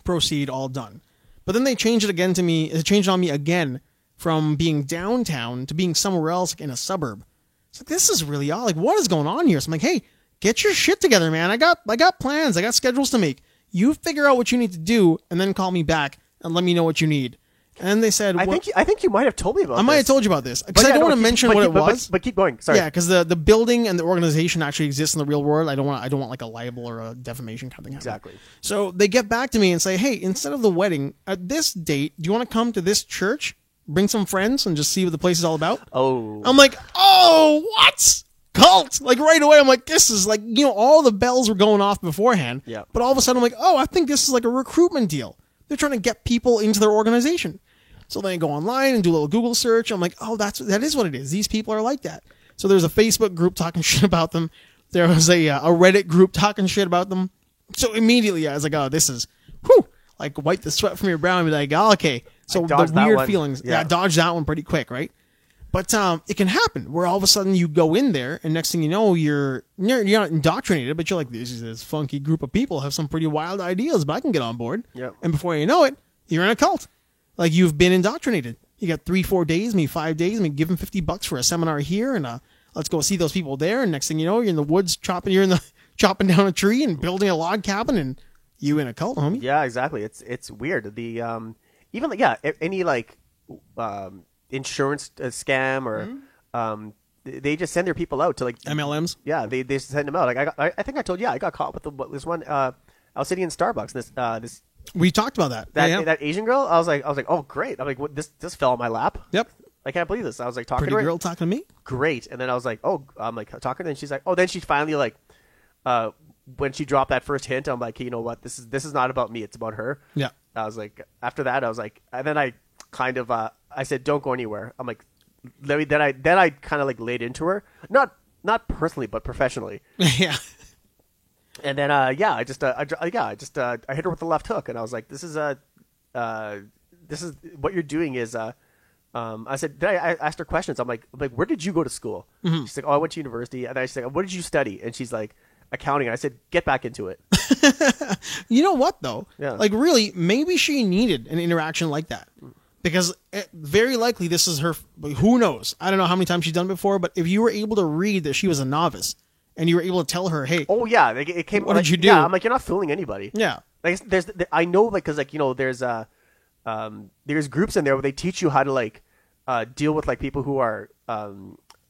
Speaker 2: Proceed, all done. But then they changed it again to me. It changed on me again from being downtown to being somewhere else, like in a suburb. It's like, this is really odd. Like, what is going on here? So I'm like, hey, get your shit together, man. I got plans. I got schedules to make. You figure out what you need to do and then call me back and let me know what you need. And they said,
Speaker 1: I think you might have told me about this.
Speaker 2: I might have told you about this. Because I don't want to mention what it was.
Speaker 1: But keep going. Sorry.
Speaker 2: Yeah, because the building and the organization actually exists in the real world. I don't want like a libel or a defamation kind of thing.
Speaker 1: Exactly.
Speaker 2: So they get back to me and say, hey, instead of the wedding, at this date, do you want to come to this church, bring some friends, and just see what the place is all about?
Speaker 1: Oh.
Speaker 2: I'm like, oh, what? Cult! Like right away, I'm like, this is like, all the bells were going off beforehand.
Speaker 1: Yeah.
Speaker 2: But all of a sudden, I'm like, oh, I think this is like a recruitment deal. They're trying to get people into their organization. So then I go online and do a little Google search. I'm like, oh, that is what it is. These people are like that. So there's a Facebook group talking shit about them. There was a Reddit group talking shit about them. So immediately I was like, oh, this is, like wipe the sweat from your brow and be like, oh, okay. So the weird feelings. Yeah, dodge that one pretty quick, right? But it can happen where all of a sudden you go in there and next thing you know, you're not indoctrinated, but you're like, this funky group of people have some pretty wild ideas, but I can get on board.
Speaker 1: Yep.
Speaker 2: And before you know it, you're in a cult. Like you've been indoctrinated. You got 3-4 days, maybe 5 days, maybe give them $50 for a seminar here and let's go see those people there. And next thing you know, you're in the woods chopping down a tree and building a log cabin and you in a cult, homie.
Speaker 1: Yeah, exactly. It's weird. The even like any like insurance scam or they just send their people out to like
Speaker 2: MLMs.
Speaker 1: Yeah, they send them out. Like I think I told you I got caught with this one. I was sitting in Starbucks. This
Speaker 2: we talked about that.
Speaker 1: That Asian girl. I was like, oh great. I'm like, what, this fell on my lap.
Speaker 2: Yep.
Speaker 1: I can't believe this. I was like talking
Speaker 2: Pretty
Speaker 1: to her.
Speaker 2: girl talking to me.
Speaker 1: Great. And then I was like, I'm like talking, and she's like, then she finally like, when she dropped that first hint, I'm like, hey, you know what? This is not about me. It's about her.
Speaker 2: Yeah.
Speaker 1: I was like, after that, I was like, and then I kind of I said, don't go anywhere. I'm like, then I kind of like laid into her, not personally, but professionally.
Speaker 2: Yeah.
Speaker 1: And then I hit her with the left hook, and I was like, this is what you're doing is I said, I asked her questions. I'm like, where did you go to school? Mm-hmm. She's like, I went to university. And I said, what did you study? And she's like, accounting. And I said, get back into it.
Speaker 2: You know what though?
Speaker 1: Yeah.
Speaker 2: Like really, maybe she needed an interaction like that. Because very likely this is her, who knows? I don't know how many times she's done it before, but if you were able to read that she was a novice and you were able to tell her, hey.
Speaker 1: Oh, yeah. It came.
Speaker 2: What did you do?
Speaker 1: Yeah, I'm like, you're not fooling anybody.
Speaker 2: Yeah.
Speaker 1: Like, I know, like, because, like, there's groups in there where they teach you how to, like, deal with, like, people who are,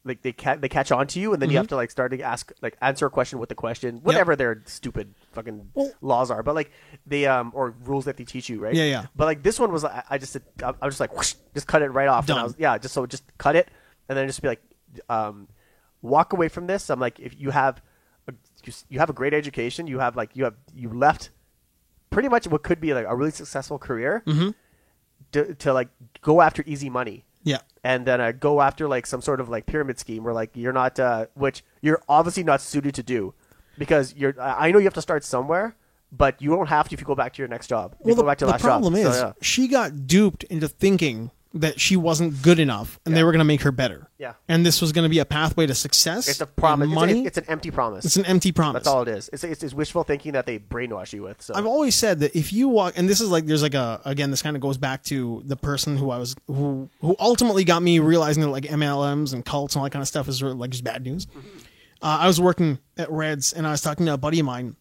Speaker 1: like, they catch on to you, and then you have to, like, start to answer a question with a question, whatever their stupid fucking laws are. But, like, they, or rules that they teach you, right?
Speaker 2: Yeah, yeah.
Speaker 1: But, like, this one was, I was just like, whoosh, just cut it right off.
Speaker 2: Done.
Speaker 1: And I was, just cut it, and then just be like, walk away from this. I'm like, if you have a great education, you left pretty much what could be like a really successful career to like go after easy money.
Speaker 2: Yeah.
Speaker 1: And then go after like some sort of like pyramid scheme where like you're not, which you're obviously not suited to do because I know you have to start somewhere, but you don't have to if you go back to your next job.
Speaker 2: Well, the problem is she got duped into thinking that she wasn't good enough and they were going to make her better.
Speaker 1: Yeah.
Speaker 2: And this was going to be a pathway to success.
Speaker 1: It's a promise.
Speaker 2: Money.
Speaker 1: It's an empty promise.
Speaker 2: It's an empty promise.
Speaker 1: That's all it is. It's wishful thinking that they brainwash you with. So
Speaker 2: I've always said that if you walk, and this is like, there's like again, this kind of goes back to the person who ultimately got me realizing that like MLMs and cults and all that kind of stuff is really like just bad news. I was working at Reds and I was talking to a buddy of mine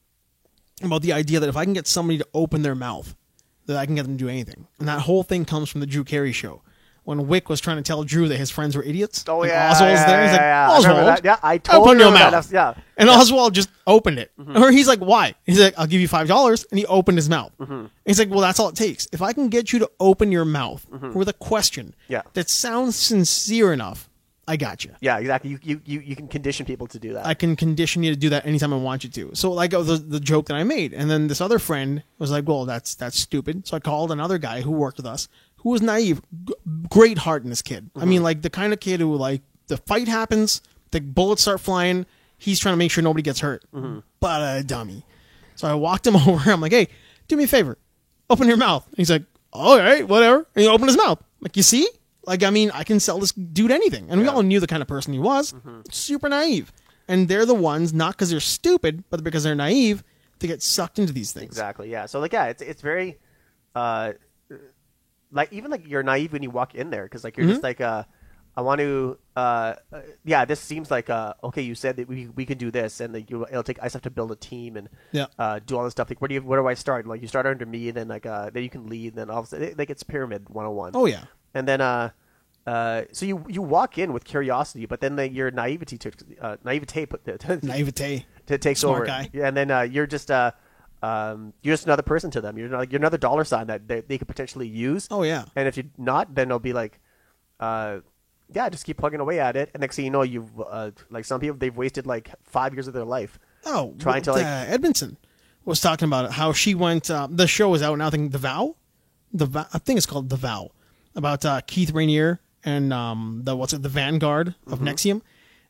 Speaker 2: about the idea that if I can get somebody to open their mouth, that I can get them to do anything. And that whole thing comes from the Drew Carey show. when Wick was trying to tell Drew that his friends were idiots.
Speaker 1: Oh,
Speaker 2: and
Speaker 1: yeah.
Speaker 2: Oswald's there. He's like, Oswald,
Speaker 1: yeah, I totally
Speaker 2: open your mouth.
Speaker 1: Yeah.
Speaker 2: And Oswald just opened it. Or he's like, why? He's like, I'll give you $5. And he opened his mouth. He's like, well, that's all it takes. If I can get you to open your mouth with a question that sounds sincere enough, I got you.
Speaker 1: Yeah, exactly. You can condition people to do that.
Speaker 2: I can condition you to do that anytime I want you to. So like the joke that I made. And then this other friend was like, well, that's stupid. So I called another guy who worked with us who was naive. Great heart in this kid. I mean, like the kind of kid who like the fight happens, the bullets start flying. He's trying to make sure nobody gets hurt. But a dummy. So I walked him over. I'm like, hey, do me a favor. Open your mouth. And he's like, all right, whatever. And he opened his mouth. Like, you see? Like, I mean, I can sell this dude anything. And we all knew the kind of person he was. Super naive. And they're the ones, not because they're stupid, but because they're naive, to get sucked into these things.
Speaker 1: Exactly, yeah. So, like, yeah, it's very, like, even, like, you're naive when you walk in there. Because, like, you're just like, I want to, yeah, this seems like, okay, you said that we can do this. And like, I just have to build a team and do all this stuff. Like, where do I start? Like, you start under me, and then, like, then you can lead. And then, all of a sudden, like, it's Pyramid 101.
Speaker 2: Oh, yeah.
Speaker 1: And then, so you walk in with curiosity, but then your naivete takes over.
Speaker 2: Guy.
Speaker 1: Yeah, and then you're just another person to them. You're another dollar sign that they could potentially use.
Speaker 2: Oh yeah.
Speaker 1: And if you're not, then they'll be like, just keep plugging away at it. And next thing you know, you've like some people, they've wasted like 5 years of their life.
Speaker 2: Oh,
Speaker 1: trying to like
Speaker 2: Edmondson was talking about it, how she went. The show is out now. I think I think it's called The Vow, about Keith Rainier and the Vanguard of NXIVM,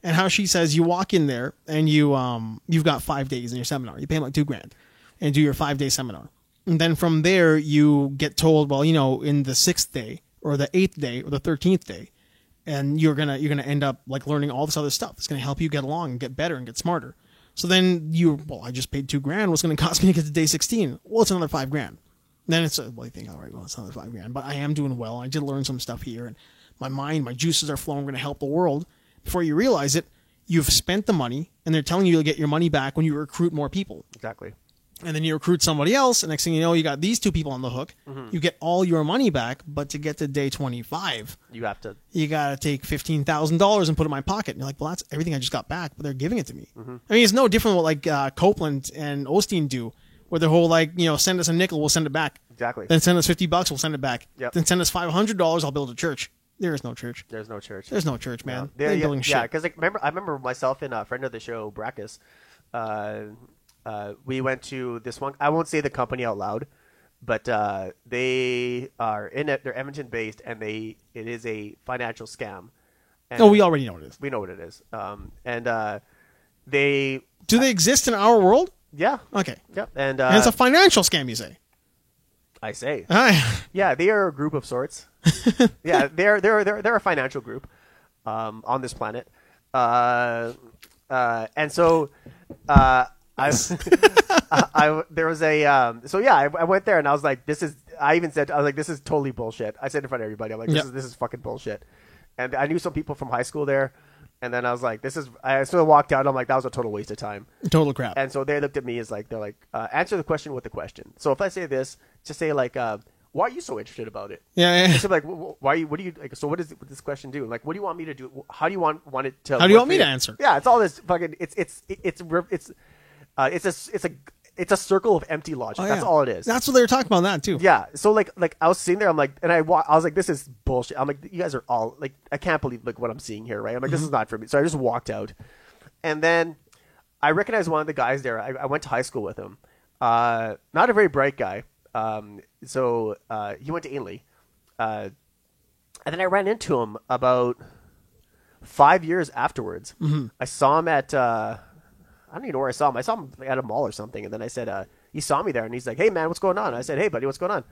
Speaker 2: and how she says you walk in there and you've got 5 days in your seminar. You pay them like $2,000 and do your 5-day seminar, and then from there you get told, well, you know, in the 6th day or the 8th day or the 13th day, and you're gonna end up like learning all this other stuff. It's gonna help you get along and get better and get smarter. So then I just paid $2,000. What's going to cost me to get to day 16? Well, it's another $5,000. Then it's you think, all right, well, it's another $5,000, but I am doing well. I did learn some stuff here, and my juices are flowing. I'm going to help the world. Before you realize it, you've spent the money, and they're telling you you'll get your money back when you recruit more people.
Speaker 1: Exactly. And
Speaker 2: then you recruit somebody else, and next thing you know, you got these 2 people on the hook. You get all your money back, but to get to day 25, you got to take $15,000 and put it in my pocket. And you're like, well, that's everything I just got back, but they're giving it to me. I mean, it's no different what like Copeland and Osteen do, where the whole like, you know, send us a nickel, we'll send it back.
Speaker 1: Exactly.
Speaker 2: Then send us $50, we'll send it back.
Speaker 1: Yep.
Speaker 2: Then send us $500, I'll build a church. There is no church.
Speaker 1: There's no church.
Speaker 2: There's no church, man.
Speaker 1: No.
Speaker 2: They're building shit.
Speaker 1: Yeah, because like, I remember myself and a friend of the show, Brackus, we went to this one. I won't say the company out loud, but they are they're Edmonton based, and it is a financial scam. And
Speaker 2: we already know what it is.
Speaker 1: We know what it is. And
Speaker 2: do they exist in our world?
Speaker 1: Yeah.
Speaker 2: Okay.
Speaker 1: Yep. And
Speaker 2: it's a financial scam, you say?
Speaker 1: I say. Yeah, they are a group of sorts. Yeah, they're a financial group on this planet. And so I there was a so yeah, I went there and I was like, this is totally bullshit. I said in front of everybody, I'm like, this is fucking bullshit. And I knew some people from high school there, and then I was like, I sort of walked out, I'm like, that was a total waste of time.
Speaker 2: Total crap.
Speaker 1: And so they looked at me as like, they're like, answer the question with the question. So if I say this, just say like, why are you so interested about it?
Speaker 2: Yeah.
Speaker 1: So like, why are you? What do you like? So what does this question do? Like, what do you want me to do? How do you want it to?
Speaker 2: How do you want me to answer?
Speaker 1: Yeah, it's all this fucking. It's a circle of empty logic.
Speaker 2: Oh, yeah.
Speaker 1: That's all it is.
Speaker 2: That's what they were talking about that too.
Speaker 1: Yeah. So like I was sitting there, I'm like, and I was like, this is bullshit. I'm like, you guys are all like, I can't believe like what I'm seeing here, right? I'm like, this is not for me. So I just walked out, and then I recognized one of the guys there. I went to high school with him. Not a very bright guy. So he went to Ainley, and then I ran into him about 5 years afterwards. I saw him at I don't even know where I saw him. I saw him at a mall or something, and then I said, he saw me there, and he's like, "Hey man, what's going on?" I said, "Hey buddy, what's going on?"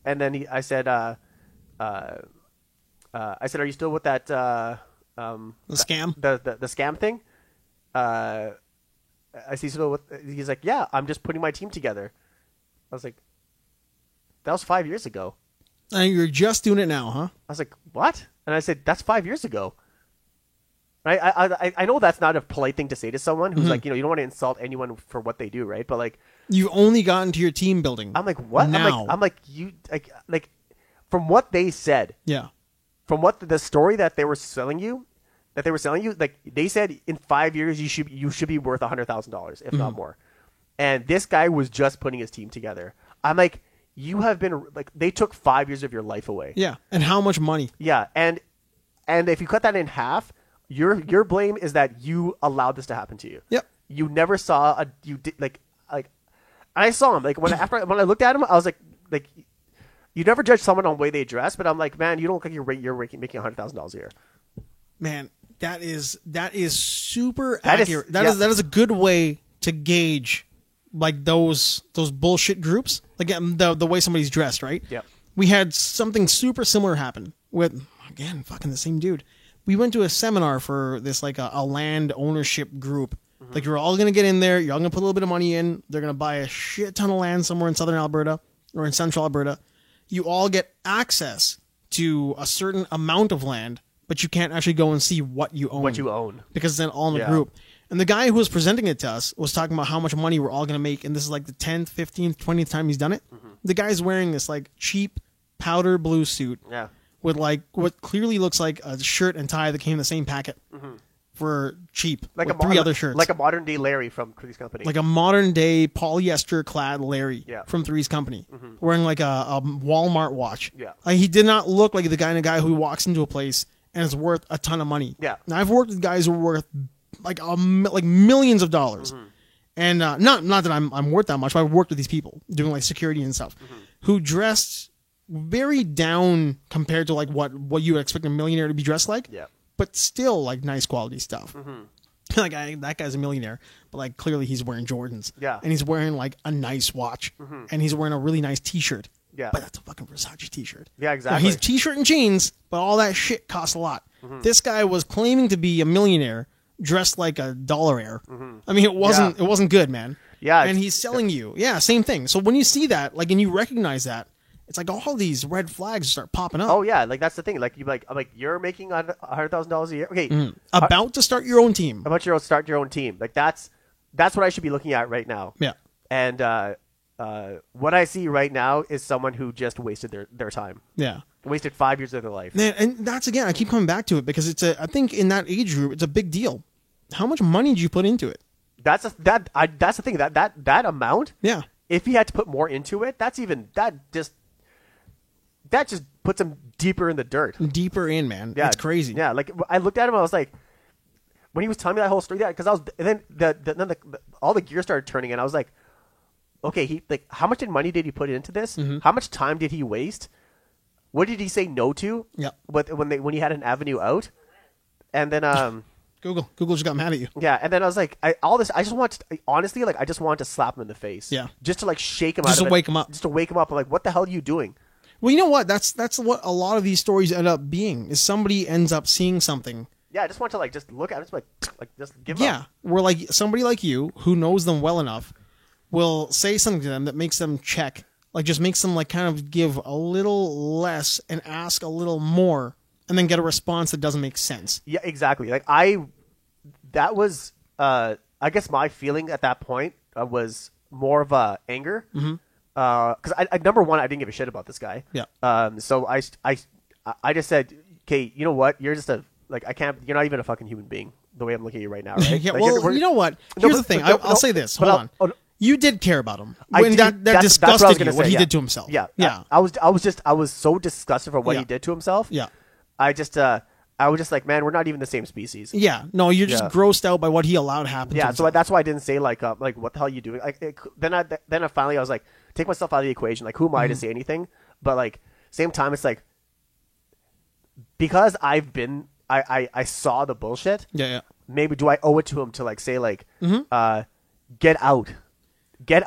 Speaker 1: And then I said, "Are you still with that
Speaker 2: the scam?
Speaker 1: The scam thing?" He's like, "Yeah, I'm just putting my team together." I was like, that was 5 years ago.
Speaker 2: And you're just doing it now, huh?
Speaker 1: I was like, what? And I said, that's 5 years ago. I know that's not a polite thing to say to someone who's like, you know, you don't want to insult anyone for what they do, right? But like,
Speaker 2: you've only gotten to your team building.
Speaker 1: I'm like, what?
Speaker 2: Now.
Speaker 1: I'm like, you like from what they said.
Speaker 2: Yeah.
Speaker 1: from what the story that they were selling you, like they said in 5 years you should be worth $100,000 if not more. And this guy was just putting his team together. I'm like, you have been like, they took 5 years of your life away.
Speaker 2: Yeah, and how much money?
Speaker 1: Yeah, and if you cut that in half, your blame is that you allowed this to happen to you.
Speaker 2: Yep.
Speaker 1: You never saw I saw him like when I looked at him, I was like you never judge someone on the way they dress, but I'm like, man, you don't look like you're making $100,000 a year. Man,
Speaker 2: that is super accurate. That is a good way to gauge like those bullshit groups, like the way somebody's dressed, right?
Speaker 1: Yeah.
Speaker 2: We had something super similar happen with, again, fucking the same dude. We went to a seminar for this like a land ownership group. Mm-hmm. Like, you're all gonna get in there. You're all gonna put a little bit of money in. They're gonna buy a shit ton of land somewhere in southern Alberta or in central Alberta. You all get access to a certain amount of land, but you can't actually go and see what you own. Because it's then all in a group. And the guy who was presenting it to us was talking about how much money we're all going to make, and this is like the 10th, 15th, 20th time he's done it. Mm-hmm. The guy's wearing this like cheap powder blue suit with like what clearly looks like a shirt and tie that came in the same packet for cheap, like three other shirts.
Speaker 1: Like a modern day Larry from Three's Company.
Speaker 2: Like a modern day polyester clad Larry from Three's Company, wearing like a Walmart watch.
Speaker 1: Yeah.
Speaker 2: Like, he did not look like the kind of guy who walks into a place and is worth a ton of money.
Speaker 1: Yeah.
Speaker 2: Now, I've worked with guys who are worth like millions of dollars, and not that I'm worth that much, but I've worked with these people doing like security and stuff, who dressed very down compared to like what you would expect a millionaire to be dressed like.
Speaker 1: Yeah.
Speaker 2: But still like nice quality stuff. Like, that guy's a millionaire, but like clearly he's wearing Jordans.
Speaker 1: Yeah.
Speaker 2: And he's wearing like a nice watch, and he's wearing a really nice T-shirt.
Speaker 1: Yeah.
Speaker 2: But that's a fucking Versace T-shirt.
Speaker 1: Yeah, exactly.
Speaker 2: Now, he's T-shirt and jeans, but all that shit costs a lot. This guy was claiming to be a millionaire, dressed like a dollaraire. I mean, it wasn't good, man.
Speaker 1: Yeah.
Speaker 2: And he's selling you. Yeah, same thing. So when you see that, like, and you recognize that, it's like all these red flags start popping up.
Speaker 1: Oh yeah, like that's the thing. Like I'm like, you're making $100,000 a year. Okay.
Speaker 2: About to start your own team.
Speaker 1: Start your own team. Like that's what I should be looking at right now.
Speaker 2: Yeah.
Speaker 1: And what I see right now is someone who just wasted their time.
Speaker 2: Yeah.
Speaker 1: Wasted 5 years of their life.
Speaker 2: Man, and that's, again, I keep coming back to it because I think in that age group, it's a big deal. How much money did you put into it?
Speaker 1: That's the thing. That amount.
Speaker 2: Yeah.
Speaker 1: If he had to put more into it, that just puts him deeper in the dirt.
Speaker 2: Deeper in, man. Yeah, it's crazy.
Speaker 1: Yeah, like I looked at him, I was like, when he was telling me that whole story, because then all the gears started turning, and I was like, okay, how much money did he put into this? How much time did he waste? What did he say no to?
Speaker 2: Yeah.
Speaker 1: When he had an avenue out, and then
Speaker 2: Google just got mad at you.
Speaker 1: Yeah, and then I was like, I just want to, honestly, like, I just wanted to slap him in the face.
Speaker 2: Yeah.
Speaker 1: Just to like shake him
Speaker 2: just
Speaker 1: out of it.
Speaker 2: Just to wake him up.
Speaker 1: I'm like, what the hell are you doing?
Speaker 2: Well, you know what? That's what a lot of these stories end up being. Is somebody ends up seeing something.
Speaker 1: Yeah, I just want to just look at it, just give up.
Speaker 2: Yeah, where like somebody like you who knows them well enough will say something to them that makes them check, like just makes them like kind of give a little less and ask a little more, and then get a response that doesn't make sense.
Speaker 1: Yeah, exactly. Like that was I guess my feeling at that point was more of anger. Because number one, I didn't give a shit about this guy.
Speaker 2: Yeah.
Speaker 1: So I just said, okay, you know what? You're just you're not even a fucking human being the way I'm looking at you right now, right?
Speaker 2: Yeah. Well, you know what? Here's the thing. I'll say this. Hold on. You did care about him. That disgusted you, what he did to himself.
Speaker 1: Yeah.
Speaker 2: Yeah.
Speaker 1: I was so disgusted for what he did to himself.
Speaker 2: Yeah.
Speaker 1: I was just like, man, we're not even the same species.
Speaker 2: Yeah, no, you're just grossed out by what he allowed happen.
Speaker 1: Yeah,
Speaker 2: to himself.
Speaker 1: So that's why I didn't say what the hell are you doing? Then finally I was like, take myself out of the equation. Like, who am I to say anything? But like, same time, it's like, because I saw the bullshit.
Speaker 2: Yeah.
Speaker 1: Maybe do I owe it to him to like say like, get out, get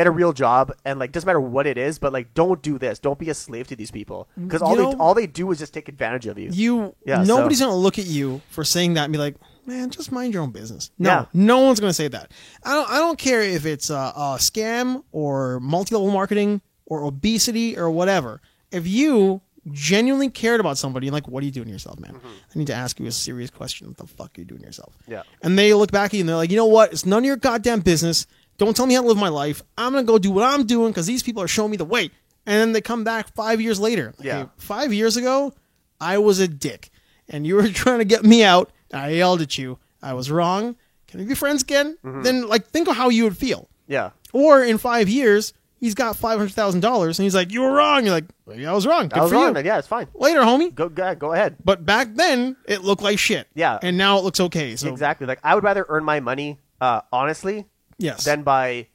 Speaker 1: a real job, and like doesn't matter what it is, but like don't do this. Don't be a slave to these people, because all they do is just take advantage of you.
Speaker 2: Nobody's gonna look at you for saying that and be like, man, just mind your own business. No one's gonna say that. I don't care if it's a scam or multi-level marketing or obesity or whatever. If you genuinely cared about somebody and like, what are you doing to yourself, man? I need to ask you a serious question. What the fuck are you doing to yourself?
Speaker 1: Yeah.
Speaker 2: And they look back at you and they're like, you know what? It's none of your goddamn business. Don't tell me how to live my life. I'm going to go do what I'm doing because these people are showing me the way. And then they come back 5 years later.
Speaker 1: Yeah.
Speaker 2: 5 years ago, I was a dick, and you were trying to get me out, and I yelled at you. I was wrong. Can we be friends again? Mm-hmm. Then, like, think of how you would feel.
Speaker 1: Yeah.
Speaker 2: Or in 5 years, he's got $500,000, and he's like, you were wrong. You're like, maybe I was wrong. Good
Speaker 1: I was
Speaker 2: for
Speaker 1: wrong.
Speaker 2: you.
Speaker 1: Yeah, it's fine.
Speaker 2: Later, homie.
Speaker 1: Go ahead.
Speaker 2: But back then, it looked like shit.
Speaker 1: Yeah.
Speaker 2: And now it looks okay. So
Speaker 1: exactly. Like, I would rather earn my money, honestly,
Speaker 2: yes,
Speaker 1: than by,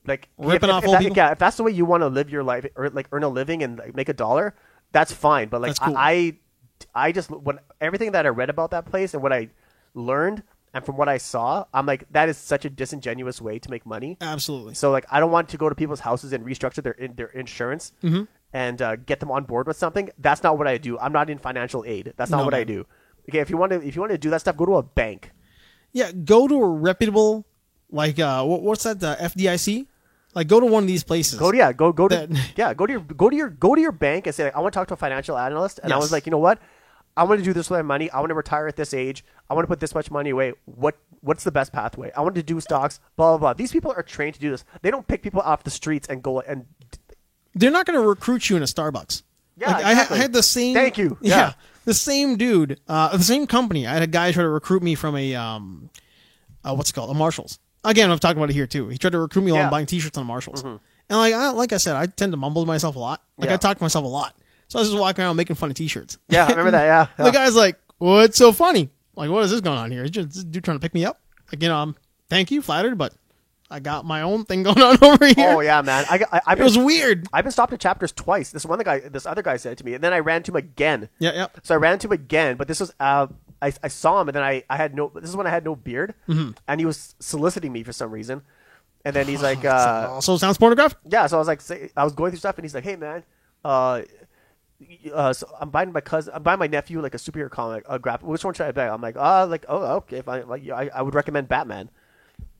Speaker 1: like,
Speaker 2: ripping off old people.
Speaker 1: Yeah, if that's the way you want to live your life, or like earn a living and like, make $1, that's fine. But like, cool. I just, when everything that I read about that place and what I learned, and from what I saw, I'm like, that is such a disingenuous way to make money.
Speaker 2: Absolutely.
Speaker 1: So like, I don't want to go to people's houses and restructure their insurance and get them on board with something. That's not what I do. I'm not in financial aid. That's not what I do. Okay, if you want to do that stuff, go to a bank.
Speaker 2: Yeah, go to a reputable, like what's that? The FDIC. Like, go to one of these places.
Speaker 1: Go to your bank and say, like, I want to talk to a financial analyst. And I was like, you know what? I want to do this with my money. I want to retire at this age. I want to put this much money away. What's the best pathway? I want to do stocks, blah, blah, blah. These people are trained to do this. They don't pick people off the streets and go and...
Speaker 2: They're not going to recruit you in a Starbucks.
Speaker 1: Yeah,
Speaker 2: like,
Speaker 1: exactly.
Speaker 2: I had the same...
Speaker 1: Thank you.
Speaker 2: Yeah. The same dude, the same company. I had a guy try to recruit me from a what's it called? A Marshalls. Again, I've talked about it here, too. He tried to recruit me while I'm buying T-shirts on Marshalls. Mm-hmm. And like I said, I tend to mumble to myself a lot. Like, I talk to myself a lot. So I was just walking around making fun of T-shirts.
Speaker 1: Yeah, I remember that, yeah.
Speaker 2: The guy's like, what's so funny? Like, what is this going on here? Is this dude trying to pick me up? Like, thank you, flattered, but I got my own thing going on over here.
Speaker 1: Oh, yeah, man.
Speaker 2: It was weird.
Speaker 1: I've been stopped at Chapters twice. This other guy said it to me, and then I ran to him again.
Speaker 2: Yeah.
Speaker 1: So I ran to him again, but this was... I saw him, and then I had no... This is when I had no beard, and he was soliciting me for some reason. And then he's like...
Speaker 2: also sounds pornographic?
Speaker 1: Yeah, so I was like... I was going through stuff, and he's like, hey, man... so I'm buying my nephew like a superhero comic, which one should I buy? I'm like, okay, fine. Like, I would recommend Batman.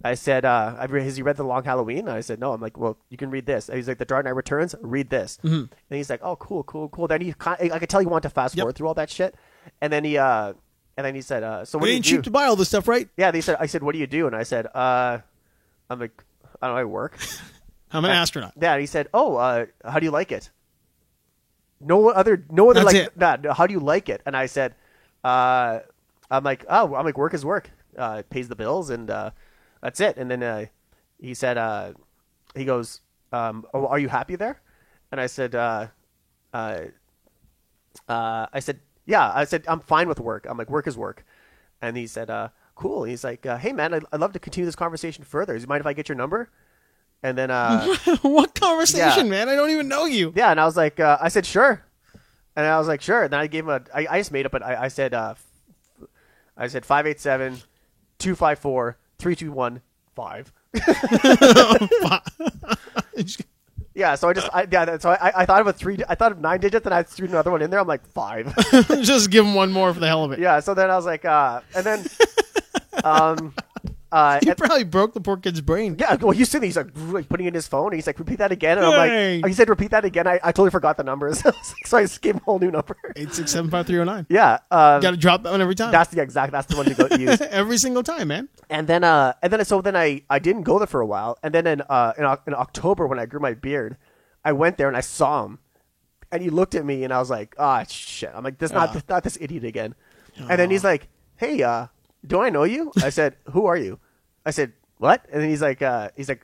Speaker 1: I said, has he read The Long Halloween? And I said, no. I'm like, well, you can read this. And he's like, The Dark Knight Returns, read this. Mm-hmm. And he's like, oh, cool. Then I could tell he wanted to fast forward through all that shit. And then he said, so what do you do?
Speaker 2: It ain't cheap to buy all this stuff, right?
Speaker 1: Yeah. I said, what do you do? And I said, I'm like, I don't know, I work.
Speaker 2: I'm an astronaut.
Speaker 1: Yeah. And he said, oh, how do you like it? No other
Speaker 2: That's
Speaker 1: like
Speaker 2: it.
Speaker 1: that. How do you like it? And I said, I'm like, work is work. It pays the bills, and that's it. And then he said, he goes, are you happy there? And I said, yeah. I said, I'm fine with work. I'm like, work is work. And he said, cool. And he's like, hey man, I'd love to continue this conversation further. Do you mind if I get your number? And then
Speaker 2: what conversation, man? I don't even know you.
Speaker 1: Yeah, and I was like, I said sure, and I was like sure. And then I gave him I just made up, but I said 587-254-3215. Yeah, so I thought of I thought of 9 digits, and I threw another one in there. I'm like 5.
Speaker 2: Just give him one more for the hell of it.
Speaker 1: Yeah. So then I was like, and then
Speaker 2: you probably broke the poor kid's brain.
Speaker 1: Yeah, well, he's sitting, he's like putting in his phone, and he's like, repeat that again. And I'm like, he said, repeat that again. I totally forgot the numbers. So I just gave him a whole new number.
Speaker 2: 8675309.
Speaker 1: Yeah.
Speaker 2: You got to drop that one every time.
Speaker 1: That's the one you go use.
Speaker 2: Every single time, man.
Speaker 1: And then I didn't go there for a while. And then in October, when I grew my beard, I went there and I saw him, and he looked at me, and I was like, shit. I'm like, not this idiot again. And then he's like, hey, do I know you? I said, who are you? I said, what? And then he's like,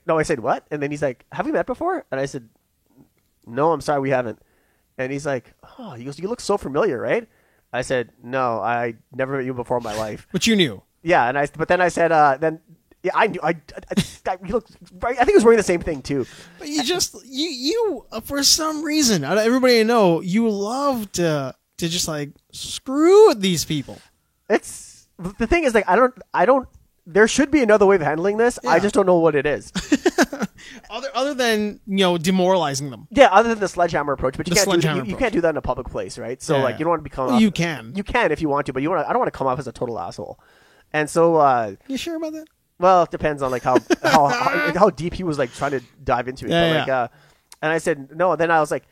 Speaker 1: no, I said, what? And then he's like, have we met before? And I said, no, I'm sorry, we haven't. And he's like, oh, he goes, you look so familiar, right? I said, no, I never met you before in my life.
Speaker 2: But you knew.
Speaker 1: Yeah. But then I said, yeah, I knew, he looked, I think he was wearing the same thing too.
Speaker 2: But you for some reason, everybody I know, you love to just like screw with these people.
Speaker 1: The thing is, like, I don't. There should be another way of handling this. Yeah. I just don't know what it is.
Speaker 2: other than demoralizing them.
Speaker 1: Yeah, other than the sledgehammer approach, but you can't do that in a public place, right? So you don't want to become.
Speaker 2: Well, you can
Speaker 1: if you want to, but I don't want to come off as a total asshole. And so,
Speaker 2: you sure about that?
Speaker 1: Well, it depends on like how deep he was like trying to dive into it.
Speaker 2: Yeah,
Speaker 1: and I said no. Then I was like.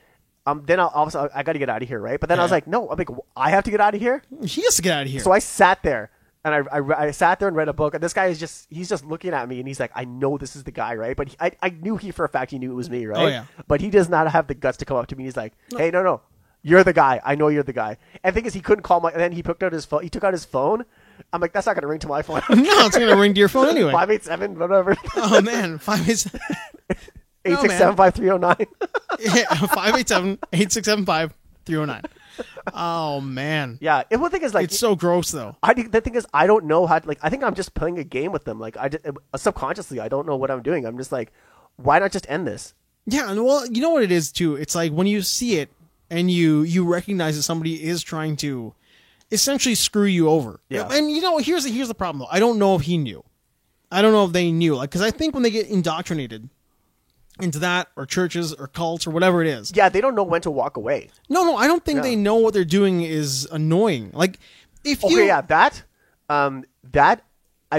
Speaker 1: Then I got to get out of here, right? But then I was like, no, I'm like, I have to get out of here.
Speaker 2: He has to get out of here.
Speaker 1: So I sat there, and I sat there and read a book. And this guy he's just looking at me, and he's like, I know this is the guy, right? But I knew for a fact he knew it was me, right?
Speaker 2: Oh yeah.
Speaker 1: But he does not have the guts to come up to me. He's like, hey, no, You're the guy. I know you're the guy. And the thing is, he couldn't call my. And then he took out his phone. He took out his phone. I'm like, that's not gonna ring to my phone.
Speaker 2: No, it's gonna ring to your phone anyway.
Speaker 1: 587, whatever.
Speaker 2: Oh man, 587.
Speaker 1: 867-5309.
Speaker 2: Yeah, 587-8675-309. Oh man.
Speaker 1: Yeah. And one thing is like,
Speaker 2: it's so gross though.
Speaker 1: The thing is, I don't know how. Like, I think I'm just playing a game with them. Like, subconsciously, I don't know what I'm doing. I'm just like, why not just end this?
Speaker 2: Yeah, and well, you know what it is too. It's like when you see it and you recognize that somebody is trying to essentially screw you over.
Speaker 1: Yeah.
Speaker 2: And here's the problem though. I don't know if he knew. I don't know if they knew. Like, because I think when they get indoctrinated into that, or churches, or cults, or whatever it is.
Speaker 1: Yeah, they don't know when to walk away.
Speaker 2: No, I don't think they know what they're doing is annoying. Like, if you...
Speaker 1: Okay, yeah, that, I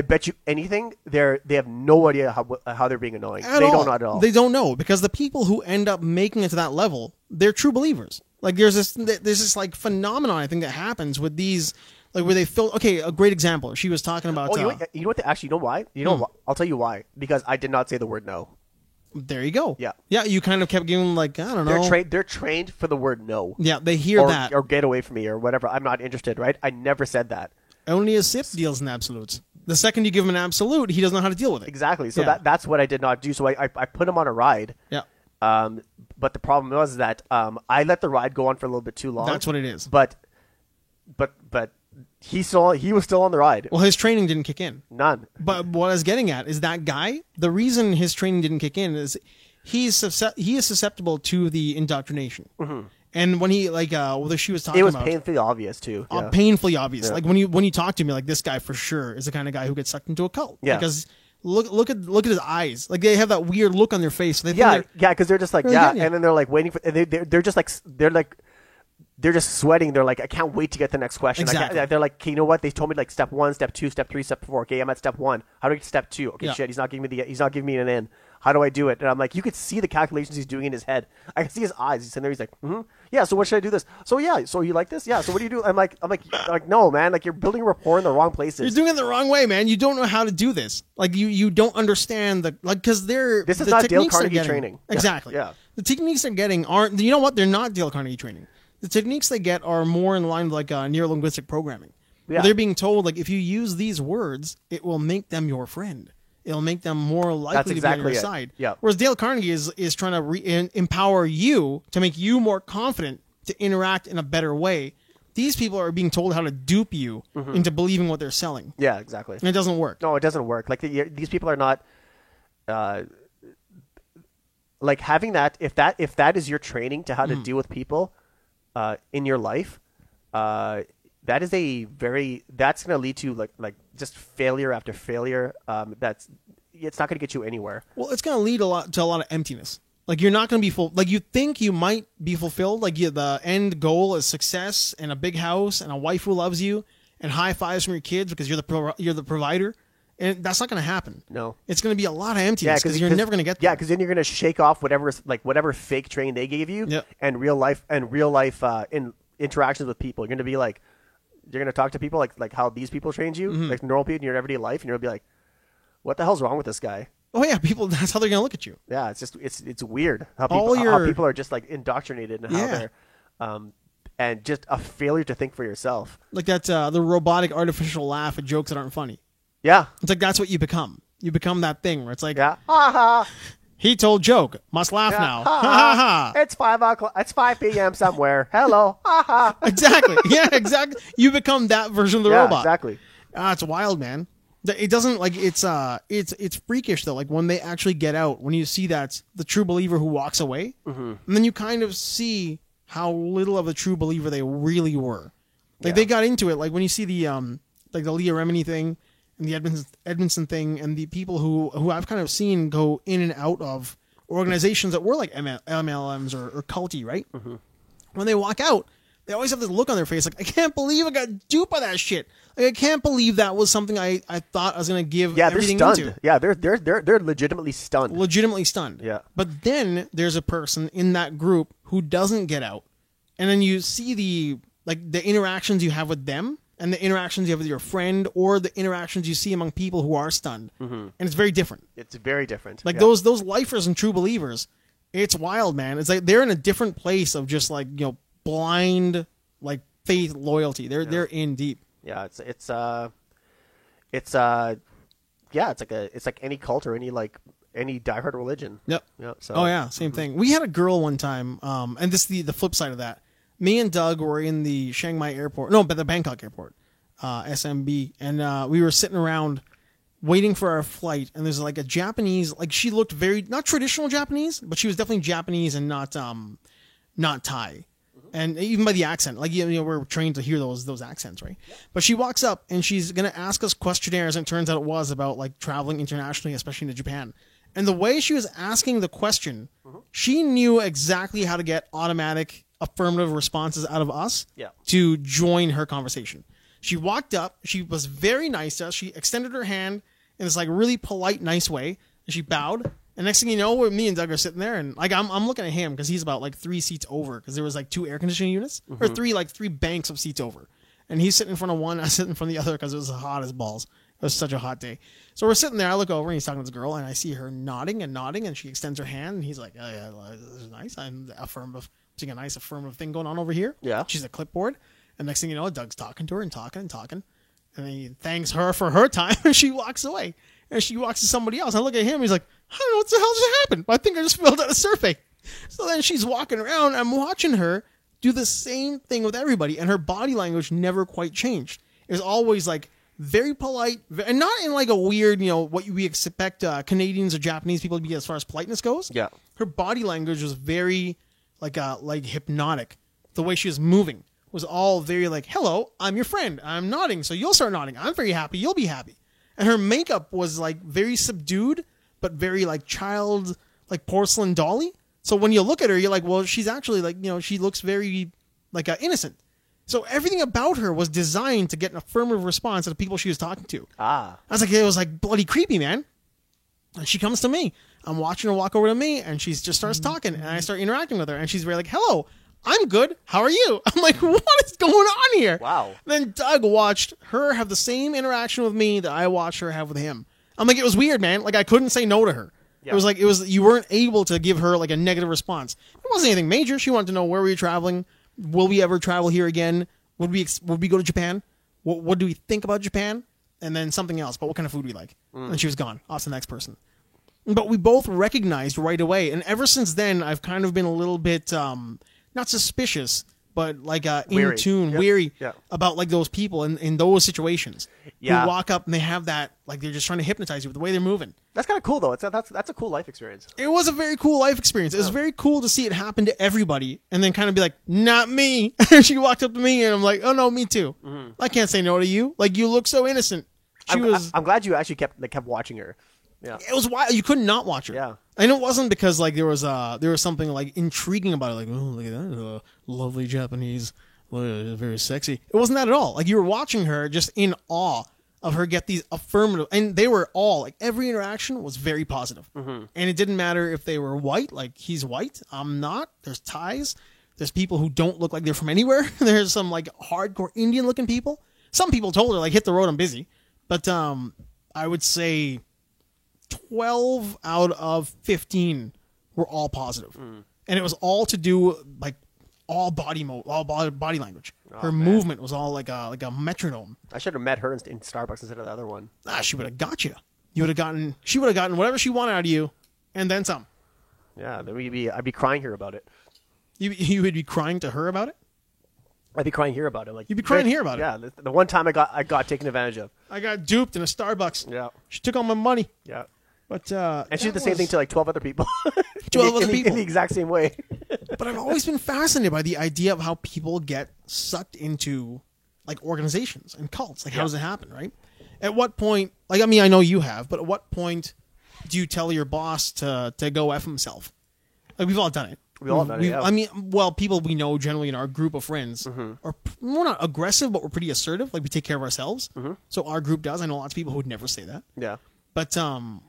Speaker 1: bet you anything, they have no idea how they're being annoying. They don't know at all.
Speaker 2: They don't know, because the people who end up making it to that level, they're true believers. Like, there's this like phenomenon, I think, that happens with these... Like, where they feel... Okay, a great example. She was talking about...
Speaker 1: Oh, you know what? Actually, you know why? I'll tell you why. Because I did not say the word no.
Speaker 2: There you go.
Speaker 1: Yeah.
Speaker 2: Yeah, you kind of kept giving them, like, I don't know.
Speaker 1: They're trained for the word no.
Speaker 2: Yeah, they hear that.
Speaker 1: Or get away from me or whatever. I'm not interested, right? I never said that.
Speaker 2: Only a Sith deals in absolutes. The second you give him an absolute, he doesn't know how to deal with it.
Speaker 1: Exactly. So that's what I did not do. So I put him on a ride.
Speaker 2: Yeah.
Speaker 1: But the problem was that I let the ride go on for a little bit too long.
Speaker 2: That's what it is.
Speaker 1: But he was still on the ride.
Speaker 2: Well, his training didn't kick in.
Speaker 1: None.
Speaker 2: But what I was getting at is that guy, the reason his training didn't kick in is he is susceptible to the indoctrination. Mm-hmm. And when he, like, whether she was talking about...
Speaker 1: It was painfully obvious, too. Yeah.
Speaker 2: Painfully obvious. Yeah. Like, when you talk to me, like, this guy for sure is the kind of guy who gets sucked into a cult.
Speaker 1: Yeah.
Speaker 2: Because look at his eyes. Like, they have that weird look on their face. They
Speaker 1: because they're just like, and then they're like waiting for... They're just like... They're just sweating. They're like, I can't wait to get the next question.
Speaker 2: Exactly.
Speaker 1: They're like, okay, you know what? They told me like step 1, step 2, step 3, step 4. Okay, I'm at step 1. How do I get to step 2? Okay, shit, he's not giving me an in. How do I do it? And I'm like, you could see the calculations he's doing in his head. I can see his eyes. He's sitting there. He's like, yeah. So what should I do this? So yeah. So you like this? Yeah. So what do you do? I'm like, no, man. Like, you're building rapport in the wrong places.
Speaker 2: You're doing it the wrong way, man. You don't know how to do this. Like, you don't understand because
Speaker 1: this is not Dale Carnegie training.
Speaker 2: Exactly.
Speaker 1: Yeah.
Speaker 2: The techniques they're getting aren't. You know what? They're not Dale Carnegie training. The techniques they get are more in line with like neuro-linguistic programming. Yeah. They're being told, like, if you use these words, it will make them your friend. It'll make them more likely to be on your side.
Speaker 1: Yeah. Whereas
Speaker 2: Dale Carnegie is trying to empower you to make you more confident to interact in a better way. These people are being told how to dupe you into believing what they're selling.
Speaker 1: Yeah, exactly.
Speaker 2: And it doesn't work.
Speaker 1: No, it doesn't work. Like, these people are not... like, having that... If that is your training to how to deal with people... in your life, that's going to lead to like just failure after failure. It's not going to get you anywhere.
Speaker 2: Well, it's going to lead to a lot of emptiness. Like, you're not going to be full. Like, you think you might be fulfilled. Like, the end goal is success and a big house and a wife who loves you and high fives from your kids because you're the provider. And that's not going to happen.
Speaker 1: No.
Speaker 2: It's going to be a lot of emptiness because you're never going to get there.
Speaker 1: Yeah, because then you're going to shake off whatever fake training they gave you and real life in interactions with people. You're going to be like, you're going to talk to people like how these people trained you, like normal people in your everyday life, and you're going to be like, what the hell's wrong with this guy?
Speaker 2: Oh yeah, people. That's how they're going to look at you.
Speaker 1: Yeah, it's just it's weird how people are just like indoctrinated and how they're and just a failure to think for yourself.
Speaker 2: Like that the robotic artificial laugh at jokes that aren't funny.
Speaker 1: Yeah.
Speaker 2: It's like that's what you become. You become that thing where it's like,
Speaker 1: ha ha.
Speaker 2: He told joke. Must laugh now. Ha ha ha.
Speaker 1: It's 5 o'clock. It's 5 p.m. somewhere. Hello. Ha ha.
Speaker 2: Exactly. Yeah, exactly. You become that version of the robot.
Speaker 1: Exactly.
Speaker 2: It's wild, man. It doesn't like it's freakish though. Like when they actually get out, when you see that's the true believer who walks away, and then you kind of see how little of a true believer they really were. Like they got into it. Like when you see the like the Leah Remini thing. And the Edmondson thing, and the people who I've kind of seen go in and out of organizations that were like MLMs or culty, right? Mm-hmm. When they walk out, they always have this look on their face like, I can't believe I got duped by that shit. Like, I can't believe that was something I thought I was going to give everything
Speaker 1: they're stunned.
Speaker 2: into.
Speaker 1: Yeah, they're legitimately stunned.
Speaker 2: Legitimately stunned.
Speaker 1: Yeah.
Speaker 2: But then there's a person in that group who doesn't get out. And then you see the interactions you have with them, and the interactions you have with your friend, or the interactions you see among people who are stunned. Mm-hmm. And it's very different.
Speaker 1: It's very different.
Speaker 2: Like those lifers and true believers, it's wild, man. It's like they're in a different place of just like, blind like faith loyalty. They're in deep.
Speaker 1: Yeah, it's like any cult or any diehard religion.
Speaker 2: Yep.
Speaker 1: So.
Speaker 2: Same thing. We had a girl one time, and this is the flip side of that. Me and Doug were in the the Bangkok airport, SMB, and we were sitting around waiting for our flight, and there's like a Japanese, like she looked very, not traditional Japanese, but she was definitely Japanese and not Thai. And even by the accent, like, we're trained to hear those accents, right? Yeah. But she walks up and she's going to ask us questionnaires, and it turns out it was about like traveling internationally, especially to Japan. And the way she was asking the question, she knew exactly how to get automatic affirmative responses out of us to join her conversation. She walked up, she was very nice to us, she extended her hand in this like really polite, nice way, and she bowed. And next thing you know, me and Doug are sitting there, and like I'm looking at him because he's about like 3 seats over, because there was like 2 air conditioning units or 3 banks of seats over, and he's sitting in front of one, I sit in front of the other because it was hot as balls. It was such a hot day. So we're sitting there. I look over and he's talking to this girl, and I see her nodding, and she extends her hand, and he's like, "Oh yeah, this is nice. I'm seeing a nice affirmative thing going on over here."
Speaker 1: Yeah, she's
Speaker 2: a clipboard, and next thing you know, Doug's talking to her and talking, and he thanks her for her time, and she walks away. And she walks to somebody else. I look at him. He's like, I don't know what the hell just happened. I think I just filled out a survey. So then she's walking around. I'm watching her do the same thing with everybody. And her body language never quite changed. It was always like very polite. And not in like a weird, what we expect Canadians or Japanese people to be as far as politeness goes.
Speaker 1: Yeah.
Speaker 2: Her body language was very like hypnotic. The way she was moving was all very like, hello, I'm your friend. I'm nodding. So you'll start nodding. I'm very happy. You'll be happy. And her makeup was like very subdued, but very like child, like porcelain dolly. So when you look at her, you're like, well, she's actually like, she looks very like innocent. So everything about her was designed to get an affirmative response to the people she was talking to. I was like, it was like bloody creepy, man. And she comes to me. I'm watching her walk over to me, and she just starts talking, and I start interacting with her, and she's very like, hello. I'm good. How are you? I'm like, what is going on here?
Speaker 1: Wow.
Speaker 2: Then Doug watched her have the same interaction with me that I watched her have with him. I'm like, it was weird, man. Like, I couldn't say no to her. Yeah. It was you weren't able to give her like a negative response. It wasn't anything major. She wanted to know where we were traveling. Will we ever travel here again? Would we go to Japan? What do we think about Japan? And then something else. But what kind of food we like? And she was gone. Off to the next person. But we both recognized right away. And ever since then, I've kind of been a little bit... not suspicious, but like in tune, weary about like those people in those situations who walk up and they have that, like they're just trying to hypnotize you with the way they're moving.
Speaker 1: That's kind of cool, though. That's a cool life experience.
Speaker 2: It was a very cool life experience. It was very cool to see it happen to everybody and then kind of be like, not me. She walked up to me and I'm like, oh no, me too. Mm-hmm. I can't say no to you. Like, you look so innocent.
Speaker 1: I'm glad you actually kept watching her. Yeah.
Speaker 2: It was wild. You couldn't not watch her.
Speaker 1: Yeah.
Speaker 2: And it wasn't because like there was something like intriguing about it, like, oh, look at that lovely Japanese, very sexy. It wasn't that at all. Like, you were watching her just in awe of her get these affirmative, and they were all like, every interaction was very positive. And it didn't matter if they were white, like he's white, I'm not. There's Thais. There's people who don't look like they're from anywhere. There's some like hardcore Indian looking people. Some people told her like, hit the road, I'm busy. But I would say 12 out of 15 were all positive. And it was all to do like all body language. Her movement was all like a metronome.
Speaker 1: I should have met her in Starbucks instead of the other one.
Speaker 2: She would have got you. She would have gotten whatever she wanted out of you, and then some.
Speaker 1: Yeah, then I'd be crying here about it.
Speaker 2: You would be crying to her about it?
Speaker 1: I'd be crying here about it. Like,
Speaker 2: you'd be crying here about it.
Speaker 1: Yeah, the one time I got taken advantage of.
Speaker 2: I got duped in a Starbucks.
Speaker 1: Yeah,
Speaker 2: she took all my money.
Speaker 1: Yeah,
Speaker 2: but
Speaker 1: and she did the same thing to like 12 other people.
Speaker 2: 12 other people
Speaker 1: in the exact same way.
Speaker 2: But I've always been fascinated by the idea of how people get sucked into like organizations and cults. Like, how does it happen, right? At what point? Like, I mean, I know you have, but at what point do you tell your boss to go F himself? Like, we've all done it.
Speaker 1: We all done it. Yeah.
Speaker 2: I mean, well, people we know generally in our group of friends are, we're not aggressive, but we're pretty assertive. Like, we take care of ourselves. So our group does. I know lots of people who would never say that.
Speaker 1: Yeah.
Speaker 2: But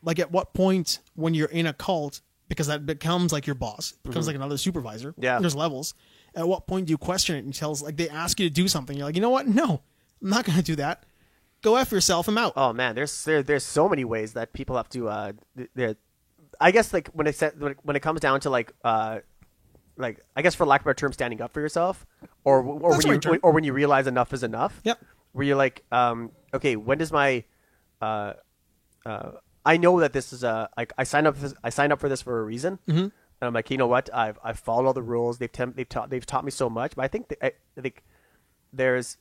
Speaker 2: like, at what point when you're in a cult, because that becomes like your boss, becomes like another supervisor.
Speaker 1: Yeah.
Speaker 2: There's levels. At what point do you question it and tells, like, they ask you to do something? You're like, you know what? No, I'm not going to do that. Go F yourself. I'm out.
Speaker 1: Oh man, there's so many ways that people have to. I guess like when it comes down to like like I guess for lack of a better term, standing up for yourself, or when you realize enough is enough.
Speaker 2: Yep.
Speaker 1: Where you're like, okay, when does my I know that this is like I signed up for this for a reason, and I'm like, you know what, I've followed all the rules. They've taught me so much, but I think there's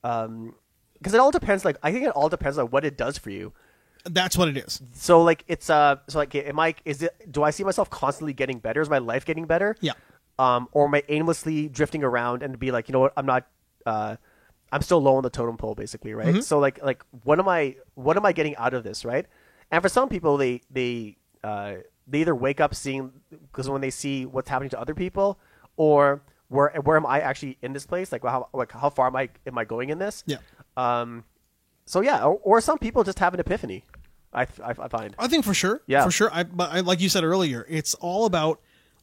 Speaker 1: because it all depends. Like I think it all depends on what it does for you.
Speaker 2: That's what it is.
Speaker 1: So like it's do I see myself constantly getting better? Is my life getting better?
Speaker 2: Yeah.
Speaker 1: Or am I aimlessly drifting around and be like, you know what, I'm not. I'm still low on the totem pole, basically, right? So like what am I getting out of this, right? And for some people, they either wake up seeing, because when they see what's happening to other people, or where am I actually in this place? Like how far am I going in this?
Speaker 2: Yeah.
Speaker 1: So yeah, or some people just have an epiphany. I find.
Speaker 2: I think for sure.
Speaker 1: Yeah.
Speaker 2: For sure. But like you said earlier, it's all about.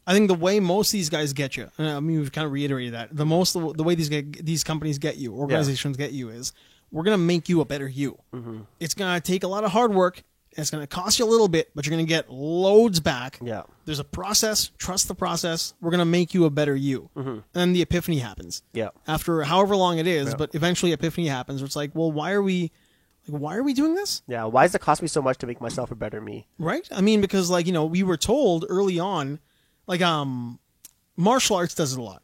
Speaker 2: I think the way most of these guys get you, and I mean we've kind of reiterated that, the way these companies get you, organizations get you, is we're gonna make you a better you. It's gonna take a lot of hard work. It's gonna cost you a little bit, but you're gonna get loads back.
Speaker 1: Yeah.
Speaker 2: There's a process. Trust the process. We're gonna make you a better you, and then the epiphany happens.
Speaker 1: Yeah.
Speaker 2: After however long it is, but eventually epiphany happens. Where it's like, well, why are we doing this?
Speaker 1: Yeah. Why does it cost me so much to make myself a better me?
Speaker 2: Right. I mean, because we were told early on. Like, martial arts does it a lot.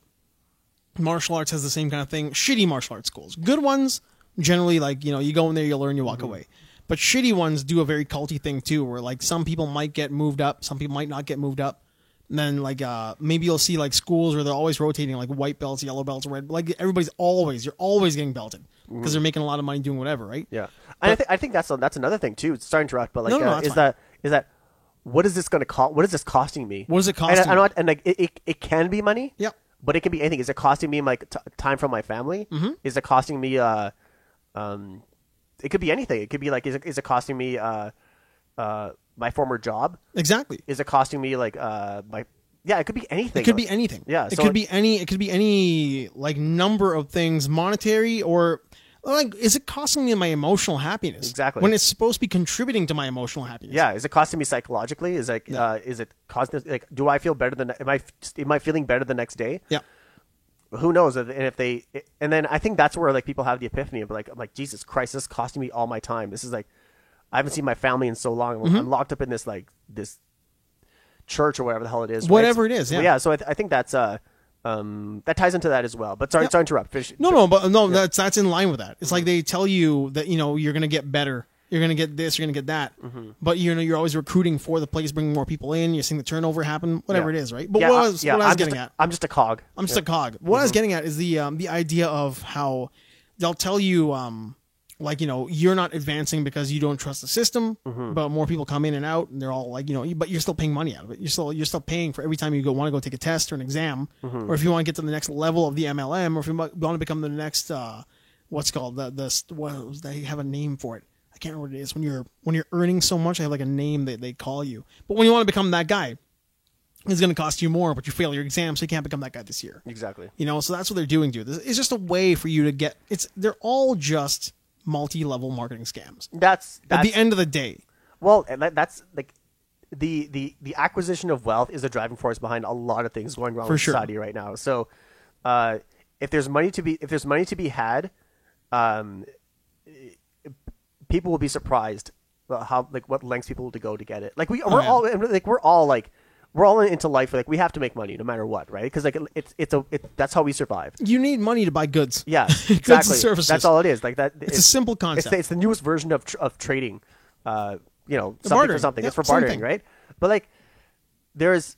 Speaker 2: Martial arts has the same kind of thing. Shitty martial arts schools. Good ones, generally, you go in there, you learn, you walk away. But shitty ones do a very culty thing, too, where, some people might get moved up, some people might not get moved up. And then, maybe you'll see, schools where they're always rotating, white belts, yellow belts, red. You're always getting belted. Because they're making a lot of money doing whatever, right?
Speaker 1: Yeah. And I think that's another thing, too. Sorry to interrupt, but, is that what is this going to cost? What is this costing me?
Speaker 2: What is it costing?
Speaker 1: It can be money.
Speaker 2: Yep.
Speaker 1: But it can be anything. Is it costing me time from my family? Is it costing me? It could be anything. It could be is it costing me my former job?
Speaker 2: Exactly.
Speaker 1: Is it costing me my? Yeah, it could be anything.
Speaker 2: It could be anything.
Speaker 1: Yeah.
Speaker 2: It could be any number of things, monetary or. Is it costing me my emotional happiness?
Speaker 1: Exactly.
Speaker 2: When it's supposed to be contributing to my emotional happiness.
Speaker 1: Yeah. Is it costing me psychologically? Is it costing? Do I feel better than? Am I feeling better the next day?
Speaker 2: Yeah.
Speaker 1: Who knows? And then I think that's where people have the epiphany of I'm like, Jesus Christ, this is costing me all my time. This is I haven't seen my family in so long. I'm locked up in this this church or whatever the hell it is.
Speaker 2: Whatever it is. Yeah.
Speaker 1: Yeah. So I think that's that ties into that as well. But sorry to interrupt.
Speaker 2: That's in line with that. It's like they tell you that you're going to get better, you're going to get this, you're going to get that, but you're always recruiting for the place, bringing more people in. You're seeing the turnover happen, whatever it is, right? But what I was getting at,
Speaker 1: I'm just a cog.
Speaker 2: I'm just a cog. What I was getting at is the idea of how they'll tell you you're not advancing because you don't trust the system, but more people come in and out, and they're all but you're still paying money out of it. You're still paying for every time you want to go take a test or an exam, or if you want to get to the next level of the MLM, or if you want to become the next what's called they have a name for it. I can't remember what it is. When you're earning so much, they have a name that they call you. But when you want to become that guy, it's going to cost you more, but you fail your exam, so you can't become that guy this year.
Speaker 1: Exactly.
Speaker 2: So that's what they're doing to you. It's just a way for you to get. They're all just multi-level marketing scams.
Speaker 1: That's
Speaker 2: at the end of the day.
Speaker 1: Well, that's the acquisition of wealth is a driving force behind a lot of things going wrong in society right now. So, if there's money to be had, people will be surprised how what lengths people will go to get it. We're all into life. We have to make money no matter what, right? Because that's how we survive.
Speaker 2: You need money to buy goods.
Speaker 1: Yeah, exactly.
Speaker 2: Goods and services.
Speaker 1: That's all it is. That
Speaker 2: it's a simple concept.
Speaker 1: It's the newest version of trading. Something
Speaker 2: bartering.
Speaker 1: For something.
Speaker 2: Yeah,
Speaker 1: it's for bartering, right? But there's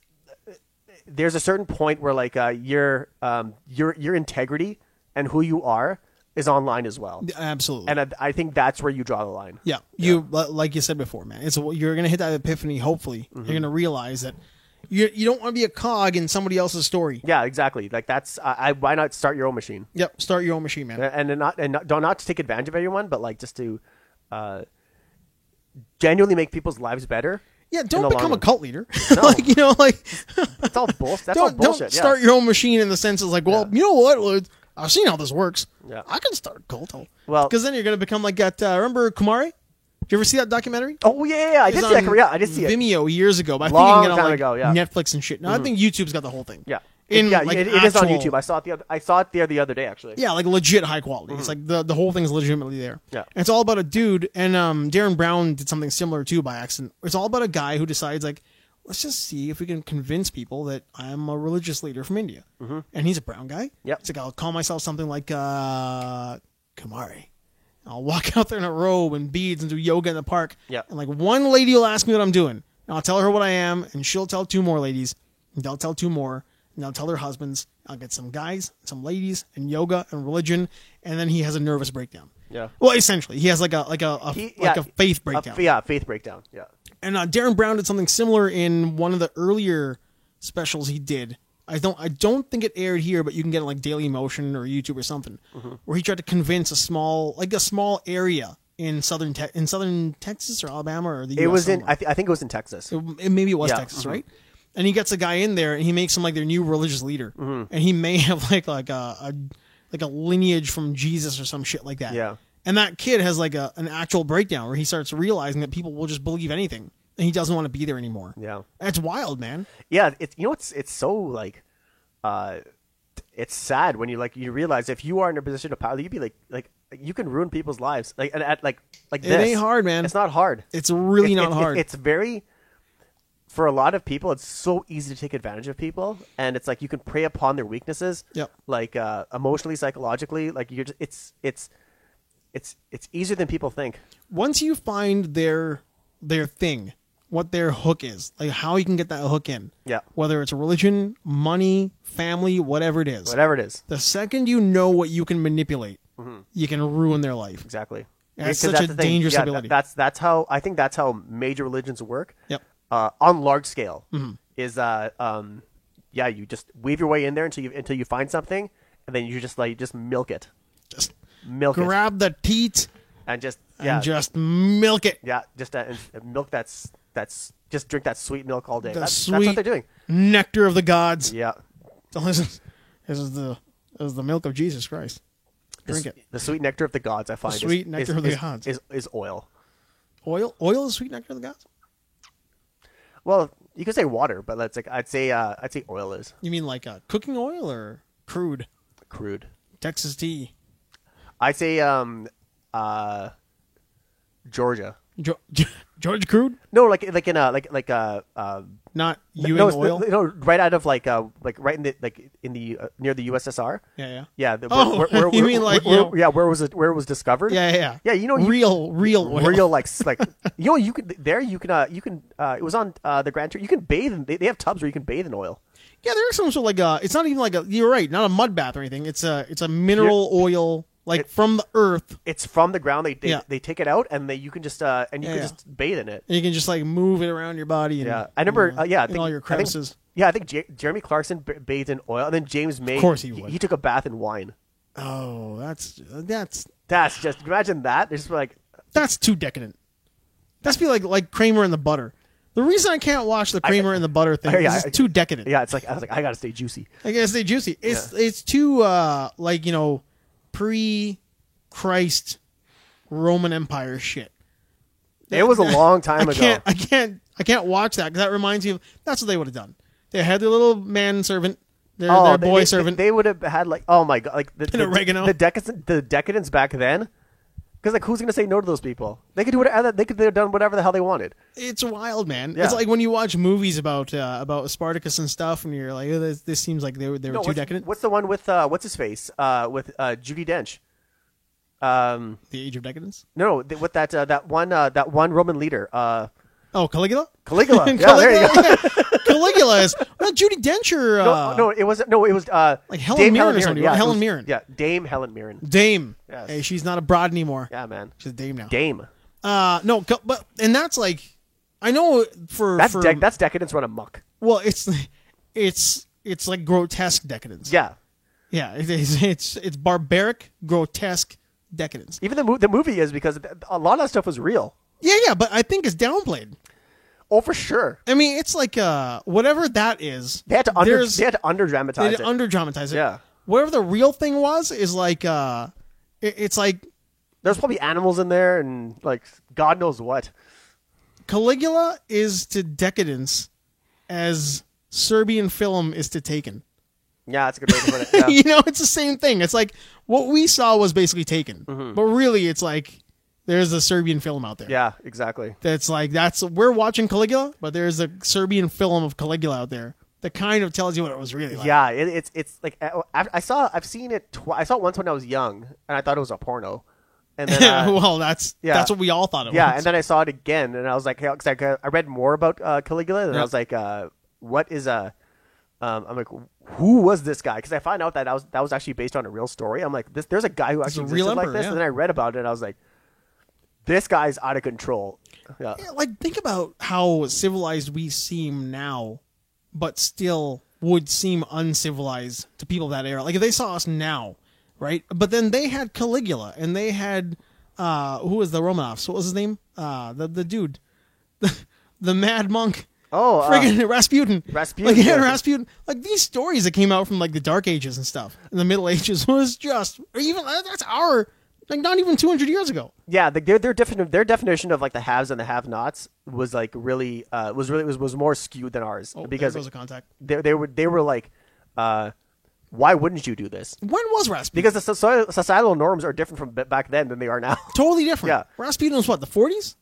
Speaker 1: a certain point where your integrity and who you are is online as well.
Speaker 2: Absolutely.
Speaker 1: And I think that's where you draw the line.
Speaker 2: Yeah. Like you said before, man. You're going to hit that epiphany. Hopefully, you're going to realize that. You don't want to be a cog in somebody else's story.
Speaker 1: Yeah, exactly. That's why not start your own machine?
Speaker 2: Yep, start your own machine, man.
Speaker 1: And not to take advantage of everyone, but just to genuinely make people's lives better.
Speaker 2: Yeah, don't become a cult leader.
Speaker 1: No.
Speaker 2: It's
Speaker 1: all bullshit. That's all bullshit.
Speaker 2: Don't start your own machine in the sense of you know what? I've seen how this works.
Speaker 1: Yeah.
Speaker 2: I can start a cult.
Speaker 1: Well,
Speaker 2: because then you're going to become like that. Remember Kumare? Did you ever see that documentary?
Speaker 1: Oh yeah, I did see that. Yeah, I did see it.
Speaker 2: Vimeo years ago, but
Speaker 1: Long
Speaker 2: I think
Speaker 1: time ago. Yeah,
Speaker 2: Netflix and shit. Now I think YouTube's got the whole thing.
Speaker 1: Yeah, It is on YouTube. I saw it there the other day, actually.
Speaker 2: Yeah, like legit high quality. It's like the whole thing's legitimately there.
Speaker 1: Yeah.
Speaker 2: And it's all about a dude, and Darren Brown did something similar too by accident. It's all about a guy who decides, like, let's just see if we can convince people that I'm a religious leader from India.
Speaker 1: Mm-hmm.
Speaker 2: And he's a brown guy.
Speaker 1: Yep.
Speaker 2: He's like, I'll call myself something like Kumari. I'll walk out there in a robe and beads and do yoga in the park.
Speaker 1: Yep.
Speaker 2: And like one lady will ask me what I'm doing. And I'll tell her what I am, and she'll tell two more ladies, and they'll tell two more, and they'll tell their husbands. I'll get some guys, some ladies, and yoga and religion, and then he has a nervous breakdown.
Speaker 1: Yeah.
Speaker 2: Well, essentially, he has like a faith breakdown.
Speaker 1: Faith breakdown. Yeah.
Speaker 2: And Darren Brown did something similar in one of the earlier specials he did. I don't think it aired here, but you can get it like Daily Motion or YouTube or something, where he tried to convince a small area in southern Texas or Alabama or the US.
Speaker 1: It was somewhere. I think it was in Texas.
Speaker 2: Maybe it was Texas, right? And he gets a guy in there and he makes him like their new religious leader, and he may have like a lineage from Jesus or some shit like that.
Speaker 1: Yeah.
Speaker 2: And that kid has like an actual breakdown where he starts realizing that people will just believe anything, and he doesn't want to be there anymore.
Speaker 1: Yeah.
Speaker 2: That's wild, man.
Speaker 1: Yeah, it's so like, it's sad when you realize if you are in a position of power, you'd be like you can ruin people's lives. Like this.
Speaker 2: It ain't hard, man.
Speaker 1: It's not hard.
Speaker 2: It's really not hard.
Speaker 1: It's very, for a lot of people, it's so easy to take advantage of people, and it's like you can prey upon their weaknesses.
Speaker 2: Yep.
Speaker 1: Like emotionally, psychologically, like you're just it's easier than people think.
Speaker 2: Once you find their thing, what their hook is, like how you can get that hook in.
Speaker 1: Yeah.
Speaker 2: Whether it's religion, money, family, whatever it is.
Speaker 1: Whatever it is.
Speaker 2: The second you know what you can manipulate, you can ruin their life.
Speaker 1: Exactly.
Speaker 2: That's such a dangerous ability.
Speaker 1: That's how I think that's how major religions work.
Speaker 2: Yep.
Speaker 1: On large scale is you just weave your way in there until you find something, and then you just milk it.
Speaker 2: Just
Speaker 1: milk it.
Speaker 2: Grab the teat
Speaker 1: and just
Speaker 2: milk it.
Speaker 1: Yeah, just milk that's just drink that sweet milk all day. That's
Speaker 2: what
Speaker 1: they're doing.
Speaker 2: Nectar of the gods.
Speaker 1: Yeah.
Speaker 2: This is the milk of Jesus Christ. Drink it.
Speaker 1: The sweet nectar of the gods, I find.
Speaker 2: The sweet nectar of the gods
Speaker 1: is oil.
Speaker 2: Oil is the sweet nectar of the gods.
Speaker 1: Well, you could say water, but I'd say oil is.
Speaker 2: You mean like cooking oil or crude?
Speaker 1: Crude.
Speaker 2: Texas tea.
Speaker 1: I'd say Georgia.
Speaker 2: Georgia crude?
Speaker 1: No, like
Speaker 2: not UN oil.
Speaker 1: No, right out of right in the near the USSR.
Speaker 2: Yeah.
Speaker 1: Yeah.
Speaker 2: You mean
Speaker 1: where it was discovered?
Speaker 2: Yeah.
Speaker 1: Yeah,
Speaker 2: real oil.
Speaker 1: Real like you can it was on the Grand Tour. You can bathe in, they have tubs where you can bathe in oil.
Speaker 2: Yeah, there's some sort of it's not even you're right, not a mud bath or anything. It's a mineral oil. From the earth,
Speaker 1: it's from the ground. They take it out and you can just can just bathe in it.
Speaker 2: And you can just move it around your body. And,
Speaker 1: I remember. I think
Speaker 2: all your crevices.
Speaker 1: I think Jeremy Clarkson bathed in oil, and then James May.
Speaker 2: Of course he would.
Speaker 1: He took a bath in wine.
Speaker 2: Oh, that's
Speaker 1: just imagine that. It's
Speaker 2: that's too decadent. That's be like Kramer and the Butter. The reason I can't watch the Kramer and the Butter thing is it's too decadent.
Speaker 1: Yeah, it's I was I gotta stay juicy.
Speaker 2: I gotta stay juicy. It's too pre-Christ Roman Empire shit.
Speaker 1: It was a long time ago.
Speaker 2: I can't watch that because that reminds me of that's what they would have done. They had their little manservant, their boy servant.
Speaker 1: They would have had oh my god, the decadence back then. Because who's gonna say no to those people? They could do whatever. They could have done whatever the hell they wanted.
Speaker 2: It's wild, man.
Speaker 1: Yeah.
Speaker 2: It's like when you watch movies about Spartacus and stuff, and you're like, oh, this seems like they were too decadent.
Speaker 1: What's the one with what's his face with Judi Dench?
Speaker 2: The Age of Decadence.
Speaker 1: No, with that one Roman leader.
Speaker 2: Caligula.
Speaker 1: Caligula. Yeah, there you go.
Speaker 2: Caligula is Judi Dench or
Speaker 1: it was
Speaker 2: like Helen Mirren or something.
Speaker 1: Yeah,
Speaker 2: Helen Mirren.
Speaker 1: Yeah, Dame Helen Mirren.
Speaker 2: Dame.
Speaker 1: Yes.
Speaker 2: Hey, she's not a broad anymore.
Speaker 1: Yeah, man.
Speaker 2: She's a dame now.
Speaker 1: Dame.
Speaker 2: No, but and that's I know
Speaker 1: that's decadence run amok.
Speaker 2: Well, it's like grotesque decadence.
Speaker 1: Yeah.
Speaker 2: Yeah, it's barbaric, grotesque decadence.
Speaker 1: Even the movie is because a lot of that stuff was real.
Speaker 2: Yeah, but I think it's downplayed.
Speaker 1: Oh, for sure.
Speaker 2: I mean, it's whatever that is.
Speaker 1: They had to under dramatize it.
Speaker 2: Under dramatize it.
Speaker 1: Yeah.
Speaker 2: Whatever the real thing was is it's like
Speaker 1: there's probably animals in there and God knows what.
Speaker 2: Caligula is to decadence as Serbian film is to Taken.
Speaker 1: Yeah, that's a good way to put it. Yeah.
Speaker 2: It's the same thing. It's like what we saw was basically taken, but really, it's like there's a Serbian film out there.
Speaker 1: Yeah, exactly.
Speaker 2: That's like we're watching Caligula, but there's a Serbian film of Caligula out there that kind of tells you what it was really like.
Speaker 1: Yeah, it's like I saw it once when I was young, and I thought it was a porno. And then,
Speaker 2: well, that's what we all thought it was.
Speaker 1: Yeah, and then I saw it again, and I was like, cause I read more about Caligula, and I was like, what is a? I'm like, who was this guy? Because I found out that was actually based on a real story. I'm like, there's a guy who actually existed like this, and then I read about it, and I was like, this guy's out of control. Yeah,
Speaker 2: like think about how civilized we seem now, but still would seem uncivilized to people of that era. Like if they saw us now. Right, but then they had Caligula, and they had who was the Romanovs? What was his name? The dude, the mad monk.
Speaker 1: Oh,
Speaker 2: friggin' Rasputin.
Speaker 1: Rasputin.
Speaker 2: Like Rasputin. Like these stories that came out from like the Dark Ages and stuff, in the Middle Ages was just even that's our like not even 200 years ago.
Speaker 1: Yeah, their definition of like the haves and the have-nots was like really was more skewed than ours because
Speaker 2: there goes a contact.
Speaker 1: They were like. Why wouldn't you do this?
Speaker 2: When was Rasputin?
Speaker 1: Because the societal norms are different from back then than they are now.
Speaker 2: Totally different.
Speaker 1: Yeah.
Speaker 2: Rasputin was what, the 40s?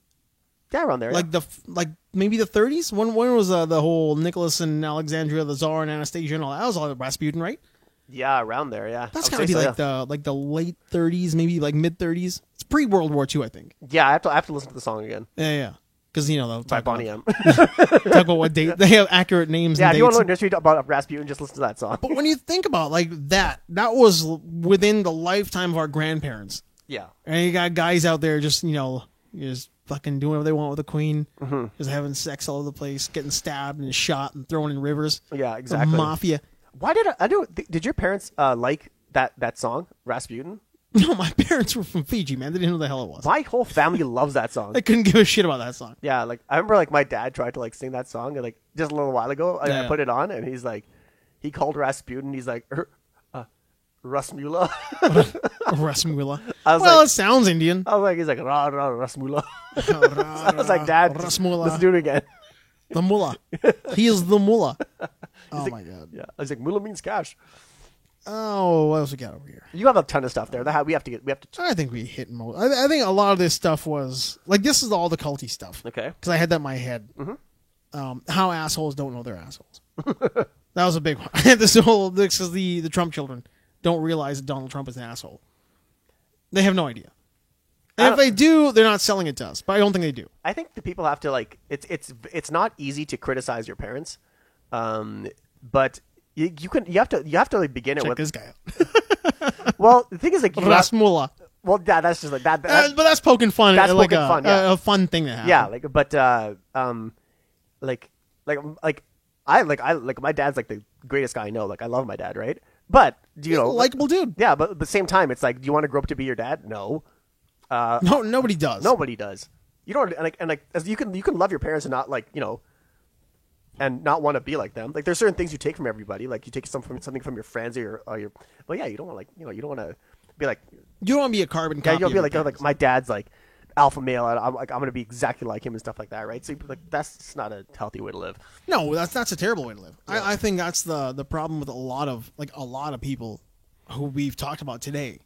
Speaker 1: Yeah, around there.
Speaker 2: Like maybe the 30s? When was the whole Nicholas and Alexandria, the Tsar and Anastasia and all that? That was all Rasputin, right?
Speaker 1: Yeah, around there, yeah.
Speaker 2: That's got to be the late 30s, maybe like mid 30s. It's pre-World War II, I think.
Speaker 1: Yeah, I have to listen to the song again.
Speaker 2: Yeah. Because,
Speaker 1: by Bonnie M.
Speaker 2: Talk about what date. They have accurate names and dates.
Speaker 1: Yeah, if you want to learn history about Rasputin, just listen to that song.
Speaker 2: But when you think about like that was within the lifetime of our grandparents.
Speaker 1: Yeah.
Speaker 2: And you got guys out there just, just fucking doing whatever they want with the queen. Just having sex all over the place, getting stabbed and shot and thrown in rivers.
Speaker 1: Yeah, exactly.
Speaker 2: The mafia.
Speaker 1: Why did your parents like that song, Rasputin?
Speaker 2: No, my parents were from Fiji, man. They didn't know what the hell it was.
Speaker 1: My whole family loves that song.
Speaker 2: I couldn't give a shit about that song.
Speaker 1: Yeah, like I remember like my dad tried to like sing that song and like just a little while ago. I put it on and he's like, he called Rasputin. He's like, Rasmula.
Speaker 2: Rasmula. Well, it sounds Indian.
Speaker 1: I was like, he's like, Rasmula. I was like, Dad,
Speaker 2: Rasmula.
Speaker 1: Let's do it again.
Speaker 2: The mullah. He is the mullah. Oh my God.
Speaker 1: Yeah, I was like, mullah means cash.
Speaker 2: Oh, what else we got over here?
Speaker 1: You have a ton of stuff there. We have to.
Speaker 2: I think we hit most. I think a lot of this stuff was like this is all the culty stuff.
Speaker 1: Okay.
Speaker 2: Because I had that in my head. How assholes don't know they're assholes. That was a big one. This is the Trump children don't realize that Donald Trump is an asshole. They have no idea. And if they do, they're not selling it to us. But I don't think they do.
Speaker 1: I think the people have to like. It's not easy to criticize your parents, but. You have to like begin it
Speaker 2: Check
Speaker 1: with
Speaker 2: this guy out.
Speaker 1: Well, the thing is like
Speaker 2: Rasmula.
Speaker 1: Well, yeah, that's just like that.
Speaker 2: But that's poking fun.
Speaker 1: That's
Speaker 2: like
Speaker 1: poking fun. Yeah.
Speaker 2: A fun thing to happen.
Speaker 1: Yeah, like my dad's like the greatest guy I know. Like I love my dad, right? But
Speaker 2: he's a likable dude.
Speaker 1: Yeah, but at the same time, it's like, do you want to grow up to be your dad? No.
Speaker 2: No, nobody does.
Speaker 1: Nobody does. You don't as you can love your parents and not like and not want to be like them. Like there's certain things you take from everybody. Like you take something from your friends or your. Well, yeah, you don't want you don't want to be like.
Speaker 2: You don't want to be a carbon copy.
Speaker 1: Yeah, you don't be like my dad's like alpha male. I'm going to be exactly like him and stuff like that, right? So like that's not a healthy way to live.
Speaker 2: No, that's a terrible way to live.
Speaker 1: Yeah.
Speaker 2: I think that's the problem with a lot of people who we've talked about today,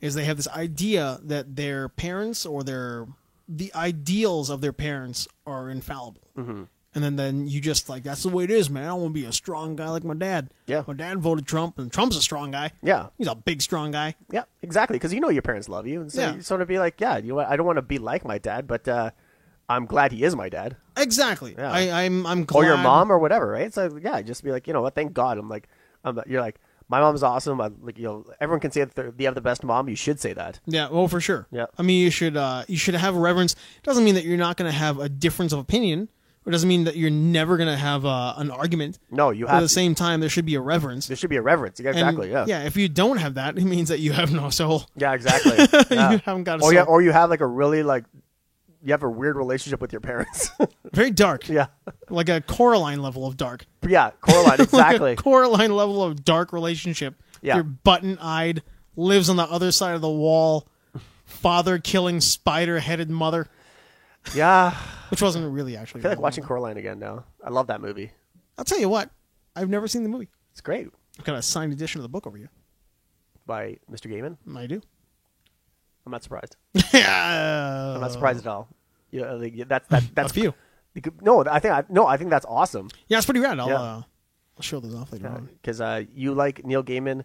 Speaker 2: is they have this idea that their parents or the ideals of their parents are infallible. Mm-hmm. And then you just like, that's the way it is, man. I don't want to be a strong guy like my dad.
Speaker 1: Yeah.
Speaker 2: My dad voted Trump, and Trump's a strong guy.
Speaker 1: Yeah.
Speaker 2: He's a big, strong guy.
Speaker 1: Yeah, exactly. Because your parents love you. And so you sort of be like, yeah, I don't want to be like my dad, but I'm glad he is my dad.
Speaker 2: Exactly. Yeah. I'm glad.
Speaker 1: Or your mom or whatever, right? So, yeah, just be like, what, thank God. You're like, my mom's awesome. Everyone can say that you have the best mom. You should say that.
Speaker 2: Yeah, well, for sure.
Speaker 1: Yeah.
Speaker 2: I mean, you should have reverence. It doesn't mean that you're not going to have a difference of opinion. It doesn't mean that you're never going to have an argument.
Speaker 1: No, you have.
Speaker 2: At the same time, there should be a reverence.
Speaker 1: There should be a reverence. Yeah, exactly.
Speaker 2: And, yeah. If you don't have that, it means that you have no soul.
Speaker 1: Yeah, exactly. Yeah.
Speaker 2: You haven't got a soul.
Speaker 1: Or you have like a really you have a weird relationship with your parents.
Speaker 2: Very dark.
Speaker 1: Yeah.
Speaker 2: Like a Coraline level of dark.
Speaker 1: Yeah, Coraline, exactly.
Speaker 2: Like a Coraline level of dark relationship.
Speaker 1: Yeah.
Speaker 2: You're button-eyed, lives on the other side of the wall, father-killing, spider-headed mother.
Speaker 1: Yeah.
Speaker 2: Which wasn't really actually.
Speaker 1: I feel like watching Coraline again now. I love that movie.
Speaker 2: I'll tell you what. I've never seen the movie.
Speaker 1: It's great.
Speaker 2: I've got a signed edition of the book over here.
Speaker 1: By Mr. Gaiman?
Speaker 2: I do.
Speaker 1: I'm not surprised.
Speaker 2: Yeah.
Speaker 1: I'm not surprised at all. Yeah, that's
Speaker 2: a few.
Speaker 1: No, I think that's awesome.
Speaker 2: Yeah, it's pretty rad. I'll show those off later on.
Speaker 1: Because you like Neil Gaiman.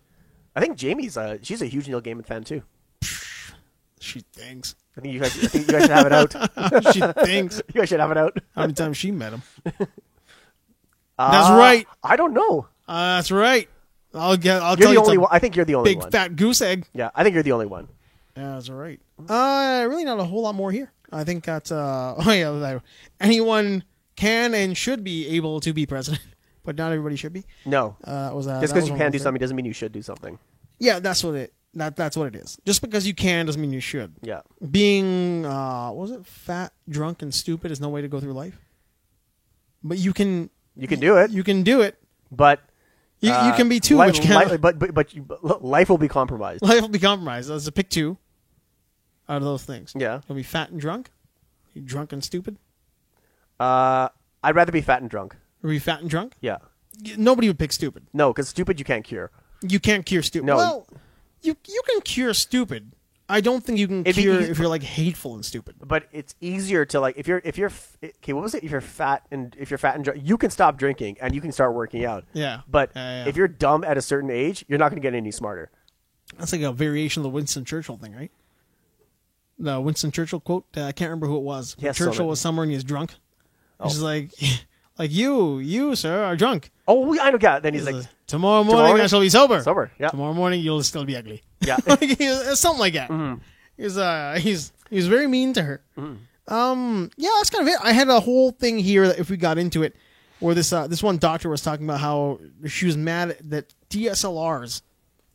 Speaker 1: I think Jamie's she's a huge Neil Gaiman fan too.
Speaker 2: She thinks.
Speaker 1: I think you guys should have it out.
Speaker 2: She thinks.
Speaker 1: You guys should have it out.
Speaker 2: How many times she met him? That's right.
Speaker 1: I don't know.
Speaker 2: That's right. I'll
Speaker 1: you're
Speaker 2: tell
Speaker 1: the
Speaker 2: you
Speaker 1: only one. I think you're the only
Speaker 2: big
Speaker 1: one.
Speaker 2: fat goose egg.
Speaker 1: Yeah, I think you're the only one.
Speaker 2: Yeah, that's all right. Really not a whole lot more here. I think that's anyone can and should be able to be president, but not everybody should be.
Speaker 1: No. Just because you can do something doesn't mean you should do something.
Speaker 2: Yeah, that's what it is. Just because you can doesn't mean you should.
Speaker 1: Yeah.
Speaker 2: Being fat, drunk, and stupid is no way to go through life. But you can
Speaker 1: do it.
Speaker 2: You can do it.
Speaker 1: But
Speaker 2: you can be too much.
Speaker 1: But life will be compromised.
Speaker 2: Life will be compromised. That's a pick two out of those things.
Speaker 1: Yeah.
Speaker 2: You'll be fat and drunk. You drunk and stupid.
Speaker 1: I'd rather be fat and drunk.
Speaker 2: Or be fat and drunk.
Speaker 1: Yeah.
Speaker 2: Nobody would pick stupid.
Speaker 1: No, because stupid you can't cure.
Speaker 2: You can't cure stupid.
Speaker 1: No.
Speaker 2: Well, you can cure stupid. I don't think you can cure if you're like hateful and stupid.
Speaker 1: But it's easier to like if you're okay. What was it? If you're fat and drunk, you can stop drinking and you can start working out.
Speaker 2: Yeah.
Speaker 1: But if you're dumb at a certain age, you're not going to get any smarter. That's
Speaker 2: like a variation of the Winston Churchill thing, right? The Winston Churchill quote. I can't remember who it was.
Speaker 1: Yes,
Speaker 2: Churchill was somewhere and he was drunk. He's like you, sir, are drunk.
Speaker 1: Oh, I know. Yeah. Then he's like,
Speaker 2: tomorrow morning I shall be sober.
Speaker 1: Sober. Yeah.
Speaker 2: Tomorrow morning you'll still be ugly.
Speaker 1: Yeah.
Speaker 2: Something like that. Mm-hmm. He's very mean to her. Mm-hmm. Yeah, that's kind of it. I had a whole thing here that if we got into it, where this one doctor was talking about how she was mad that DSLRs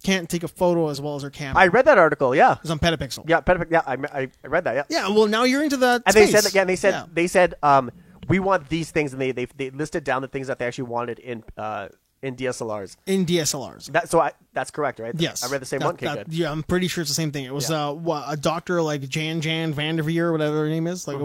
Speaker 2: can't take a photo as well as her camera.
Speaker 1: I read that article. Yeah,
Speaker 2: it's on Petapixel.
Speaker 1: Yeah, Petapixel. Yeah, I read that. Yeah.
Speaker 2: Yeah. Well, now you're into that.
Speaker 1: And
Speaker 2: space.
Speaker 1: they said we want these things, and they listed down the things that they actually wanted in DSLRs.
Speaker 2: In DSLRs.
Speaker 1: That's correct, right?
Speaker 2: Yes.
Speaker 1: I read the same one. Okay, good.
Speaker 2: Yeah, I'm pretty sure it's the same thing. It was a doctor like Jan Vanderveer, whatever her name is, like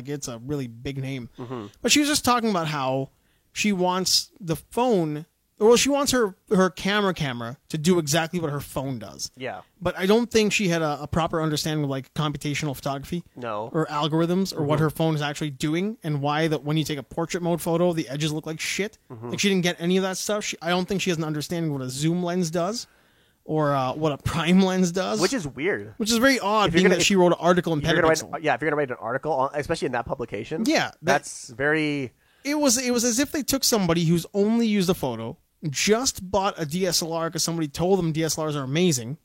Speaker 2: it's a really big name. Mm-hmm. But she was just talking about how she wants the phone. Well, she wants her camera to do exactly what her phone does.
Speaker 1: Yeah.
Speaker 2: But I don't think she had a proper understanding of like computational photography.
Speaker 1: No.
Speaker 2: Or algorithms or what her phone is actually doing and why that when you take a portrait mode photo, the edges look like shit. Mm-hmm. Like she didn't get any of that stuff. I don't think she has an understanding of what a zoom lens does or what a prime lens does.
Speaker 1: Which is weird.
Speaker 2: Which is very odd being that she wrote an article in Petapixel.
Speaker 1: If you're going to write an article, especially in that publication.
Speaker 2: Yeah.
Speaker 1: That's very...
Speaker 2: It was as if they took somebody who's only used a photo, just bought a DSLR because somebody told them DSLRs are amazing,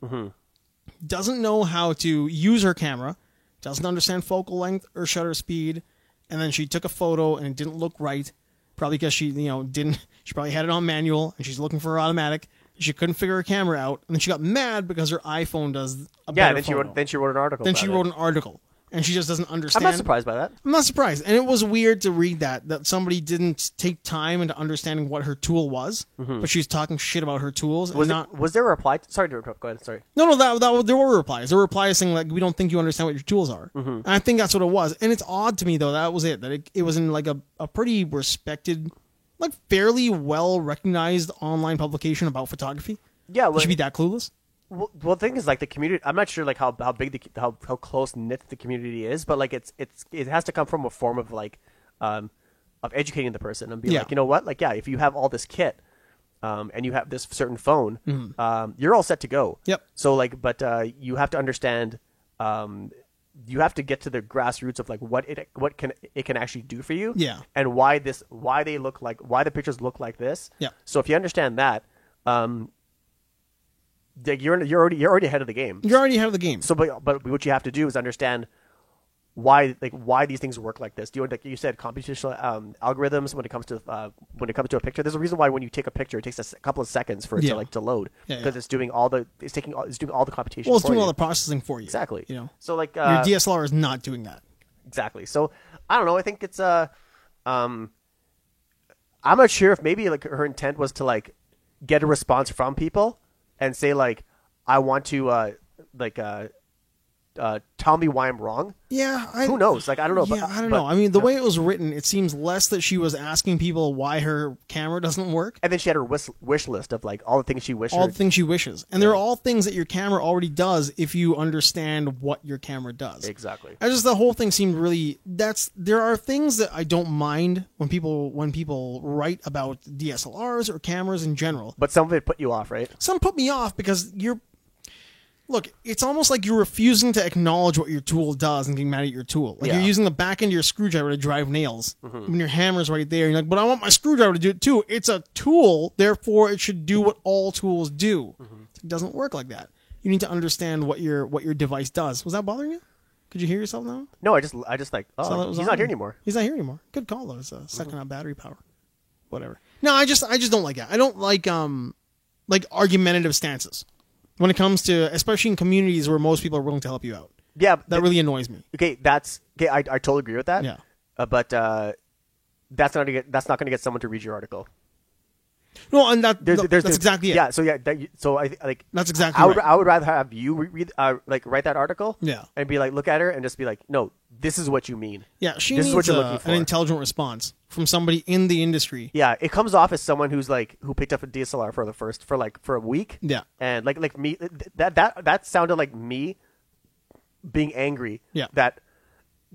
Speaker 2: doesn't know how to use her camera, doesn't understand focal length or shutter speed, and then she took a photo and it didn't look right, probably because she she probably had it on manual and she's looking for her automatic. She couldn't figure her camera out, and then she got mad because her iPhone does a better photo.
Speaker 1: Then she wrote an article.
Speaker 2: Then she wrote an article. And she just doesn't understand.
Speaker 1: I'm not surprised by that.
Speaker 2: I'm not surprised. And it was weird to read that somebody didn't take time into understanding what her tool was, but she's talking shit about her tools.
Speaker 1: Was there a reply? Sorry to interrupt. Go ahead. Sorry.
Speaker 2: No, there were replies. There were replies saying, like, we don't think you understand what your tools are. Mm-hmm. And I think that's what it was. And it's odd to me, though, that was it. That it was in, like, a pretty respected, like, fairly well-recognized online publication about photography.
Speaker 1: Yeah. Well,
Speaker 2: you should be that clueless.
Speaker 1: Well, the thing is, like, the community. I'm not sure, like, how big how close knit the community is, but like, it has to come from a form of like, of educating the person and be like, you know what, like, yeah, if you have all this kit, and you have this certain phone, you're all set to go.
Speaker 2: Yep.
Speaker 1: So like, but you have to understand, you have to get to the grassroots of like what it can actually do for you.
Speaker 2: Yeah.
Speaker 1: And why the pictures look like this.
Speaker 2: Yeah.
Speaker 1: So if you understand that, you're already ahead of the game.
Speaker 2: You're already ahead of the game.
Speaker 1: So, but what you have to do is understand why these things work like this. Do you, like you said, computational algorithms when it comes to a picture? There's a reason why when you take a picture, it takes a couple of seconds for it to load because it's doing all the computation.
Speaker 2: Well, it's doing all the processing for you.
Speaker 1: Exactly.
Speaker 2: You know,
Speaker 1: so like
Speaker 2: your DSLR is not doing that.
Speaker 1: Exactly. So I don't know. I think it's I'm not sure if maybe like her intent was to like get a response from people and say like, I want to tell me why I'm wrong.
Speaker 2: Yeah,
Speaker 1: who knows? Like I don't know.
Speaker 2: Yeah, I don't know. I mean, the way it was written, it seems less that she was asking people why her camera doesn't work,
Speaker 1: and then she had her wish list of like all the things she wishes.
Speaker 2: All the things she wishes, and they're all things that your camera already does if you understand what your camera does.
Speaker 1: Exactly.
Speaker 2: I just the whole thing seemed really. There are things that I don't mind when people write about DSLRs or cameras in general.
Speaker 1: But some of it put you off, right?
Speaker 2: Some put me off because Look, it's almost like you're refusing to acknowledge what your tool does and getting mad at your tool. Like you're using the back end of your screwdriver to drive nails when your hammer's right there. You're like, but I want my screwdriver to do it too. It's a tool, therefore it should do what all tools do. It doesn't work like that. You need to understand what your device does. Was that bothering you? Could you hear yourself now?
Speaker 1: No, I just like, oh, he's not here anymore.
Speaker 2: He's not here anymore. Good call though. It's a second on battery power. Whatever. No, I just don't like that. I don't like argumentative stances. When it comes to, especially in communities where most people are willing to help you out.
Speaker 1: Yeah.
Speaker 2: That really annoys me.
Speaker 1: Okay, I totally agree with that.
Speaker 2: Yeah.
Speaker 1: But that's not going to get someone to read your article.
Speaker 2: No, and that's exactly it.
Speaker 1: Yeah, so I like
Speaker 2: that's exactly right.
Speaker 1: I would rather have you read write that article.
Speaker 2: Yeah.
Speaker 1: And be like, look at her and just be like, no, this is what you mean.
Speaker 2: Yeah, she needs an intelligent response from somebody in the industry.
Speaker 1: Yeah, it comes off as someone who picked up a DSLR for a week.
Speaker 2: Yeah.
Speaker 1: And like me, that sounded like me being angry.
Speaker 2: Yeah.
Speaker 1: That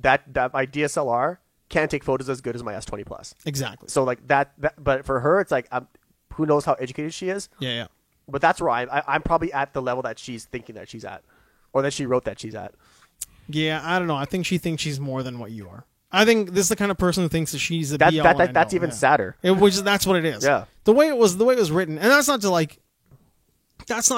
Speaker 1: my DSLR can't take photos as good as my S20 Plus.
Speaker 2: Exactly.
Speaker 1: So like that but for her, it's like who knows how educated she is.
Speaker 2: Yeah.
Speaker 1: But that's where I'm probably at the level that she's thinking that she's at, or that she wrote that she's at.
Speaker 2: Yeah, I don't know. I think she thinks she's more than what you are. I think this is the kind of person who thinks that she's a be-all and
Speaker 1: that's even sadder.
Speaker 2: That's what it is.
Speaker 1: Yeah.
Speaker 2: The way it was written, and that's not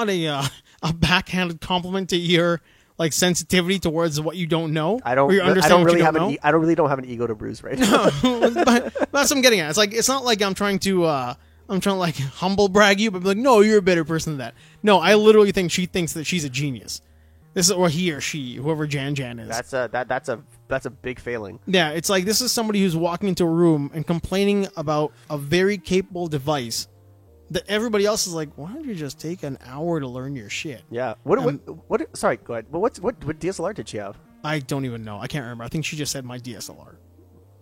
Speaker 2: a backhanded compliment to your like sensitivity towards what you don't know.
Speaker 1: I don't really have an ego to bruise right now.
Speaker 2: But that's what I'm getting at. It's not like I'm trying to like humble brag you, but be like, no, you're a better person than that. No, I literally think she thinks that she's a genius. This is, or he or she, whoever Jan is.
Speaker 1: That's a big failing.
Speaker 2: Yeah, it's like this is somebody who's walking into a room and complaining about a very capable device that everybody else is like, why don't you just take an hour to learn your shit?
Speaker 1: Yeah. Sorry, go ahead. But what DSLR did she have?
Speaker 2: I don't even know. I can't remember. I think she just said my DSLR.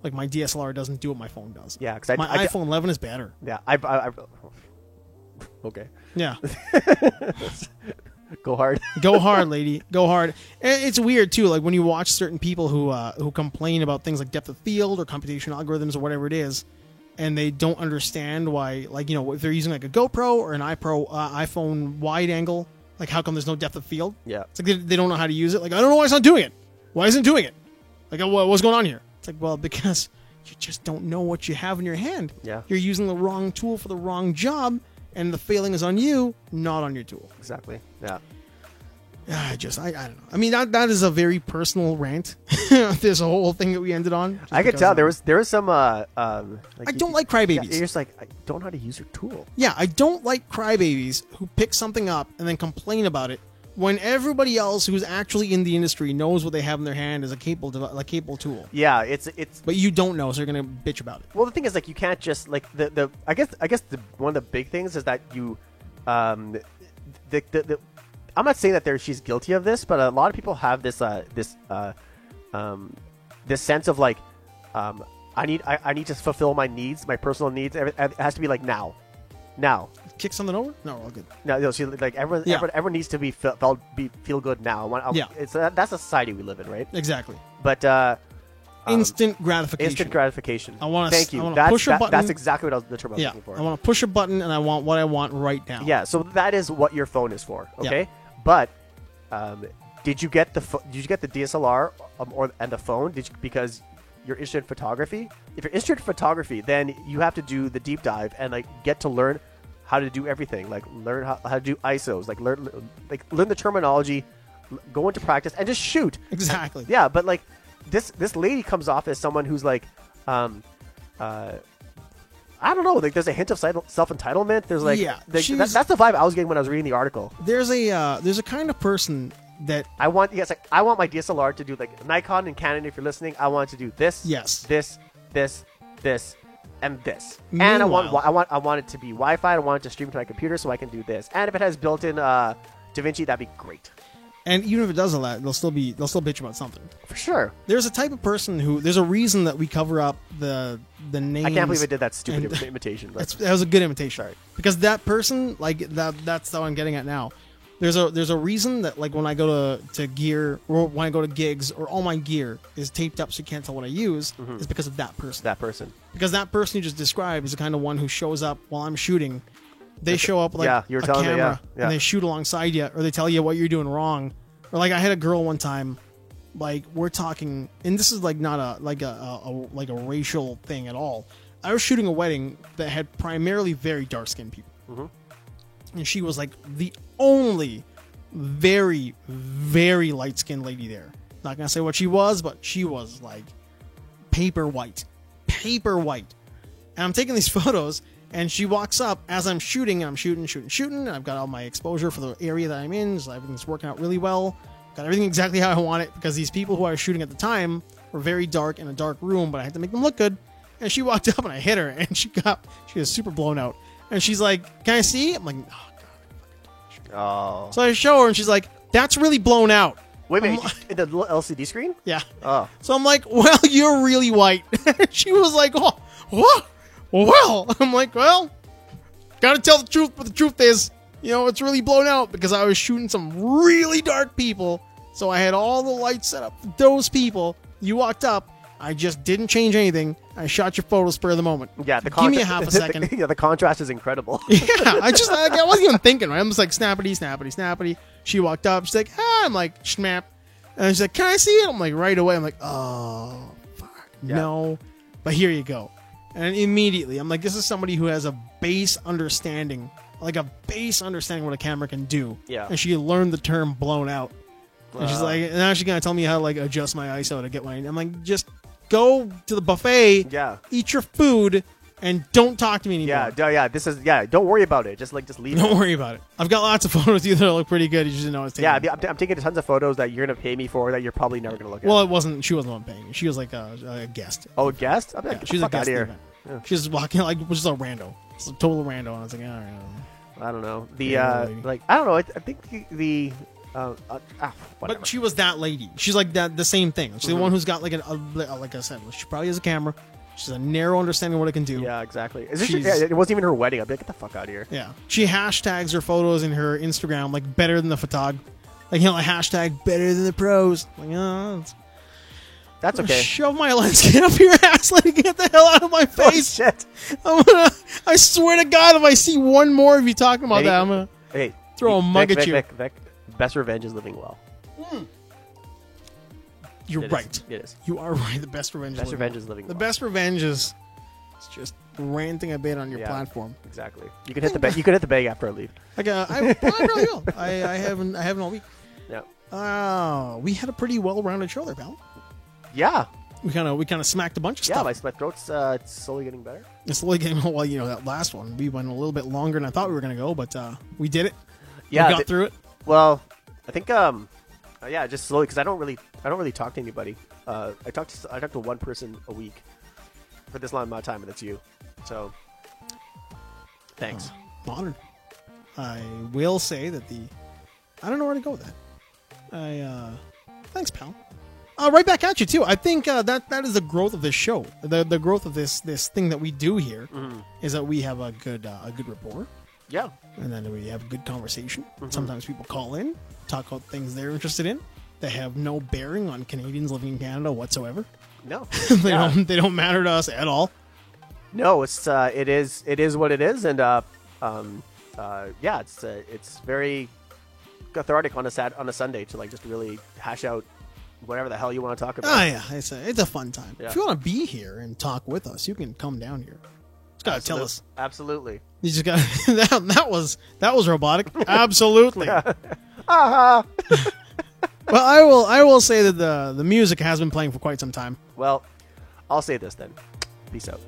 Speaker 2: Like my DSLR doesn't do what my phone does.
Speaker 1: Yeah, because
Speaker 2: my iPhone 11 is better.
Speaker 1: Yeah, okay.
Speaker 2: Yeah.
Speaker 1: Go hard.
Speaker 2: Go hard, lady. Go hard. And it's weird too. Like when you watch certain people who complain about things like depth of field or computational algorithms or whatever it is, and they don't understand why, like, you know, if they're using like a GoPro or an iPhone wide angle, like how come there's no depth of field?
Speaker 1: Yeah.
Speaker 2: It's like they don't know how to use it. Like, I don't know why it's not doing it. Why isn't it doing it? Like, what's going on here? It's like, well, because you just don't know what you have in your hand.
Speaker 1: Yeah.
Speaker 2: You're using the wrong tool for the wrong job, and the failing is on you, not on your tool.
Speaker 1: Exactly. Yeah.
Speaker 2: I don't know. I mean, that is a very personal rant. There's a whole thing that we ended on.
Speaker 1: I could tell there was some. Like
Speaker 2: I don't like crybabies.
Speaker 1: You're just like, I don't know how to use your tool.
Speaker 2: Yeah, I don't like crybabies who pick something up and then complain about it when everybody else who's actually in the industry knows what they have in their hand is a capable tool.
Speaker 1: Yeah, it's. But
Speaker 2: you don't know, so you're gonna bitch about it.
Speaker 1: Well, the thing is, like, you can't just like the. I guess one of the big things is that you, I'm not saying that she's guilty of this, but a lot of people have this sense of like, I need to fulfill my needs, my personal needs. It has to be like now.
Speaker 2: Kick something over? No, we're all good.
Speaker 1: No, see, like everyone needs to feel good now. That's the society we live in, right?
Speaker 2: Exactly.
Speaker 1: But
Speaker 2: instant gratification.
Speaker 1: Instant gratification.
Speaker 2: Thank you. Push a button.
Speaker 1: That's exactly what the term I was looking for.
Speaker 2: I want to push a button and I want what I want right now.
Speaker 1: Yeah. So that is what your phone is for. Okay. Yeah. But did you get the DSLR and the phone? Because you're interested in photography? If you're interested in photography, then you have to do the deep dive and like get to learn how to do everything. Like learn how to do ISOs. Like learn the terminology, go into practice, and just shoot.
Speaker 2: Exactly.
Speaker 1: Yeah, but like this lady comes off as someone who's like, I don't know. Like, there's a hint of self-entitlement. There's like, that's the vibe I was getting when I was reading the article.
Speaker 2: There's a kind of person that
Speaker 1: I want my DSLR to do like Nikon and Canon. If you're listening, I want it to do this, this, and this. And I want it to be Wi-Fi. I want it to stream to my computer so I can do this. And if it has built-in DaVinci, that'd be great.
Speaker 2: And even if it does all that, they'll still bitch about something.
Speaker 1: For sure.
Speaker 2: There's a type of person who there's a reason that we cover up the names.
Speaker 1: I can't believe I did that stupid imitation. But
Speaker 2: that was a good imitation.
Speaker 1: Sorry.
Speaker 2: Because that person, like that's what I'm getting at now. There's a reason that like when I go to gear or when I go to gigs or all my gear is taped up so you can't tell what I use is because of that person.
Speaker 1: That person.
Speaker 2: Because that person you just described is the kind of one who shows up while I'm shooting. They show up like
Speaker 1: you were
Speaker 2: a
Speaker 1: telling
Speaker 2: camera
Speaker 1: me,
Speaker 2: and they shoot alongside you, or they tell you what you're doing wrong. Or like I had a girl one time, like we're talking, and this is like not a racial thing at all. I was shooting a wedding that had primarily very dark skinned people, and she was like the only very very light skinned lady there. Not gonna say what she was, but she was like paper white. And I'm taking these photos. And she walks up as I'm shooting, and I'm shooting. And I've got all my exposure for the area that I'm in, so everything's working out really well. Got everything exactly how I want it, because these people who I was shooting at the time were very dark in a dark room, but I had to make them look good. And she walked up, and I hit her, and she was super blown out. And she's like, "Can I see?" I'm like, "Oh, God."
Speaker 1: Oh.
Speaker 2: So I show her, and she's like, "That's really blown out."
Speaker 1: Wait, the LCD screen?
Speaker 2: Yeah.
Speaker 1: Oh.
Speaker 2: So I'm like, "Well, you're really white." She was like, "Oh, what? Well," I'm like, "Well, gotta tell the truth, but the truth is, it's really blown out because I was shooting some really dark people, so I had all the lights set up for those people. You walked up, I just didn't change anything. I shot your photo spur of the moment.
Speaker 1: Yeah,
Speaker 2: give me a half a second.
Speaker 1: Yeah, the contrast is incredible.
Speaker 2: Yeah, I wasn't even thinking, right? I'm just like, snappity. She walked up, she's like, I'm like, snap. And she's like, "Can I see it?" I'm like, right away, I'm like, oh, fuck, no. But here you go. And immediately, I'm like, this is somebody who has a base understanding, what a camera can do.
Speaker 1: Yeah.
Speaker 2: And she learned the term blown out. And she's like, now she's going to tell me how to, like, adjust my ISO to get my... I'm like, just go to the buffet, eat your food, and don't talk to me anymore.
Speaker 1: Don't worry about it. Just leave
Speaker 2: Don't worry about it. I've got lots of photos of you that look pretty good. You just didn't know I was taking
Speaker 1: them. I'm taking tons of photos that you're going to pay me for that you're probably never going to look at.
Speaker 2: Well, she wasn't the one paying me. She was like a guest.
Speaker 1: Oh, a guest? I'm like,
Speaker 2: she's a guest.
Speaker 1: Yeah.
Speaker 2: She was walking like just a rando. It's a total rando. And I was like, all right.
Speaker 1: I don't know. I don't know. I think the
Speaker 2: but she was that lady. She's like that. The same thing. She's the one who's got like like I said, she probably has a camera. She's a narrow understanding of what it can do.
Speaker 1: Yeah, exactly. It wasn't even her wedding. I'd be like, get the fuck out of here.
Speaker 2: Yeah. She hashtags her photos in her Instagram like better than the photog. Like, like hashtag better than the pros. Like,
Speaker 1: that's okay.
Speaker 2: Shove my lens kit up your ass. Like, get the hell out of my face.
Speaker 1: Oh, shit.
Speaker 2: I swear to God, if I see one more of you talking about that, I'm going to throw a mug at you.
Speaker 1: Vic, best revenge is living well.
Speaker 2: You're right.
Speaker 1: It is.
Speaker 2: You are right. The best revenge is living well. The best revenge is just ranting a bit on your platform.
Speaker 1: Exactly. You can hit the bag after I leave.
Speaker 2: Like, I probably will. I haven't all week.
Speaker 1: Yeah.
Speaker 2: We had a pretty well-rounded show there, pal.
Speaker 1: Yeah.
Speaker 2: We kind of smacked a bunch of stuff.
Speaker 1: Yeah, my throat's slowly getting better.
Speaker 2: It's slowly getting well. That last one we went a little bit longer than I thought we were going to go, but we did it.
Speaker 1: Yeah,
Speaker 2: we got through it.
Speaker 1: Well, I think just slowly because I don't really talk to anybody. I talk to one person a week for this long amount of time, and that's you. So, thanks.
Speaker 2: Honored. I will say that I don't know where to go with that. Thanks, pal. Right back at you too. I think that is the growth of this show. The growth of this thing that we do here is that we have a good rapport.
Speaker 1: Yeah.
Speaker 2: And then we have a good conversation. Sometimes people call in, talk about things they're interested in that have no bearing on Canadians living in Canada whatsoever.
Speaker 1: No.
Speaker 2: They don't matter to us at all.
Speaker 1: No, it is what it is, and it's very cathartic on a Sunday to like just really hash out whatever the hell you want to talk about.
Speaker 2: Oh yeah, it's a fun time. Yeah. If you want to be here and talk with us, you can come down here. Just gotta tell us.
Speaker 1: Absolutely.
Speaker 2: You just got that was robotic. Absolutely.
Speaker 1: Well,
Speaker 2: I will say that the music has been playing for quite some time.
Speaker 1: Well, I'll say this then. Peace out.